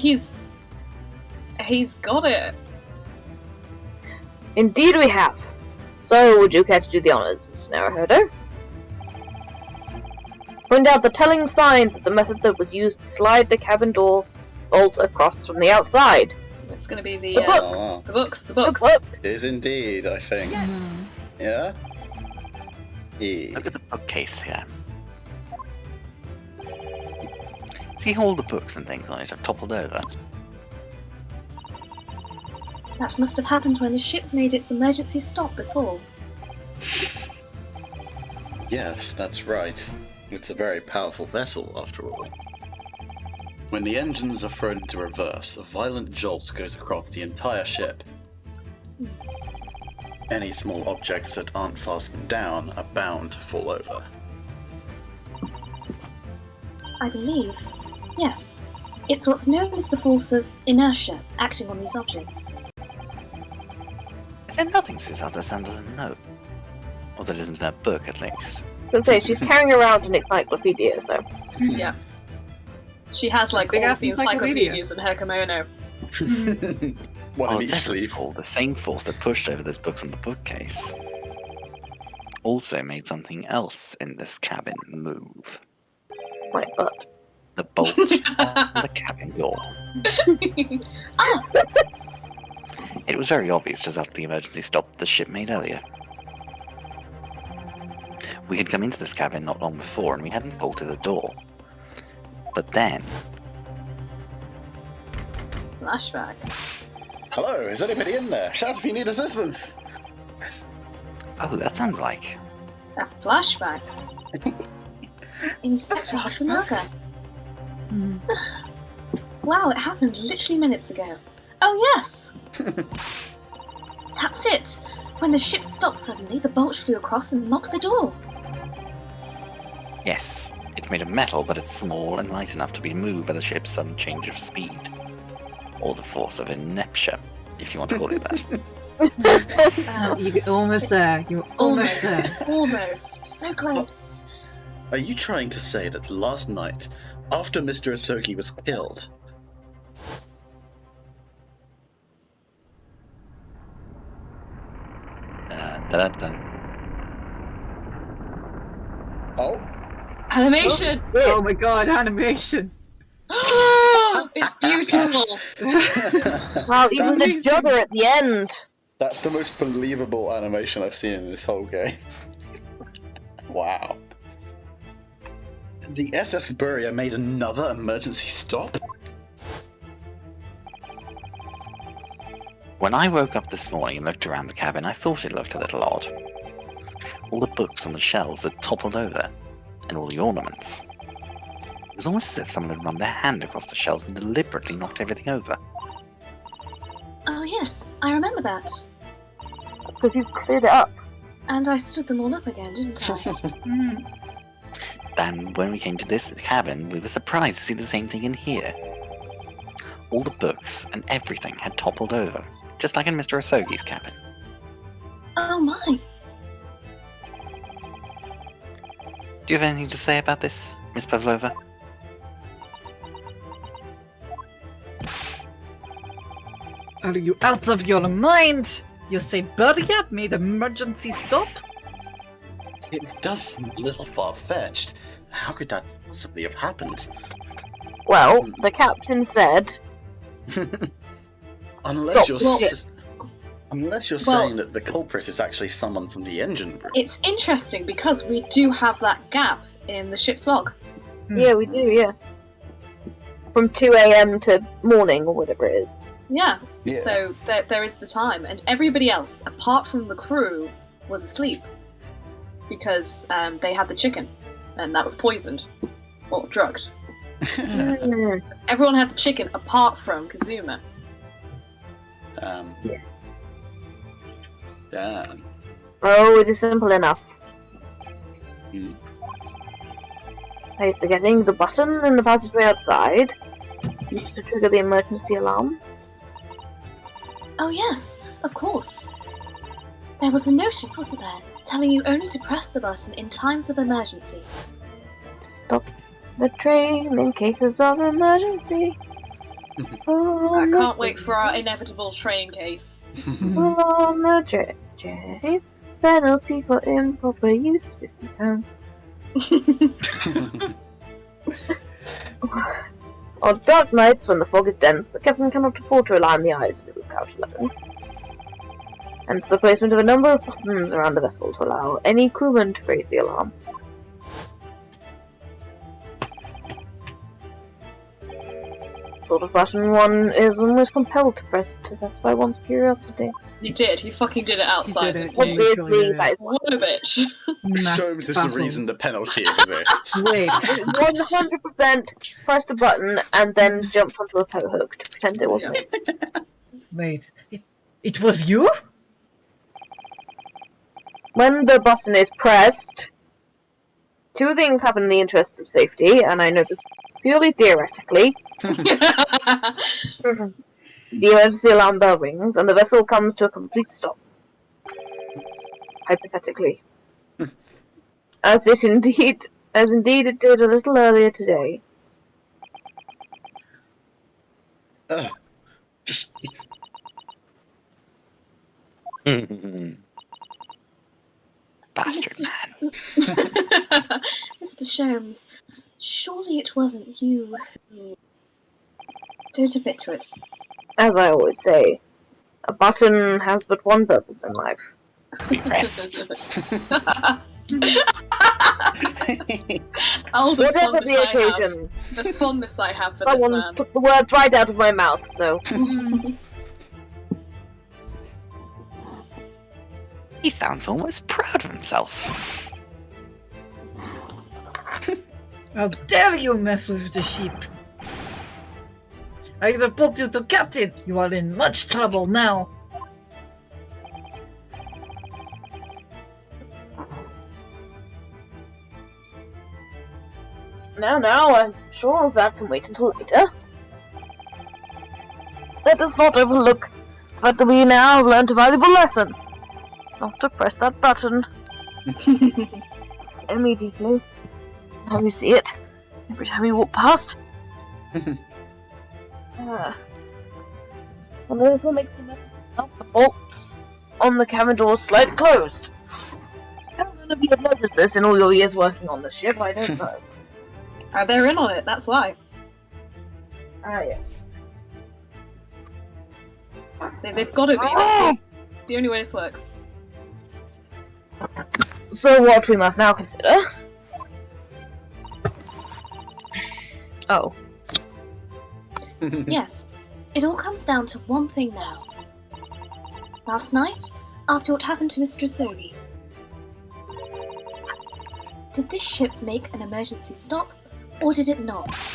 got it. Indeed we have. So, would you care to do the honors, Mr. Naruhodo? Point out the telling signs of the method that was used to slide the cabin door bolt across from the outside. It's going to be the The books. The books. The The books. books. It is indeed, I think. Yes. Yeah? E. Look at the bookcase here. See all the books and things on it have toppled over. That must have happened when the ship made its emergency stop before. Yes, that's right. It's a very powerful vessel, after all. When the engines are thrown into reverse, a violent jolt goes across the entire ship. Any small objects that aren't fastened down are bound to fall over. I believe. Yes. It's what's known as the force of inertia acting on these objects. Is there nothing Susato-san doesn't know? Or that isn't in her book, at least? Let's say she's carrying around an encyclopedia, so. Yeah. She has like Big all ass of the encyclopedia. encyclopedias in her kimono. One Oh, in each it's sleeve. cool. The same force that pushed over those books on the bookcase also made something else in this cabin move. My butt. The bolt on the cabin door. Ah! It was very obvious just after the emergency stop the ship made earlier. We had come into this cabin not long before and we hadn't bolted the door. But then, Flashback. Hello, is anybody in there? Shout if you need assistance. oh, that sounds like. A flashback. Inspector Hasanaga. Wow, it happened literally minutes ago. Oh yes! That's it! When the ship stopped suddenly, the bolt flew across and locked the door. Yes, it's made of metal, but it's small and light enough to be moved by the ship's sudden change of speed. Or the force of inertia, if you want to call it that. You're almost there. You're almost there. Almost. So close. Are you trying to say that last night, after Mr. Asogi was killed, Dun-dun-dun. oh, Animation! Oh my god, animation! It's beautiful! Wow, even the judder at the end! that's the most believable animation I've seen in this whole game. Wow. The SS Burrier made another emergency stop? When I woke up this morning and looked around the cabin, I thought it looked a little odd. All the books on the shelves had toppled over, and all the ornaments. It was almost as if someone had run their hand across the shelves and deliberately knocked everything over. Oh yes, I remember that. Because you cleared it up. And I stood them all up again, didn't I? Then, when we came to this cabin, we were surprised to see the same thing in here. All the books and everything had toppled over, just like in Mr. Asogi's cabin. Oh my! Do you have anything to say about this, Miss Pavlova? Are you out of your mind? You say Burya made emergency stop? It does seem a little far-fetched. How could that possibly have happened? Well, the captain said. Unless Stop. you're saying that the culprit is actually someone from the engine room. It's interesting because we do have that gap in the ship's log. Yeah, we do, yeah. From 2 a.m. to morning, or whatever it is. Yeah. Yeah. So there is the time, and everybody else, apart from the crew, was asleep because they had the chicken, and that was poisoned or drugged. Mm. Everyone had the chicken apart from Kazuma. Yes. Damn. Oh, it is simple enough. Hmm. By forgetting the button in the passageway outside, used to trigger the emergency alarm. Oh yes, of course. There was a notice, wasn't there, telling you only to press the button in times of emergency. Stop the train in cases of emergency. I can't wait for our inevitable train case. On the train. Penalty for improper use, £50. On dark nights when the fog is dense, the captain cannot afford to rely on the eyes of his lookout alone. Hence the placement of a number of buttons around the vessel to allow any crewman to raise the alarm. Sort of button one is almost compelled to press to satisfy one's curiosity. You did. You fucking did it outside, did it. didn't you? Obviously, yeah. that is What a bitch. Shows us the reason the penalty exists. Wait, 100% pressed a button and then jumped onto a boat hook to pretend it wasn't me. wait. It was you? When the button is pressed, two things happen in the interests of safety, and I know this purely theoretically. The emergency alarm bell rings, and the vessel comes to a complete stop. Hypothetically. As indeed it did a little earlier today. Just Bastard man. Mr. Sholmes, surely it wasn't you who... Don't admit to it. As I always say, a button has but one purpose in life. Rest. Oh, the Whatever fondness the I have. occasion. The fondness I have for this Someone man. took the words right out of my mouth, so... He sounds almost proud of himself. How dare you mess with the sheep? I report you to Captain. You are in much trouble now. Now, I'm sure that can wait until later. Let us not overlook that we now have learnt a valuable lesson. Not to press that button immediately. Now you see it every time you walk past. And this will make the bolts on the cabin doors slightly closed. How many of you have noticed this in all your years working on the ship? I don't know. They're in on it, that's why. Ah, yes. They've got to be. That's the only way this works. So what we must now consider... Oh. Yes, it all comes down to one thing now. Last night, after what happened to Mistress Zoe, did this ship make an emergency stop, or did it not?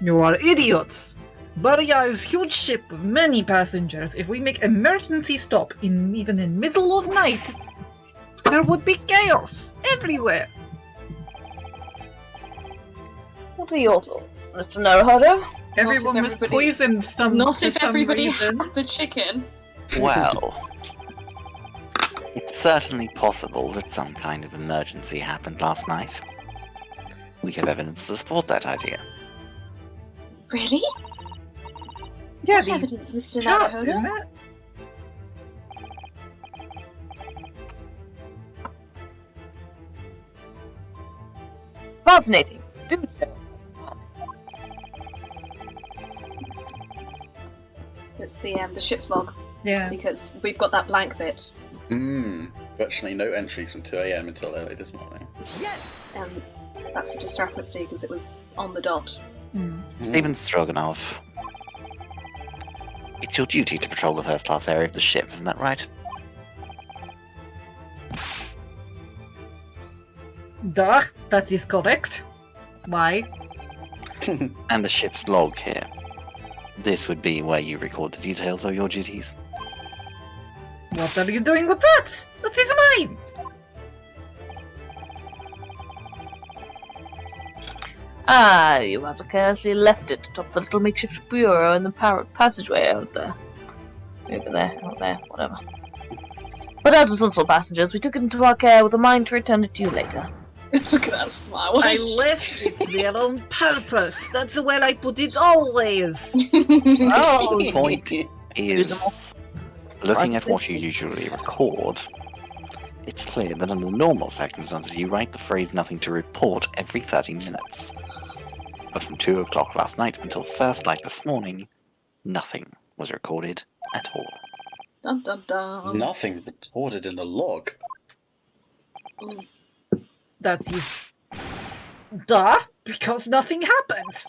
You are idiots. Baria is a huge ship with many passengers. If we make emergency stop even in middle of night, there would be chaos everywhere. What are your thoughts, Mr. Naruhodo? Everyone was everybody- poisoned for Not if some everybody reason. had the chicken. Well, it's certainly possible that some kind of emergency happened last night. We have evidence to support that idea. Really? Yeah, What the evidence, Mr. shot, Naruhodo? isn't it? Fascinating. Do so. It's the ship's log, Yeah. because we've got that blank bit. Virtually no entries from 2 AM until early this morning. That's a discrepancy because it was on the dot. Stephen Stroganoff. It's your duty to patrol the first class area of the ship, isn't that right? Duh, that is correct. Why? And the ship's log here. This would be where you record the details of your duties. What are you doing with that? That is mine! Ah, you rather carelessly left it atop the little makeshift bureau in the passageway out there. Over there, out there, whatever. But as responsible passengers, we took it into our care with a mind to return it to you later. Look at that smile. What a I left it there on purpose. That's where I put it always. Oh, The point is, Usable. looking at what you usually record, it's clear that under normal circumstances you write the phrase nothing to report every 30 minutes. But from 2 o'clock last night until first light this morning, nothing was recorded at all. Dum dum dum. Nothing recorded in a log. That is... Duh, because nothing happened.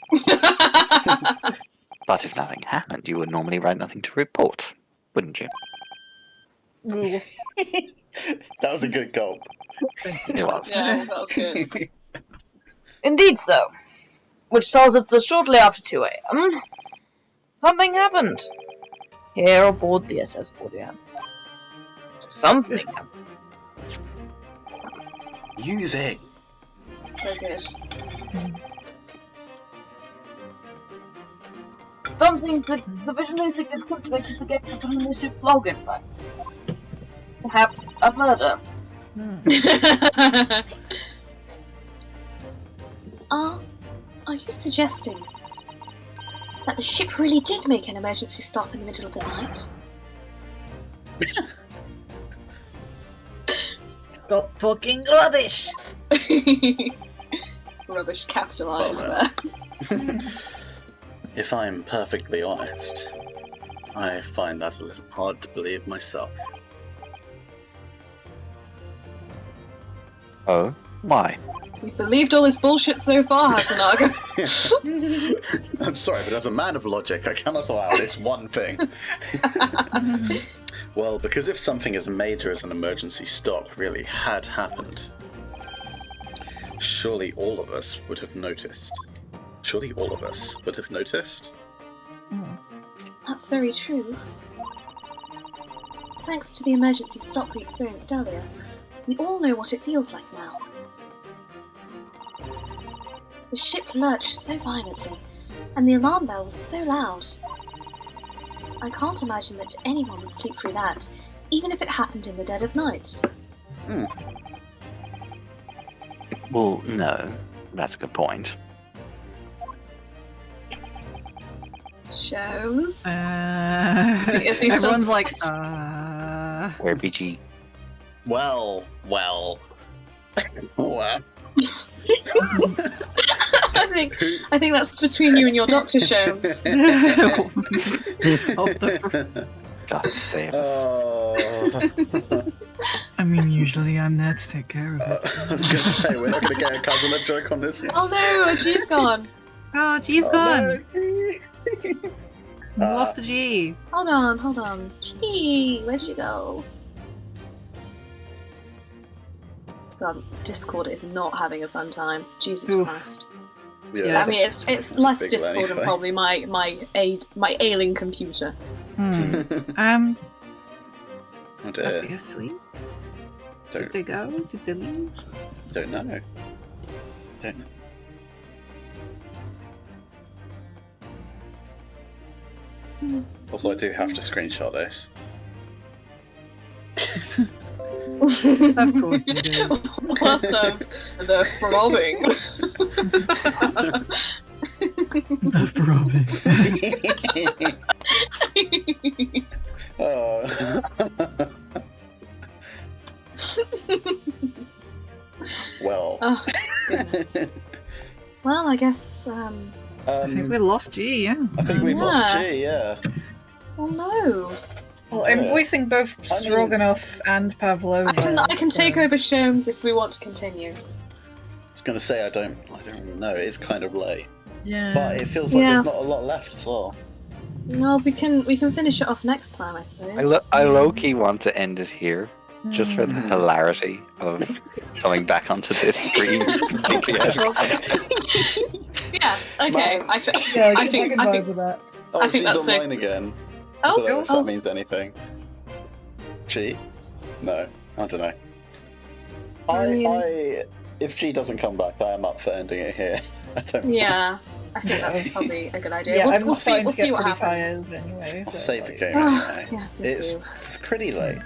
But if nothing happened, you would normally write nothing to report, wouldn't you? Ooh. That was a good gulp. It was. Yeah, that was good. Indeed so. Which tells us that shortly after 2 AM, something happened. Here aboard the SS Bordeaux. Something happened. Use it. So good. Something sufficiently significant to make you forget to put in the ship's log, in fact. Perhaps a murder. Are you suggesting that the ship really did make an emergency stop in the middle of the night? Stop talking rubbish! Rubbish capitalised Well, there. If I'm perfectly honest, I find that a little hard to believe myself. Oh, why? We've believed all this bullshit so far, Hasanaga. I'm sorry, but as a man of logic, I cannot allow this one thing. Well, because if something as major as an emergency stop really had happened, surely all of us would have noticed. Surely all of us would have noticed. That's very true. Thanks to the emergency stop we experienced earlier, we all know what it feels like now. The ship lurched so violently, and the alarm bell was so loud. I can't imagine that anyone would sleep through that, even if it happened in the dead of night. Well, no. That's a good point. Shows. Is he Everyone's sus- like, Where BG? Well. Well. I think that's between you and your doctor, Shows. God save us. Oh. I mean, usually I'm there to take care of it. I was gonna say, we're not gonna get a cousin a joke on this. Oh no, G's gone. Oh, G's gone. We no. lost a G. Hold on. Gee, where'd you go? God, Discord is not having a fun time. Jesus Oof. Christ. Yeah. I mean, it's less Big Discord anyway. than probably my ailing computer. Oh Oh are dear. they asleep? Don't, Did they go? Did they leave? don't know. Don't know. Also, I do have to screenshot this. Of course you do. What of the throbbing? The throbbing. Oh. Well. Oh, goodness. Well, I guess. I think we lost G, yeah. I think we lost Yeah. G, yeah. Oh no. Well, I'm voicing both I mean- Stroganoff and Pavlova. I can take over Shones if we want to continue. I was gonna say I don't really know. It's kind of late, Yeah. but it feels like Yeah. there's not a lot left as well. Well, we can finish it off next time, I suppose. I low-key want to end it here, just for the Hmm. hilarity of coming back onto this stream completely out of context. Yes. Okay. Man. Yeah, I think. with that. Oh, I think she's that's online again. I Oh, don't know if oh. that means anything. G? No, I don't know. If G doesn't come back, I am up for ending it here. I don't. Yeah. I think that's probably a good idea. Yeah, We'll see. We'll see what pretty happens. tired anyway. I'll but, save the like, game Ah, anyway. yes, me It's too. pretty late.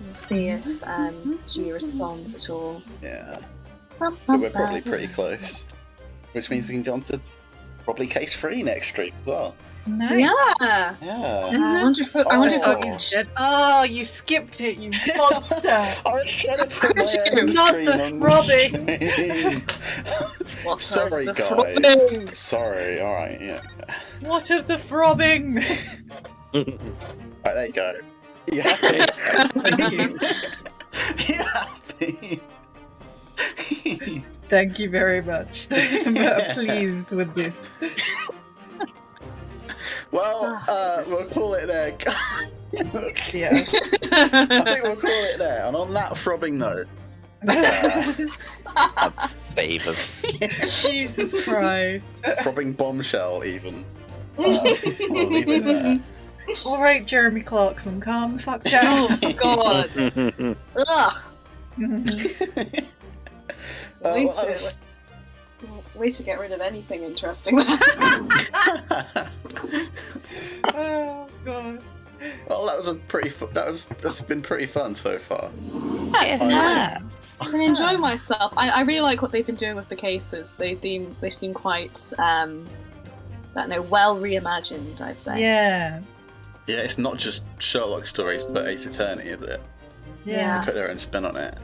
We'll see if G responds at all. Yeah, but we're probably pretty close. Which means we can go on to probably case 3 next stream as well. Nice. Yeah. Yeah. I wonder if. I wonder if. Oh. He's dead. Oh, you skipped it, you monster! I was trying to put my Not own the screen on throbbing. the screen. What Sorry, of the guys. throbbing? Sorry. All right. Yeah. What of the throbbing? Right, there you go. You happy? You happy? Thank you very much. I'm pleased with this. Well, we'll call it there. Yeah. I think we'll call it there. And on that throbbing note, Save us. Jesus Christ. throbbing bombshell even. We'll leave it there. Alright, Jeremy Clarkson, calm the fuck down. Oh God. Ugh. Way well, to, way to get rid of anything interesting. Oh, God. Well, that was a pretty. That's been pretty fun so far. That's I- nice. I've been enjoying myself. I really like what they've been doing with the cases. They seem quite, I don't know, well reimagined, I'd say. Yeah. Yeah, it's not just Sherlock stories, but Ace Attorney, is it? Yeah. Put their own spin on it.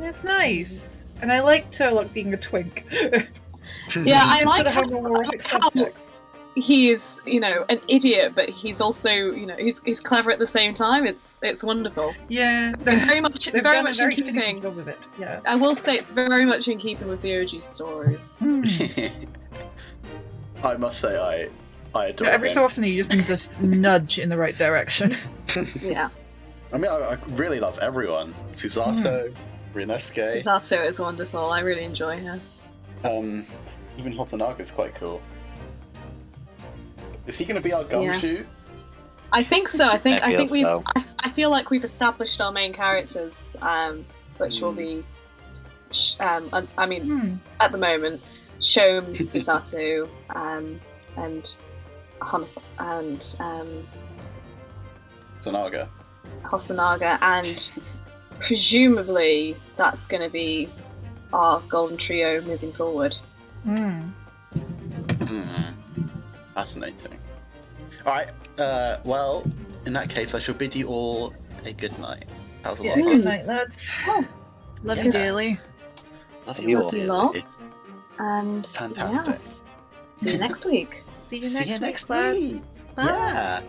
It's nice. And I like Sherlock being a twink. Yeah, I And like sort of have a more erotic how subtext. he's, an idiot, but he's also, he's clever at the same time. It's wonderful. Yeah. They're very much They've very done much a very in keeping. job with it. Yeah. I will say it's very much in keeping with the OG stories. I must say, I adore Every him. so often he just needs a nudge in the right direction. Yeah. I mean, I really love everyone. Susato, Rinesuke, Susato is wonderful. I really enjoy her. even Hotanaga's quite cool. Is he going to be our gumshoe? I think so. I think feel we've. so. I feel like we've established our main characters, which will be. I mean, at the moment, Shomes, Susato, and Zanaga. Hosonaga, and presumably that's going to be our golden trio moving forward. Fascinating. Alright, well, in that case, I shall bid you all a good night. That was a lot of Good fun. night, lads. Love Yeah. you dearly. Love you all. Love you lots. And Fantastic. yes, see you next week. See you See next you week, next lads. week. Bye. Yeah.